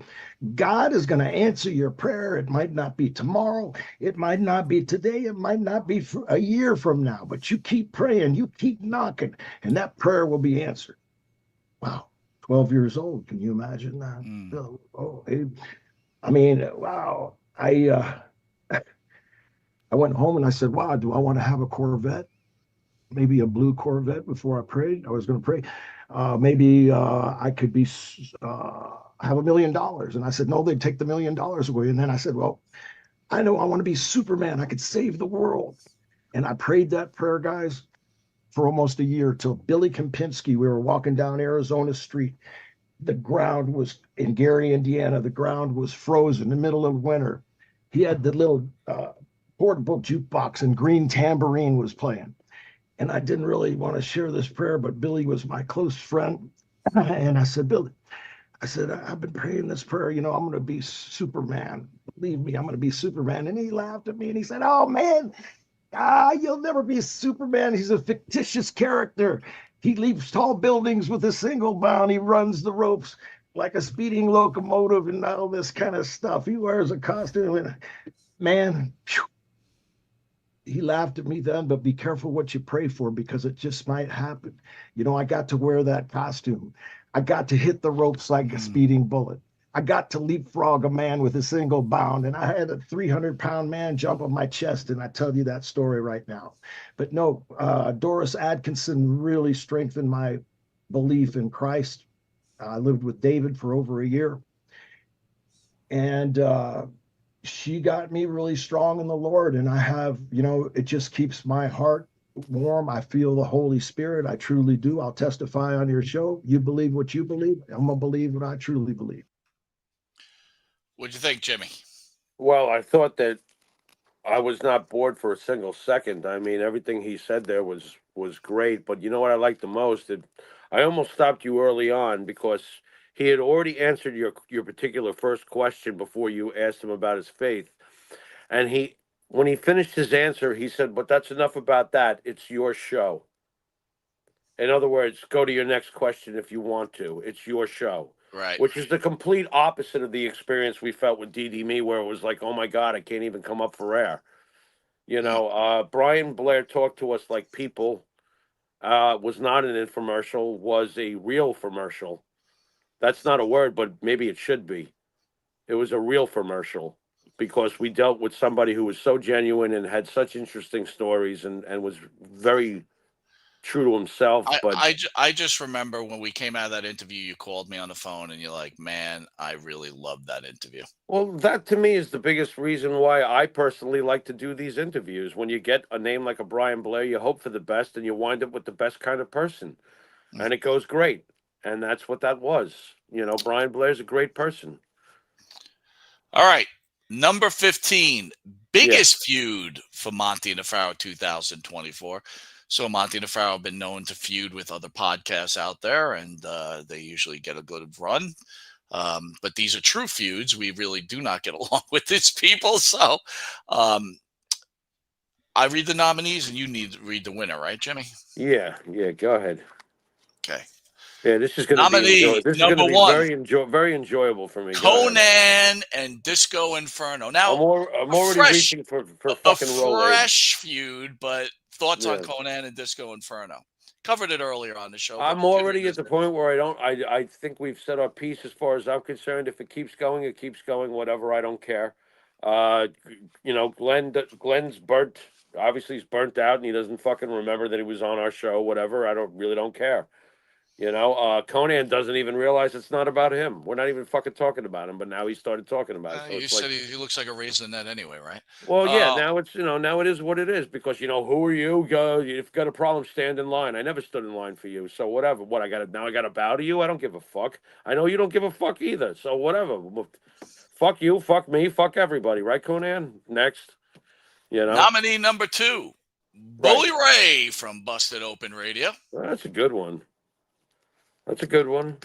S12: God is going to answer your prayer. It might not be tomorrow. It might not be today. It might not be for a year from now, but you keep praying, you keep knocking, and that prayer will be answered. Wow. 12 years old. Can you imagine that? I mean, wow. I went home and I said, wow, do I want to have a Corvette? Maybe a blue Corvette before I prayed. I was going to pray. Maybe I could have $1 million. And I said, no, they'd take the $1 million away. And then I said, well, I know I want to be Superman. I could save the world. And I prayed that prayer, guys, for almost a year till Billy Kempinski. We were walking down Arizona Street. The ground was in Gary, Indiana. The ground was frozen in the middle of winter. He had the little portable jukebox and Green Tambourine was playing. And I didn't really want to share this prayer, but Billy was my close friend. And I said, Billy, I said, I've been praying this prayer. You know, I'm going to be Superman. Believe me, I'm going to be Superman. And he laughed at me and he said, oh, man, you'll never be Superman. He's a fictitious character. He leaps tall buildings with a single bound. He runs the ropes like a speeding locomotive and all this kind of stuff. He wears a costume. And man, phew. He laughed at me then, but be careful what you pray for because it just might happen. You know, I got to wear that costume. I got to hit the ropes like a speeding bullet. I got to leapfrog a man with a single bound, and I had a 300-pound man jump on my chest, and I tell you that story right now. But no, Doris Atkinson really strengthened my belief in Christ. I lived with David for over a year, and she got me really strong in the Lord. And I have, you know, it just keeps my heart warm. I feel the Holy Spirit. I truly do. I'll testify on your show. You believe what you believe. I'm going to believe what I truly believe.
S4: What'd you think, Jimmy?
S5: Well, I thought that I was not bored for a single second. I mean, everything he said there was great. But you know what I liked the most? I almost stopped you early on because he had already answered your particular first question before you asked him about his faith. And when he finished his answer, he said, but that's enough about that. It's your show. In other words, go to your next question if you want to. It's your show.
S4: Right.
S5: Which is the complete opposite of the experience we felt with DD Me, where it was like, oh my God, I can't even come up for air. You know, Brian Blair talked to us like people. Was not an infomercial, was a real commercial. That's not a word, but maybe it should be. It was a real commercial because we dealt with somebody who was so genuine and had such interesting stories and was very true to himself.
S4: I just remember when we came out of that interview, you called me on the phone and you're like, man, I really loved that interview.
S5: Well, that to me is the biggest reason why I personally like to do these interviews. When you get a name like a Brian Blair, you hope for the best and you wind up with the best kind of person. And it goes great. And that's what that was. Brian Blair's a great person.
S4: All right. Number 15, biggest feud for Monte the Pharaoh 2024. So Monte the Pharaoh have been known to feud with other podcasts out there, and they usually get a good run. But these are true feuds. We really do not get along with these people. So I read the nominees, and you need to read the winner, right, Jimmy?
S5: Yeah, go ahead.
S4: Okay.
S5: Yeah, this is going to be
S4: number one,
S5: very enjoyable for me.
S4: Conan and Disco Inferno. Now
S5: I'm already reaching for fucking Rollins.
S4: Fresh feud, but thoughts on Conan and Disco Inferno? Covered it earlier on the show.
S5: I'm already at the point where I think we've set our piece as far as I'm concerned. If it keeps going, it keeps going. Whatever, I don't care. Glenn's burnt. Obviously, he's burnt out, and he doesn't fucking remember that he was on our show. Whatever, I don't care. Conan doesn't even realize it's not about him. We're not even fucking talking about him, but now he started talking about it. So
S4: you said he looks like a raisinette anyway, right?
S5: Well, yeah. Now it's now it is what it is because who are you? If you've got a problem, stand in line. I never stood in line for you, so whatever. What I got to bow to you? I don't give a fuck. I know you don't give a fuck either. So whatever. Fuck you. Fuck me. Fuck everybody. Right, Conan? Next.
S4: Nominee number 2, Bully Ray from Busted Open Radio.
S5: That's a good one. That's a good one.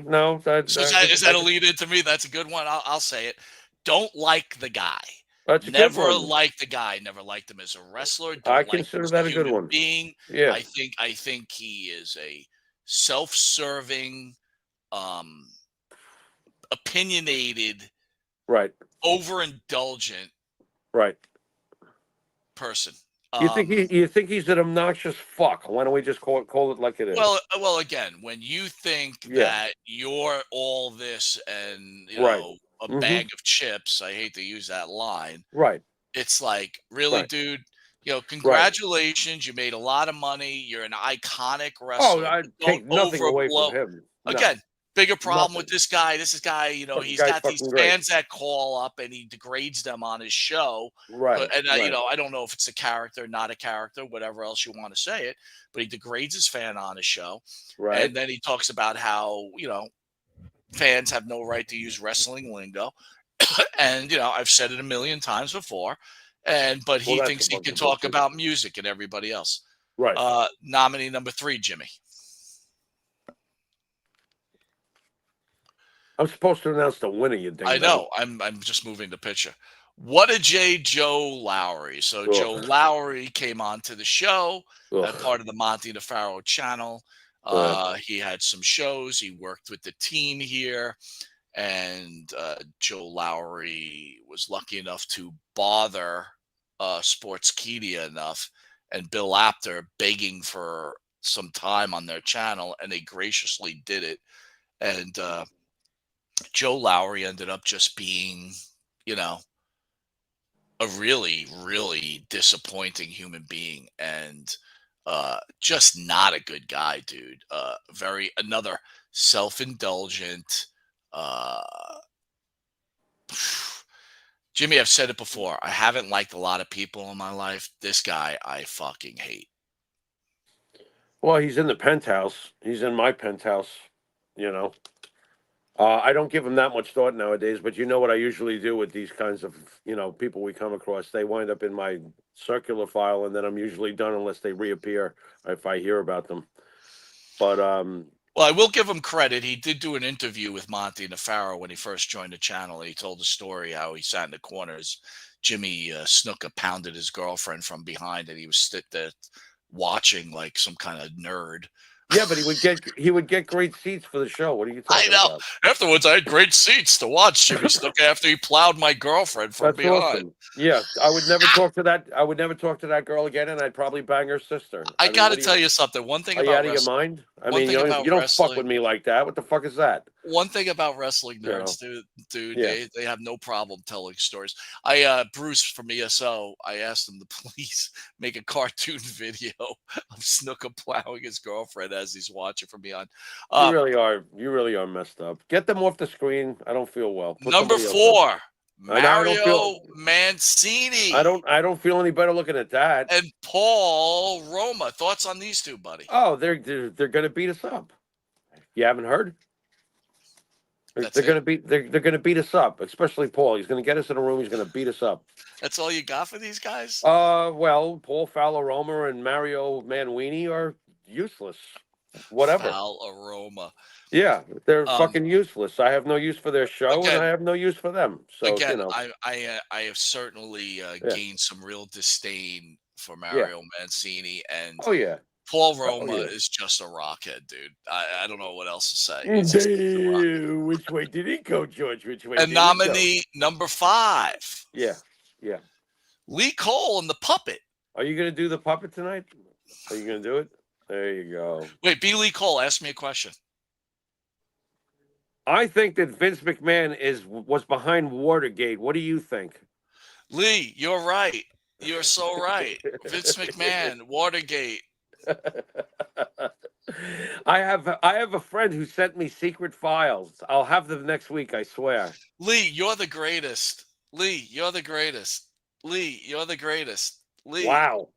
S5: No,
S4: is that a lead into me? That's a good one. I'll say it. Don't like the guy. Never liked the guy. Never liked him as a wrestler.
S5: I consider that a good one.
S4: Being.
S5: Yeah.
S4: I think he is a self-serving, opinionated, overindulgent, person.
S5: You think he's an obnoxious fuck? Why don't we just call it like it is?
S4: Well, again, when you think that you're all this and a bag of chips, I hate to use that line.
S5: Right.
S4: It's like, really, dude. Congratulations! You made a lot of money. You're an iconic wrestler.
S5: I take nothing away from him. No.
S4: Again, bigger problem with this guy. This guy, he's got these fans that call up and he degrades them on his show.
S5: Right.
S4: And I don't know if it's a character, not a character, whatever else you want to say it, but he degrades his fan on his show.
S5: Right.
S4: And then he talks about how, fans have no right to use wrestling lingo. And, I've said it a million times before. But he thinks he can talk about music and everybody else.
S5: Right.
S4: Nominee number 3, Jimmy.
S5: I'm supposed to announce the winner, you think?
S4: I know. I'm just moving the picture. What a Joe Lowry. So Joe Lowry came on to the show as part of the Monte the Pharaoh channel. He had some shows. He worked with the team here. And Joe Lowry was lucky enough to bother Sportskeeda enough and Bill Apter begging for some time on their channel. And they graciously did it. And Joe Lowry ended up just being, a really, really disappointing human being and just not a good guy, dude. Another self-indulgent. Jimmy, I've said it before. I haven't liked a lot of people in my life. This guy, I fucking hate.
S5: Well, he's in the penthouse. He's in my penthouse, I don't give them that much thought nowadays, but you know what I usually do with these kinds of, people we come across. They wind up in my circular file, and then I'm usually done unless they reappear if I hear about them. But
S4: well, I will give him credit. He did do an interview with Monte the Pharaoh when he first joined the channel. He told the story how he sat in the corners. Jimmy Snuka pounded his girlfriend from behind, and he was sit there watching like some kind of nerd.
S5: Yeah, but he would get great seats for the show. What are you talking about? I know.
S4: Afterwards, I had great seats to watch Jimmy Snuka after he plowed my girlfriend from behind.
S5: Awesome. Yeah, I would never talk to that. I would never talk to that girl again, and I'd probably bang her sister.
S4: I got to tell you something. One thing about
S5: you out of your mind? I mean, you don't fuck with me like that. What the fuck is that?
S4: One thing about wrestling nerds, dude, they have no problem telling stories. Bruce from ESO, I asked him to please make a cartoon video of Snuka plowing his girlfriend as he's watching from behind.
S5: You really are messed up. Get them off the screen. I don't feel well.
S4: Number 4, Mario Mancini.
S5: I don't feel any better looking at that.
S4: And Paul Roma. Thoughts on these two, buddy?
S5: Oh, they're going to beat us up. You haven't heard? They're going to beat us up, especially Paul. He's going to get us in a room. He's going to beat us up.
S4: That's all you got for these guys?
S5: Well, Paul Roma and Mario Manwini are useless. Whatever.
S4: Roma.
S5: Yeah, they're fucking useless. I have no use for their show, and I have no use for them. So
S4: again, I have certainly gained some real disdain for Mario Mancini, and Paul Roma is just a rockhead, dude. I don't know what else to say.
S5: Which way did he go, George? Which way?
S4: And nominee number 5.
S5: Yeah.
S4: Lee Cole and the Puppet.
S5: Are you going to do the Puppet tonight? Are you going to do it? There you go.
S4: Wait, B. Lee Cole, ask me a question.
S5: I think that Vince McMahon was behind Watergate. What do you think?
S4: Lee, you're right. You're so right. Vince McMahon, Watergate.
S5: I have a friend who sent me secret files. I'll have them next week, I swear.
S4: Lee, you're the greatest. Lee, you're the greatest. Lee, you're the greatest. Lee.
S5: Wow.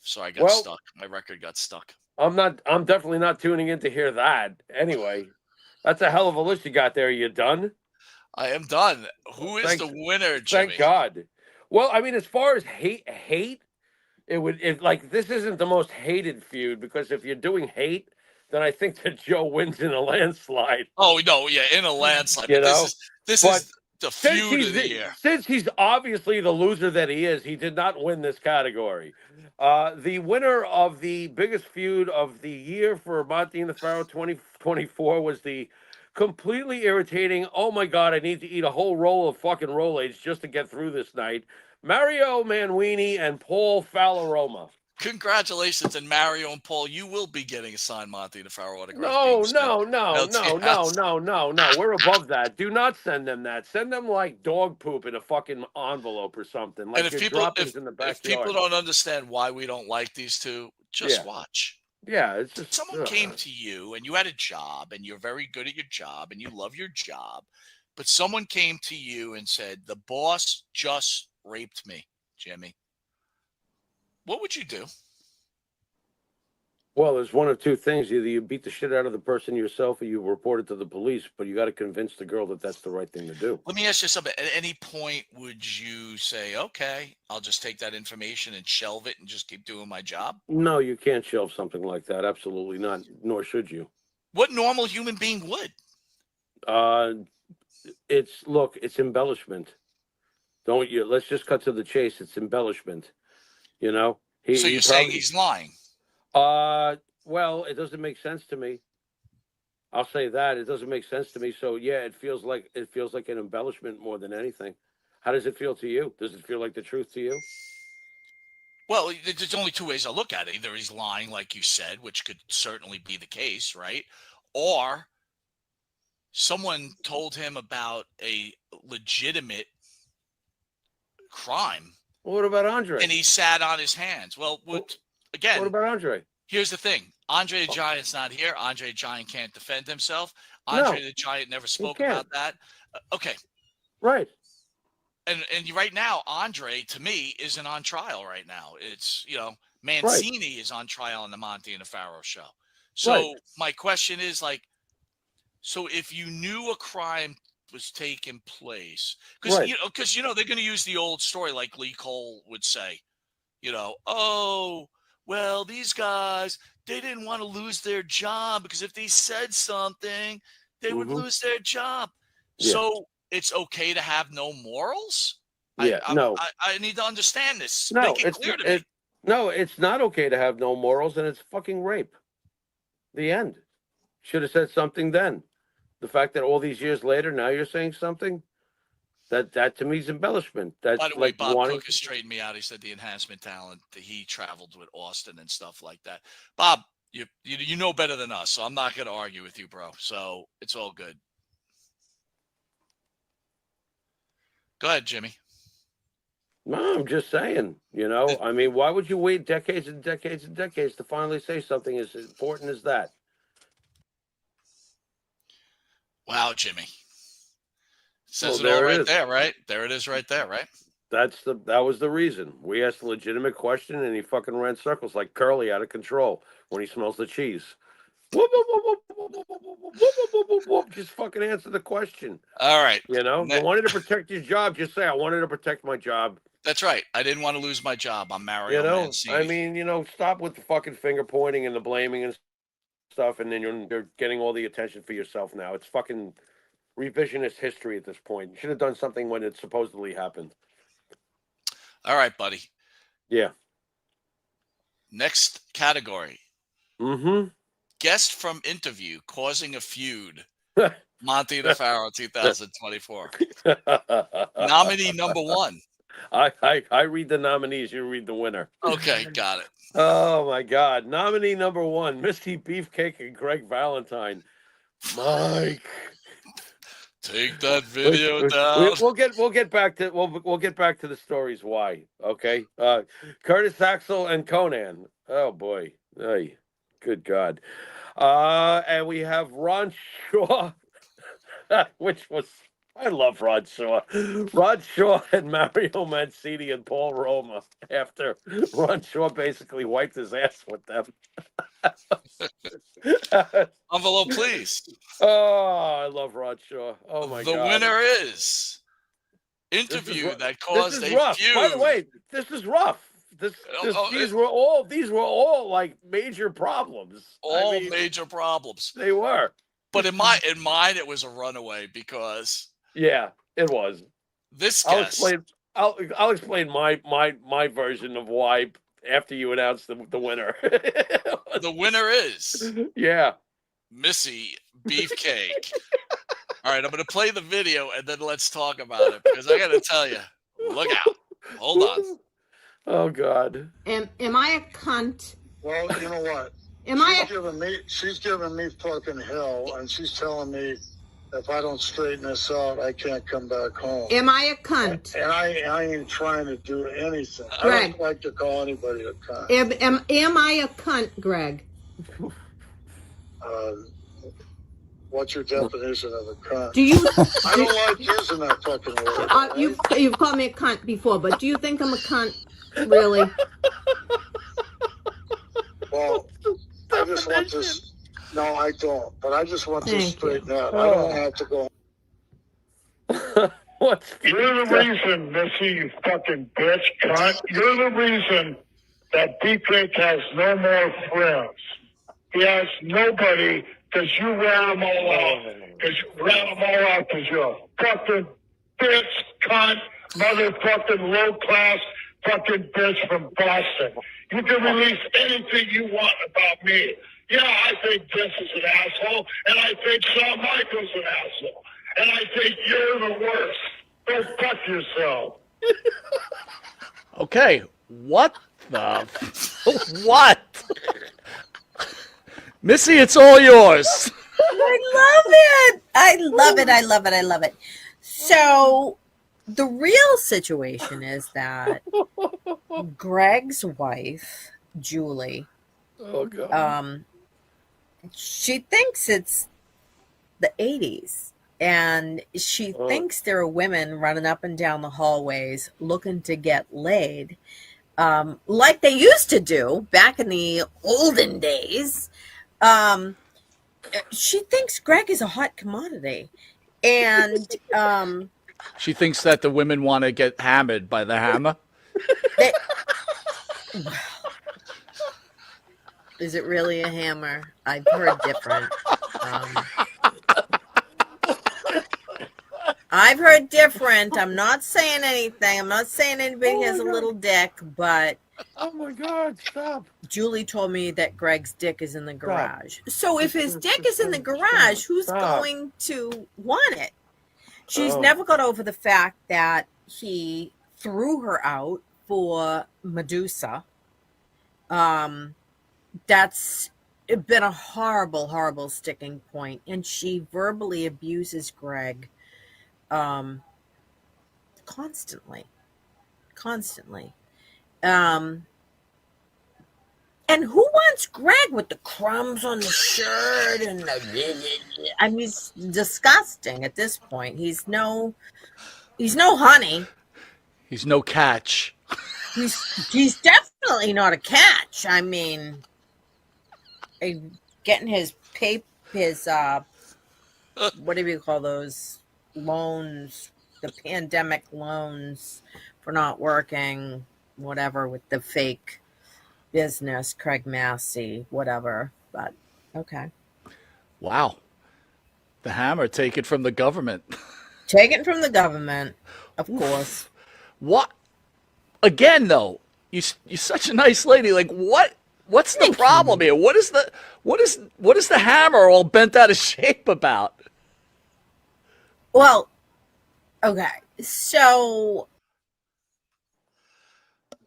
S4: Sorry, I got stuck. My record got stuck.
S5: I'm definitely not tuning in to hear that. Anyway, that's a hell of a list you got there. Are you done?
S4: I am done. Who is the winner, Jimmy?
S5: Thank God. Well, I mean, as far as hate, this isn't the most hated feud, because if you're doing hate, then I think that Joe wins in a landslide.
S4: Oh no, yeah, in a landslide.
S5: You know?
S4: This is the feud of the year.
S5: Since he's obviously the loser that he is, he did not win this category. The winner of the biggest feud of the year for Monte the Pharaoh 2024 was the completely irritating, oh my God, I need to eat a whole roll of fucking Rolaids just to get through this night, Mario Manwini and Paul Roma.
S4: Congratulations, and Mario and Paul, you will be getting a signed Monte the Pharaoh autograph.
S5: No. We're above that. Do not send them that. Send them like dog poop in a fucking envelope or something. Like,
S4: and if people don't understand why we don't like these two, just watch.
S5: Yeah, it's just
S4: someone came to you and you had a job and you're very good at your job and you love your job, but someone came to you and said, the boss just raped me, Jimmy. What would you do?
S5: Well, there's one of two things. Either you beat the shit out of the person yourself or you report it to the police, but you got to convince the girl that that's the right thing to do.
S4: Let me ask you something. At any point, would you say, okay, I'll just take that information and shelve it and just keep doing my job?
S5: No, you can't shelve something like that. Absolutely not. Nor should you.
S4: What normal human being would?
S5: It's embellishment. Don't you? Let's just cut to the chase. It's embellishment. You know?
S4: So you're saying he's lying?
S5: Well, it doesn't make sense to me. I'll say that. It doesn't make sense to me. So yeah, it feels like an embellishment more than anything. How does it feel to you? Does it feel like the truth to you?
S4: Well, there's only two ways I look at it. Either he's lying, like you said, which could certainly be the case, right? Or someone told him about a legitimate crime.
S5: Well, what about Andre?
S4: And he sat on his hands. Well, again,
S5: what about Andre?
S4: Here's the thing. Andre the Giant's not here. Andre the Giant can't defend himself. Andre the Giant never spoke about that. Okay.
S5: Right.
S4: And right now, Andre, to me, isn't on trial right now. It's, Mancini is on trial on the Monte and the Pharaoh show. So my question is, so if you knew a crime was taking place, because they're going to use the old story, like Lee Cole would say, oh, well, these guys, they didn't want to lose their job because if they said something, they would lose their job. Yeah. So it's okay to have no morals?
S5: Yeah,
S4: I need to understand this.
S5: No,
S4: Make it clear to me.
S5: No, it's not okay to have no morals, and it's fucking rape. The end. Should have said something then. The fact that all these years later, now you're saying something, that to me is embellishment. That's
S4: by the way, Bob Cook has straightened me out. He said the enhancement talent that he traveled with Austin and stuff like that. Bob, you know better than us, so I'm not going to argue with you, bro. So it's all good. Go ahead, Jimmy.
S5: No, I'm just saying, I mean, why would you wait decades and decades and decades to finally say something as important as that?
S4: Wow, Jimmy. Says it all right there, right? There it is right there, right?
S5: That was the reason. We asked a legitimate question, and he fucking ran circles like Curly out of control when he smells the cheese. Whoop, whoop, whoop, whoop, whoop, whoop, whoop, whoop, whoop, whoop, whoop. Just fucking answer the question.
S4: All right.
S5: You know, you wanted to protect your job. Just say, I wanted to protect my job.
S4: That's right. I didn't want to lose my job. I'm Mario Mancini.
S5: I mean, stop with the fucking finger pointing and the blaming and stuff, and then you're getting all the attention for yourself now. It's fucking revisionist history at this point. You should have done something when it supposedly happened.
S4: All right, buddy.
S5: Yeah.
S4: Next category.
S5: Mm-hmm.
S4: Guest from interview causing a feud. Monte The Pharaoh 2024. Nominee number 1.
S5: I read the nominees. You read the winner.
S4: Okay, got it.
S5: Oh my God! Nominee number 1: Misty Beefcake and Greg Valentine. Mike,
S4: take that video down.
S5: We'll get back to the stories. Why? Okay. Curtis Axel and Conan. Oh boy. Hey, good God. And we have Ron Shaw, which was. I love Rod Shaw. Rod Shaw and Mario Mancini and Paul Roma after Ron Shaw basically wiped his ass with them.
S4: Envelope, please.
S5: Oh, I love Rod Shaw. Oh, my God.
S4: The winner is interview that caused a feud.
S5: By the way, this is rough. These were all like major problems.
S4: Major problems.
S5: They were.
S4: But in mine, it was a runaway because.
S5: Yeah, it was. I'll explain my version of why after you announce the winner.
S4: The winner is Missy Beefcake. All right, I'm going to play the video and then let's talk about it because I got to tell you, look out. Hold on.
S5: Oh God.
S13: Am I a cunt?
S14: Well, you know what? She's giving me fucking hell, and she's telling me if I don't straighten this out, I can't come back home.
S13: Am I a cunt?
S14: And I ain't trying to do anything.
S13: Greg.
S14: I don't like to call anybody a cunt.
S13: Am I a cunt, Greg?
S14: What's your definition of a cunt?
S13: Do you?
S14: I don't like using that fucking word. Right?
S13: You've called me a cunt before, but do you think I'm a cunt? Really?
S14: Well, I just want this. No, I don't. But I just want this straightened out. I don't have to go.
S10: You're the reason, Missy, you fucking bitch, cunt. You're the reason that Beefcake has no more friends. He has nobody because you ran them all out. Because you're a fucking bitch, cunt, motherfucking low-class fucking bitch from Boston. You can release anything you want about me. Yeah, I think Vince is an asshole, and I think Shawn Michaels an asshole, and I think you're the worst. Go fuck yourself.
S6: Okay, what the what? Missy, it's all yours.
S15: I love it. I love it. I love it. I love it. So the real situation is that Greg's wife, Julie, she thinks it's the 80s, and she thinks there are women running up and down the hallways looking to get laid, like they used to do back in the olden days. She thinks Greg is a hot commodity, and
S6: she thinks that the women want to get hammered by the hammer.
S15: Is it really a hammer? I've heard different. I've heard different. I'm not saying anything. I'm not saying anybody has a little dick, but
S5: oh my God, stop.
S15: Julie told me that Greg's dick is in the garage. So if his dick is in the garage, who's going to want it? She's never got over the fact that he threw her out for Medusa. That's been a horrible, horrible sticking point. And she verbally abuses Greg constantly. And who wants Greg with the crumbs on the shirt and I mean, it's disgusting at this point. He's no honey.
S11: He's no catch.
S15: He's definitely not a catch. I mean, getting his what do you call those loans? The pandemic loans for not working, whatever, with the fake business, Craig Massey, whatever. But okay.
S11: Wow. The hammer taken from the government.
S15: Taken from the government, of course.
S11: What? Again, though, you're such a nice lady. Like, what's the problem here? What is the hammer all bent out of shape about?
S15: Well, okay, so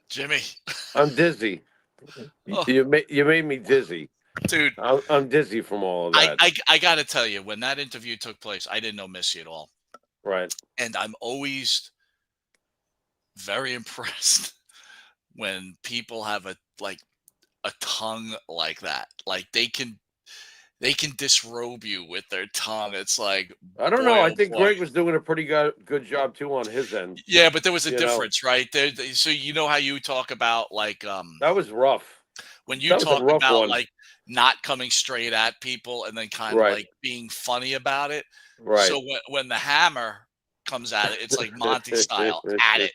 S4: Jimmy,
S5: I'm dizzy. You made me dizzy,
S4: dude.
S5: I'm dizzy from all of that.
S4: I got to tell you, when that interview took place, I didn't know Missy at all.
S5: Right.
S4: And I'm always very impressed when people have a tongue like that. Like they can disrobe you with their tongue. It's like,
S5: I don't know. I think Greg was doing a pretty good job too on his end.
S4: Yeah, but there was a difference, right? So you know how you talk about like
S5: that was rough.
S4: When you talk about like not coming straight at people and then kind of like being funny about it.
S5: Right.
S4: So when the hammer comes at it, it's like Monty style at it.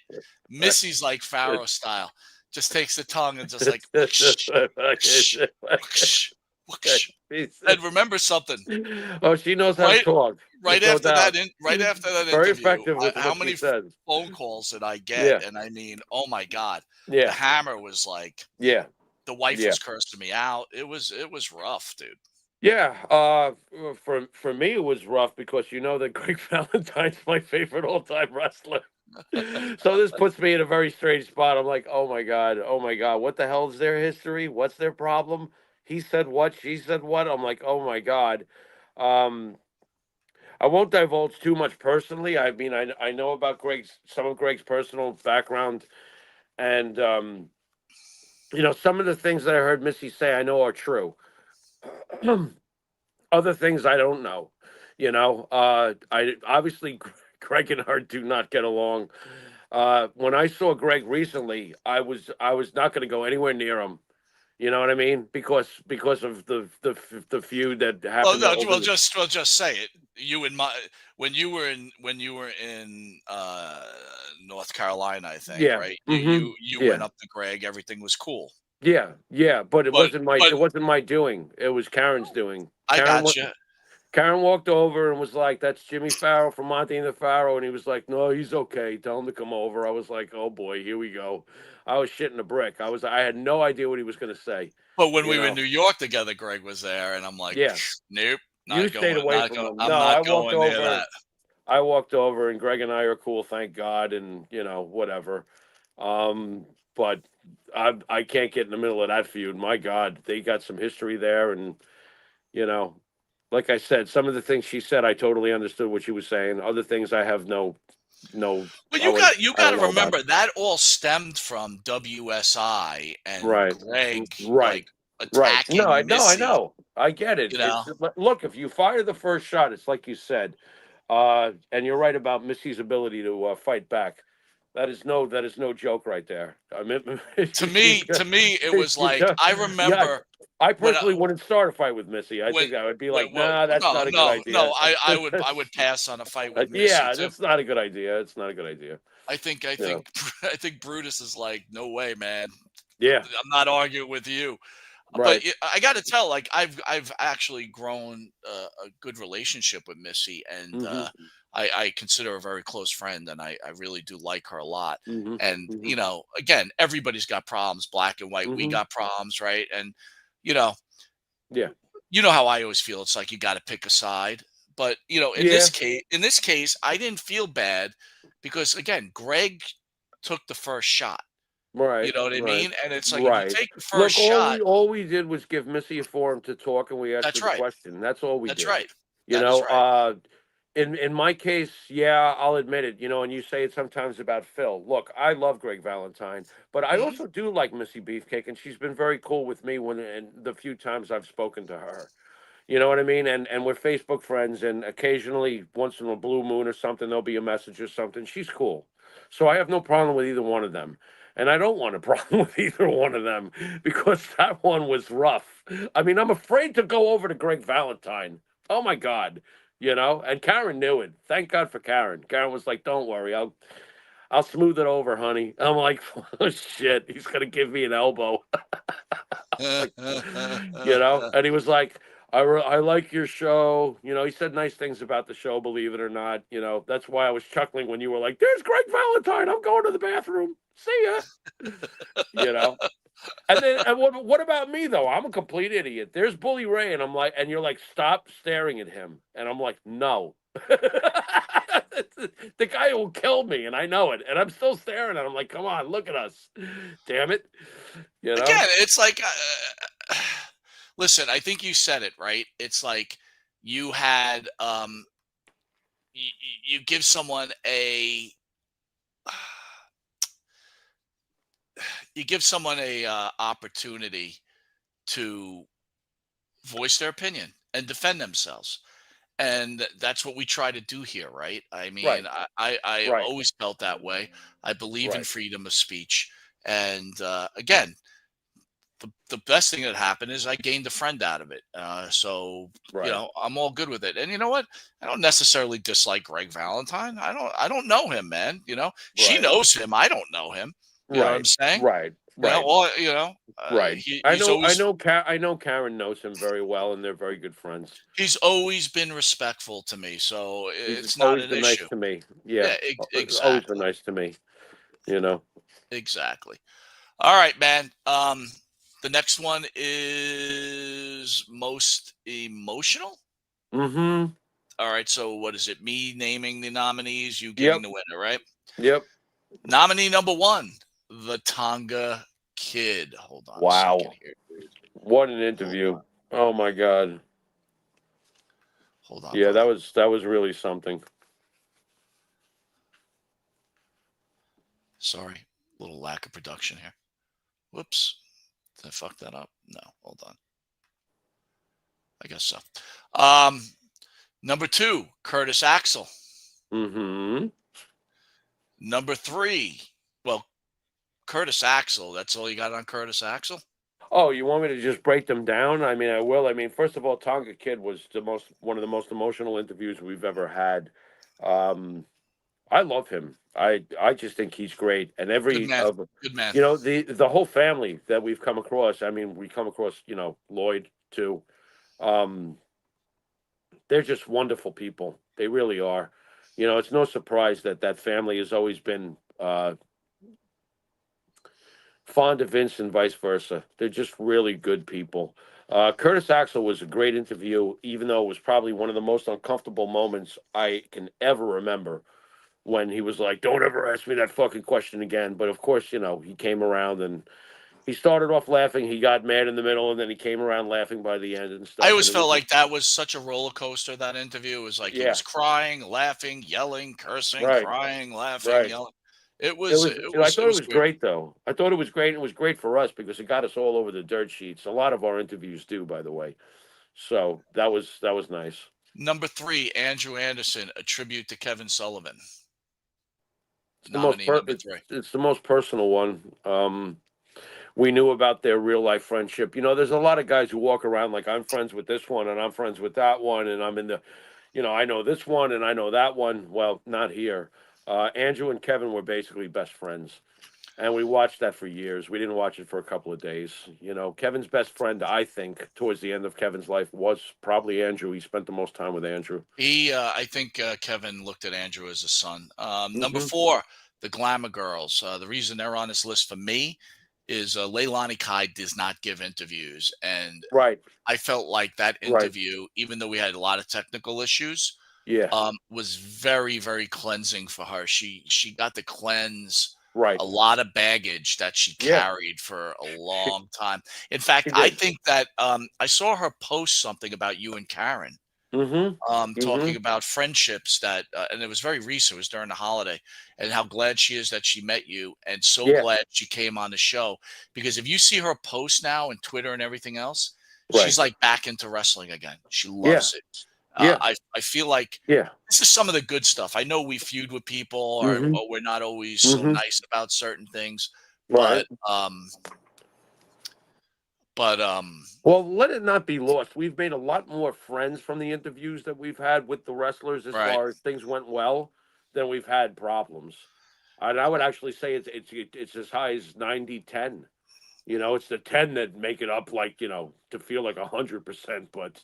S4: Missy's like Pharaoh style. Just takes the tongue and just like whoosh, whoosh, whoosh, whoosh. And remember something.
S5: Oh, she knows how to talk.
S4: Right after that
S5: Very
S4: interview,
S5: effective with
S4: how
S5: what
S4: many
S5: she said.
S4: phone calls did I get?
S5: Yeah.
S4: And I mean, oh my God.
S5: Yeah.
S4: The hammer was like,
S5: yeah.
S4: The wife was cursing me out. It was rough, dude.
S5: Yeah, for me it was rough because you know that Greg Valentine's my favorite all-time wrestler. So this puts me in a very strange spot. I'm like, oh my god, what the hell is their history? What's their problem? He said what? She said what? I'm like, oh my god. I won't divulge too much personally. I mean, I know about some of Greg's personal background, and you know, some of the things that I heard Missy say I know are true. Other things I don't know. You know, I obviously Greg and her do not get along. When I saw Greg recently, I was not going to go anywhere near him. You know what I mean? Because of the feud that happened.
S4: Well, just say it. When you were in North Carolina, I think, right? You went up to Greg. Everything was cool.
S5: Yeah, but it wasn't my doing. It was Karen's doing.
S4: I gotcha.
S5: Karen walked over and was like, "That's Jimmy Pharaoh from Monte The Pharaoh," and he was like, "No, he's okay. Tell him to come over." I was like, "Oh boy, here we go." I was shitting a brick. I had no idea what he was going to say.
S4: But when we were in New York together, Greg was there, and I'm like, "Nope,
S5: you stayed away from him." No, I walked over. I walked over, and Greg and I are cool, thank God, and you know, whatever. But I can't get in the middle of that feud. My God, they got some history there, and you know, like I said, some of the things she said, I totally understood what she was saying. Other things, I have no.
S4: But you got to remember that all stemmed from WSI and Greg, like attacking.
S5: No, I
S4: Missy.
S5: know. I get it. Look, if you fire the first shot, it's like you said, and you're right about Missy's ability to fight back. That is no joke right there. I mean,
S4: to me, it was like I remember.
S5: Yeah, I personally wouldn't start a fight with Missy. I think I would be like, nah, that's not a good idea.
S4: No, I would pass on a fight with Missy.
S5: Yeah, that's not a good idea. It's not a good idea.
S4: I think Brutus is like, no way, man.
S5: Yeah,
S4: I'm not arguing with you.
S5: Right.
S4: But I got to tell, like I've actually grown a good relationship with Missy, and I consider her a very close friend, and I really do like her a lot. And you know, again, everybody's got problems, black and white. We got problems, right? And you know, you know how I always feel. It's like you got to pick a side. But you know, in this case, I didn't feel bad because again, Greg took the first shot.
S5: Right.
S4: You know what I mean? And it's like if you take the first shot.
S5: All we did was give Missy a forum to talk, and we asked her the question. That's all we did.
S4: That's right.
S5: You know, In my case, yeah, I'll admit it. And you say it sometimes about Phil. Look, I love Greg Valentine, but I also do like Missy Beefcake, and she's been very cool with me and the few times I've spoken to her. You know what I mean? And we're Facebook friends, and occasionally, once in a blue moon or something, there'll be a message or something. She's cool. So I have no problem with either one of them. And I don't want a problem with either one of them because that one was rough. I mean, I'm afraid to go over to Greg Valentine. Oh my God. And Karen knew it. Thank God for Karen. Karen was like, "Don't worry, I'll smooth it over, honey." I'm like, "Oh shit, he's gonna give me an elbow." And he was like, I like your show. He said nice things about the show, believe it or not. That's why I was chuckling when you were like, "There's Greg Valentine. I'm going to the bathroom. See ya." And what about me though? I'm a complete idiot. There's Bully Ray, and you're like, "Stop staring at him," and I'm like, "No." The guy will kill me, and I know it, and I'm still staring at him like, "Come on, look at us, damn it."
S4: Again, it's like, listen, I think you said it right. It's like you had, you give someone a opportunity to voice their opinion and defend themselves. And that's what we try to do here, right? I mean,
S5: Right.
S4: I
S5: Right.
S4: always felt that way. I believe in
S5: Right.
S4: freedom of speech. And again, the best thing that happened is I gained a friend out of it. So
S5: Right.
S4: I'm all good with it. And you know what? I don't necessarily dislike Greg Valentine. I don't know him, man. She
S5: Right.
S4: knows him. I don't know him. You know what I'm saying?
S5: Right. Right. Right.
S4: He's always
S5: I know Karen knows him very well, and they're very good friends.
S4: he's always been respectful to me, so
S5: He's
S4: it's not
S5: always
S4: an
S5: been
S4: issue.
S5: nice to me. Yeah.
S4: Exactly.
S5: Always been nice to me.
S4: Exactly. All right, man. The next one is most emotional.
S5: Mm-hmm.
S4: All right. So what is it? Me naming the nominees, you getting the winner, right?
S5: Yep.
S4: Nominee number 1, the Tonga Kid. Hold on.
S5: Wow.
S4: A second here.
S5: What an interview. Oh my God.
S4: Hold on.
S5: Yeah, that was really something.
S4: Sorry. A little lack of production here. Whoops. Did I fuck that up? No. Hold on. I guess so. Number 2, Curtis Axel.
S5: Mm-hmm.
S4: Number 3, well, Curtis Axel. That's all you got on Curtis Axel?
S5: Oh, you want me to just break them down? I mean, I will. I mean, first of all, Tonga Kid was one of the most emotional interviews we've ever had. I love him. I just think he's great. And
S4: Good man.
S5: the whole family that we've come across. I mean, we come across, Lloyd too. They're just wonderful people. They really are. It's no surprise that family has always been fond of Vince and vice versa. They're just really good people. Curtis Axel was a great interview, even though it was probably one of the most uncomfortable moments I can ever remember, when he was like, "Don't ever ask me that fucking question again." But of course, he came around, and he started off laughing. He got mad in the middle, and then he came around laughing by the end and stuff.
S4: I always felt like that was such a roller coaster, that interview. It was like he was crying, laughing, yelling, cursing, crying, laughing, yelling.
S5: I thought it was great, though. I thought it was great. It was great for us because it got us all over the dirt sheets. A lot of our interviews do, by the way. So that was nice.
S4: Number 3, Andrew Anderson, a tribute to Kevin Sullivan.
S5: It's the most personal one. We knew about their real life friendship. There's a lot of guys who walk around like, I'm friends with this one and I'm friends with that one, and I'm in the, I know this one and I know that one. Well, not here. Andrew and Kevin were basically best friends, and we watched that for years. We didn't watch it for a couple of days. Kevin's best friend, I think, towards the end of Kevin's life was probably Andrew. He spent the most time with Andrew.
S4: I think Kevin looked at Andrew as a son. Number 4, the Glamour Girls. The reason they're on this list for me is Leilani Kai does not give interviews. And I felt like that interview, even though we had a lot of technical issues, was very, very cleansing for her. She got to cleanse a lot of baggage that she carried for a long time. In fact, I think that I saw her post something about you and Karen. talking about friendships that, and it was very recent. It was during the holiday, and how glad she is that she met you, and so glad she came on the show. Because if you see her post now and Twitter and everything else, she's like back into wrestling again. She loves it. I feel like this is some of the good stuff. I know we feud with people, or we're not always so nice about certain things, but
S5: well, let it not be lost. We've made a lot more friends from the interviews that we've had with the wrestlers as far as things went well than we've had problems. And I would actually say it's as high as 90-10. You know, it's the 10 that make it up, like, you know, to feel like 100%, but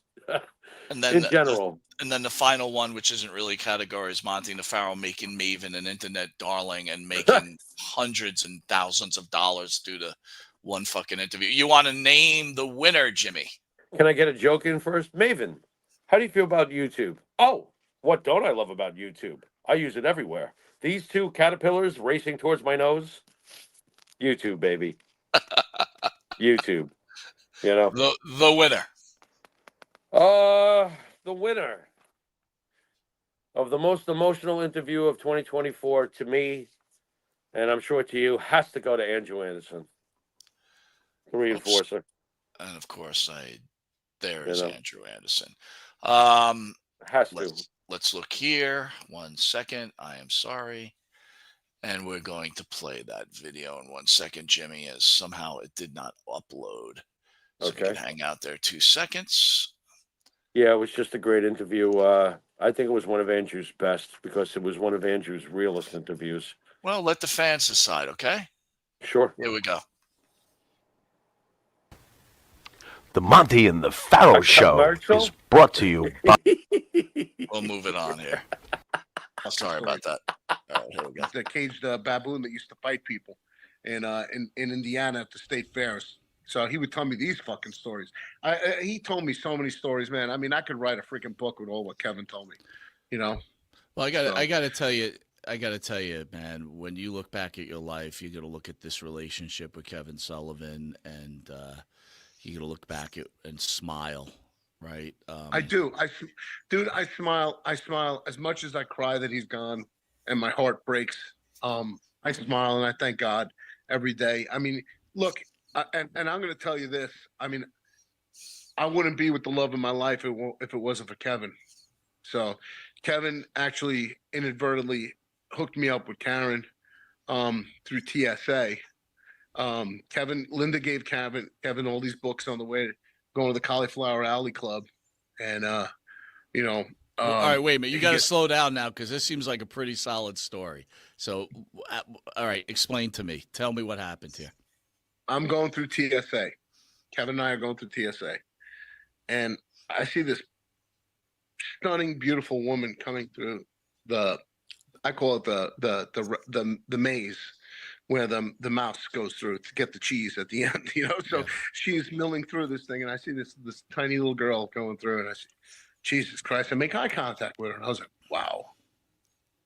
S4: and then
S5: in general.
S4: And then the final one, which isn't really category, is Monte The Pharaoh making Maven an internet darling and making hundreds and thousands of dollars due to one fucking interview. You want to name the winner, Jimmy?
S5: Can I get a joke in first? Maven, how do you feel about YouTube? Oh, what don't I love about YouTube? I use it everywhere. These two caterpillars racing towards my nose. YouTube, baby. YouTube. You know.
S4: The winner.
S5: The winner of the most emotional interview of 2024 to me, and I'm sure to you, has to go to Andrew Anderson. The reinforcer.
S4: And of course, there's Andrew Anderson.
S5: Has to.
S4: Let's look here. 1 second. I am sorry. And we're going to play that video in 1 second, Jimmy, as somehow it did not upload. So you can hang out there 2 seconds.
S5: Yeah, it was just a great interview. I think it was one of Andrew's best because it was one of Andrew's realest interviews.
S4: Well, let the fans decide, okay?
S5: Sure.
S4: Here we go.
S9: The Monte and the Pharaoh show is brought to you by...
S4: We'll move it on here. Sorry about that. All right, here we go.
S16: The caged baboon that used to fight people in Indiana at the state fairs. So he would tell me these fucking stories. He told me so many stories, man. I mean, I could write a freaking book with all what Kevin told me, you know?
S11: Well, I gotta tell you, man, when you look back at your life, you got to look at this relationship with Kevin Sullivan, and you got to look back at and smile, right?
S16: I do. Dude, I smile. I smile as much as I cry that he's gone and my heart breaks. I smile and I thank God every day. I mean, look, and I'm going to tell you this. I mean, I wouldn't be with the love of my life if it wasn't for Kevin. So Kevin actually inadvertently hooked me up with Karen through TSA. Linda gave Kevin all these books on the way to going to the Cauliflower Alley Club. And, you know.
S11: All right, wait a minute. You got to slow down now because this seems like a pretty solid story. So, all right, explain to me. Tell me what happened here.
S16: I'm going through TSA. Kevin and I are going through TSA. And I see this stunning, beautiful woman coming through I call it the maze where the mouse goes through to get the cheese at the end, you know? So she's milling through this thing, and I see this tiny little girl going through, and I see, Jesus Christ, I make eye contact with her, and I was like, wow.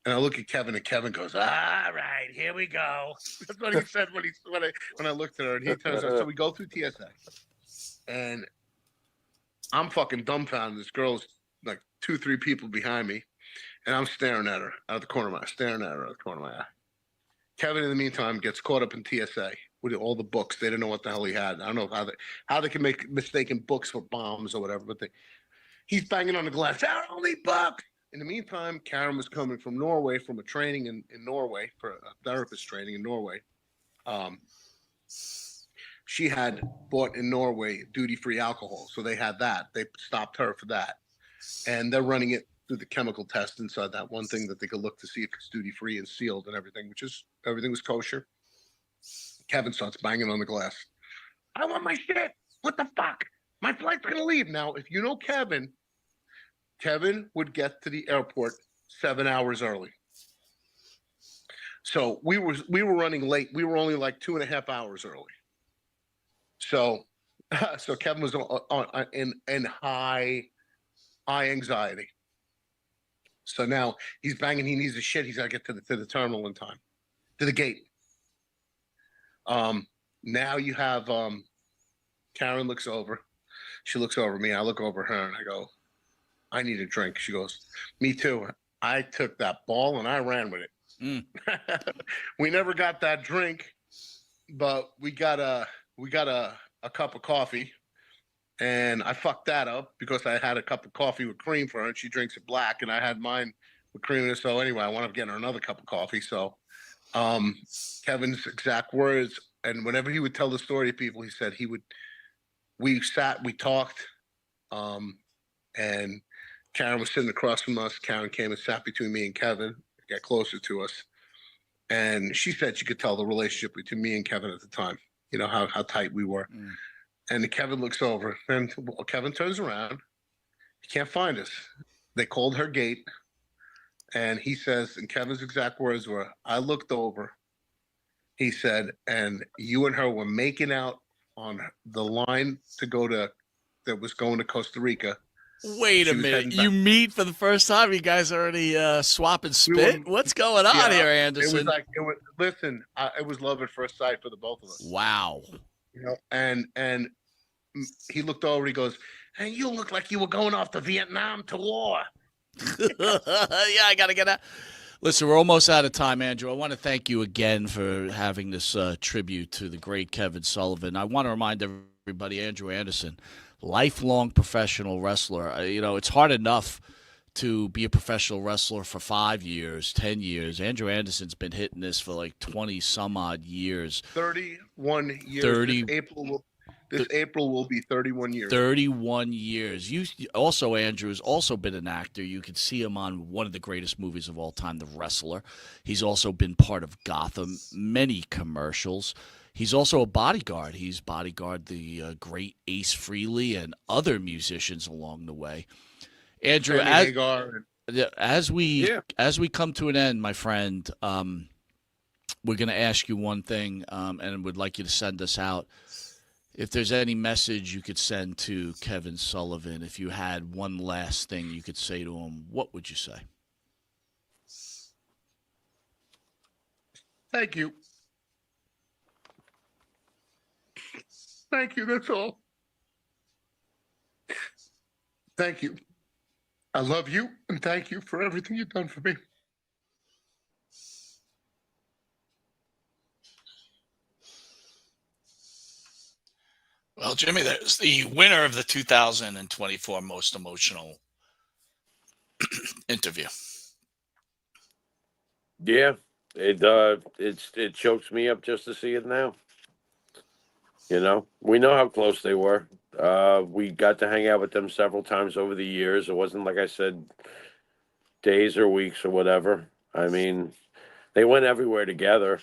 S16: And I look at Kevin, and Kevin goes, all right, here we go. That's what he said when I looked at her, and he turns out. So we go through TSA, and I'm fucking dumbfounded. This girl's like 2-3 people behind me, and I'm staring at her out of the corner of my eye. Kevin, in the meantime, gets caught up in TSA with all the books. They didn't know what the hell he had. I don't know how they can make mistaken books for bombs or whatever, but he's banging on the glass. They're only books. In the meantime, Karen was coming from Norway from a training in Norway, for a therapist training in Norway. She had bought in Norway duty-free alcohol, so they had that. They stopped her for that. And they're running it through the chemical test inside that one thing that they could look to see if it's duty-free and sealed and everything, everything was kosher. Kevin starts banging on the glass. I want my shit. What the fuck? My flight's going to leave. Now, if you know Kevin would get to the airport 7 hours early. So we were running late. We were only like 2.5 hours early. So Kevin was in high anxiety. So now he's banging. He needs his shit. He's got to get to the terminal in time, to the gate. Now you have Karen looks over. She looks over me. I look over her and I go, I need a drink. She goes, me too. I took that ball and I ran with it. We never got that drink, but we got a cup of coffee, and I fucked that up because I had a cup of coffee with cream for her, and she drinks it black, and I had mine with cream in it. So anyway, I wound up getting her another cup of coffee. So Kevin's exact words, and whenever he would tell the story to people, he said we sat, we talked, and Karen was sitting across from us. Karen came and sat between me and Kevin, got closer to us. And she said she could tell the relationship between me and Kevin at the time, you know, how tight we were. And Kevin looks over, and Kevin turns around. He can't find us. They called her gate. And he says, and Kevin's exact words were, I looked over. He said, and you and her were making out on the line that was going to Costa Rica.
S11: Wait a minute. You meet for the first time? You guys already swapping spit? What's going on here, Anderson?
S16: It was love at first sight for the both of us.
S11: Wow.
S16: You know, and he looked over, he goes, and you look like you were going off to Vietnam to war.
S11: Yeah, I got to get out. Listen, we're almost out of time, Andrew. I want to thank you again for having this tribute to the great Kevin Sullivan. I want to remind everybody, Andrew Anderson, lifelong professional wrestler. You know, it's hard enough to be a professional wrestler for 5 years, 10 years. Andrew Anderson's been hitting this for like 20 some odd years.
S16: 31 years. This April will be 31 years.
S11: 31 years. You also, Andrew, has also been an actor. You can see him on one of the greatest movies of all time, The Wrestler. He's also been part of Gotham, many commercials. He's also a bodyguard. He's bodyguarded the great Ace Frehley and other musicians along the way. Andrew, as we come to an end, my friend, we're going to ask you one thing, and would like you to send us out. If there's any message you could send to Kevin Sullivan, if you had one last thing you could say to him, what would you say?
S16: Thank you. Thank you. That's all. Thank you. I love you, and thank you for everything you've done for me.
S4: Well, Jimmy, there's the winner of the 2024 Most Emotional Interview.
S5: Yeah, it chokes me up just to see it now. You know, we know how close they were. We got to hang out with them several times over the years. It wasn't, like I said, days or weeks or whatever. I mean, they went everywhere together.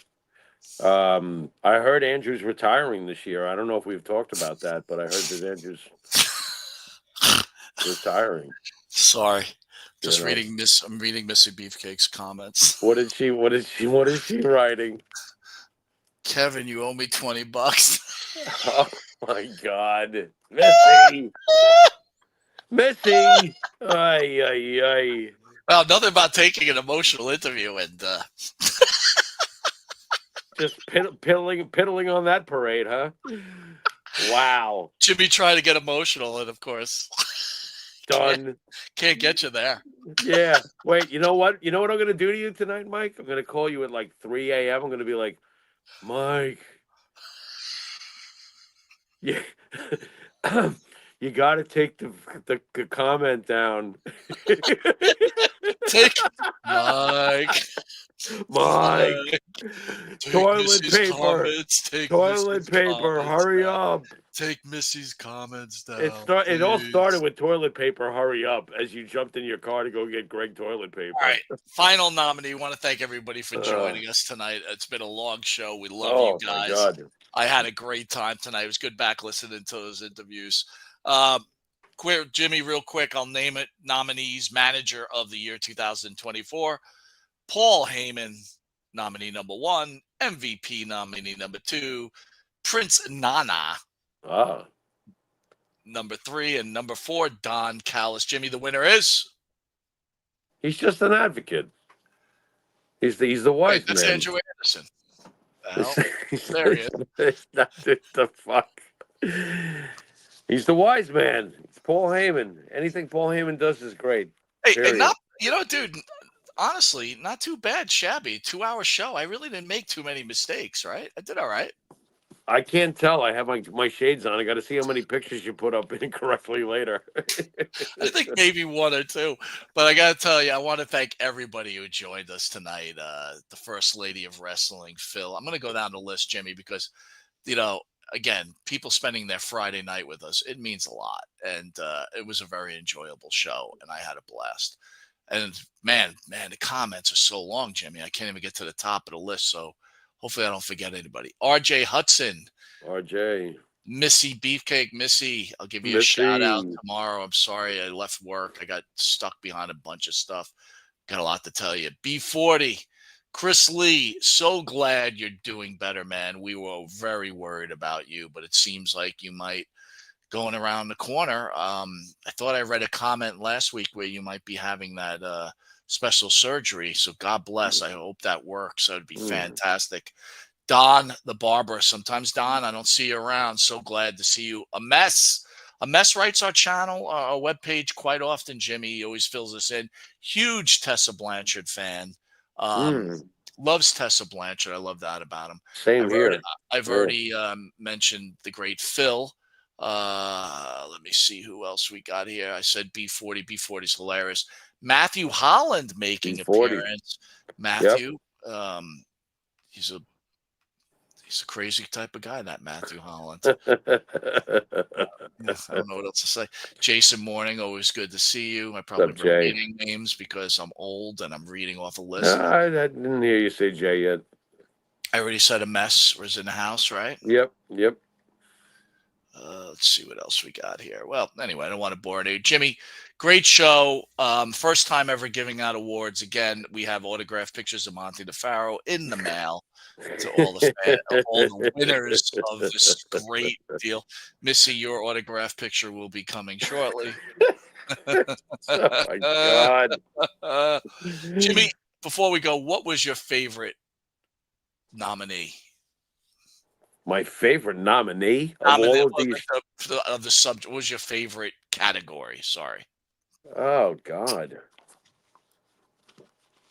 S5: I heard Andrew's retiring this year. I don't know if we've talked about that, but I heard that Andrew's retiring.
S4: Sorry. Just reading I'm reading Missy Beefcake's comments.
S5: What is she writing?
S4: Kevin, you owe me $20.
S5: Oh my God. Missy. Missy. Ay.
S4: Well, nothing about taking an emotional interview and
S5: just piddling on that parade, huh? Wow.
S4: Jimmy trying to get emotional, and of course,
S5: done.
S4: Can't get you there.
S5: Yeah. Wait, you know what? You know what I'm going to do to you tonight, Mike? I'm going to call you at like 3 a.m. I'm going to be like, Mike, yeah, you got to take the comment down.
S4: Take Mike.
S5: Toilet paper. Toilet paper. Hurry up.
S4: Take Missy's comments down.
S5: It all started with toilet paper. Hurry up! As you jumped in your car to go get Greg toilet paper.
S4: All right, final nominee. Want to thank everybody for joining us tonight. It's been a long show. We love you guys. My God. I had a great time tonight. It was good back listening to those interviews. Jimmy, real quick, I'll name it. Nominees: Manager of the Year 2024, Paul Heyman, nominee number 1. MVP nominee number 2, Prince Nana. Number 3, and number 4, Don Callis. Jimmy, the winner is?
S5: He's just an advocate. He's the wise man.
S4: That's Andrew Anderson. There he is.
S5: The fuck. He's the wise man. He's Paul Heyman. Anything Paul Heyman does is great.
S4: Hey,
S5: Period.
S4: and not, dude, honestly, not too bad, shabby. 2-hour show. I really didn't make too many mistakes, right? I did all right.
S5: I can't tell. I have my shades on. I got to see how many pictures you put up incorrectly later.
S4: I think maybe 1 or 2. But I got to tell you, I want to thank everybody who joined us tonight. The First Lady of Wrestling, Phil. I'm going to go down the list, Jimmy, because, again, people spending their Friday night with us, it means a lot. And it was a very enjoyable show, and I had a blast. And, man, the comments are so long, Jimmy. I can't even get to the top of the list, so hopefully I don't forget anybody. RJ Hudson.
S5: RJ.
S4: Missy Beefcake. Missy, I'll give you a shout out tomorrow. I'm sorry I left work. I got stuck behind a bunch of stuff. Got a lot to tell you. B40. Chris Lee, so glad you're doing better, man. We were very worried about you, but it seems like you might going around the corner. I thought I read a comment last week where you might be having that special surgery. So God bless. I hope that works. That would be fantastic. Don, the barber. Sometimes, Don, I don't see you around. So glad to see you. A Mess writes our channel, our webpage quite often, Jimmy. He always fills us in. Huge Tessa Blanchard fan. Loves Tessa Blanchard. I love that about him.
S5: Same here.
S4: I've already mentioned the great Phil. Let me see who else we got here. I said B40. B40 is hilarious. Matthew Holland making
S5: B40.
S4: appearance. Matthew, he's a crazy type of guy, that Matthew Holland. I don't know what else to say. Jason Morning, always good to see you. I probably been reading names because I'm old and I'm reading off a list.
S5: I didn't hear you say Jay yet.
S4: I already said A Mess was in the house, right?
S5: Yep.
S4: Let's see what else we got here. Well, anyway, I don't want to bore you. Jimmy, great show. First time ever giving out awards. Again, we have autographed pictures of Monte The Pharaoh in the mail to all the winners of this great deal. Missy, your autograph picture will be coming shortly.
S5: Oh my God.
S4: Jimmy, before we go, what was your favorite nominee?
S5: My favorite nominee of all of these
S4: of the subject. What was your favorite category? Sorry.
S5: Oh God.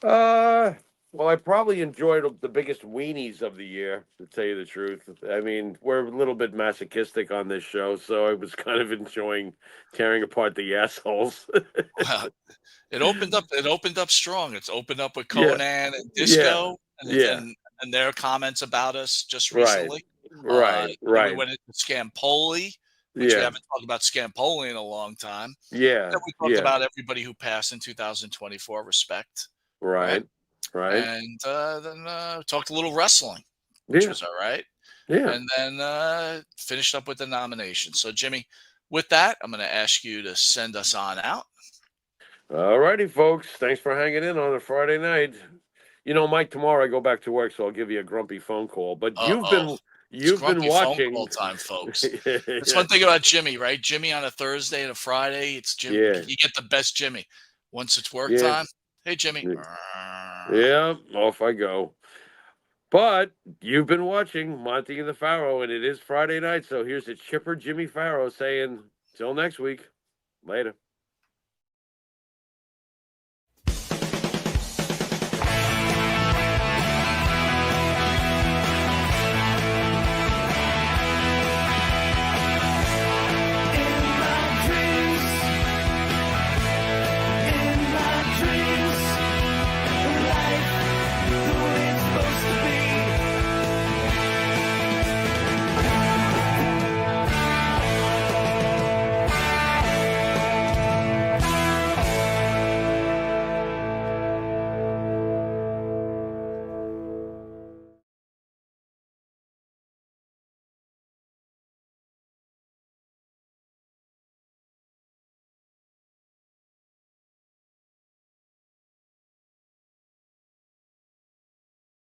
S5: Well, I probably enjoyed the biggest weenies of the year, to tell you the truth. I mean, we're a little bit masochistic on this show, so I was kind of enjoying tearing apart the assholes.
S4: Well, it opened up strong. It's opened up with Conan and Disco and their comments about us just recently.
S5: Right.
S4: We went into Scampoli, which we haven't talked about Scampoli in a long time.
S5: Yeah.
S4: Then we talked about everybody who passed in 2024. Respect.
S5: Right.
S4: And then talked a little wrestling, which was all right.
S5: Yeah.
S4: And then finished up with the nomination. So, Jimmy, with that, I'm going to ask you to send us on out.
S5: All righty, folks. Thanks for hanging in on a Friday night. Mike, tomorrow I go back to work, so I'll give you a grumpy phone call. But you've been watching
S4: phone call time, folks. That's one thing about Jimmy, right? Jimmy on a Thursday and a Friday, it's Jimmy.
S5: Yeah.
S4: You get the best Jimmy. Once it's work time, hey Jimmy.
S5: Yeah, off I go. But you've been watching Monte the Pharaoh, and it is Friday night. So here's a chipper Jimmy Pharaoh saying, "Till next week, later."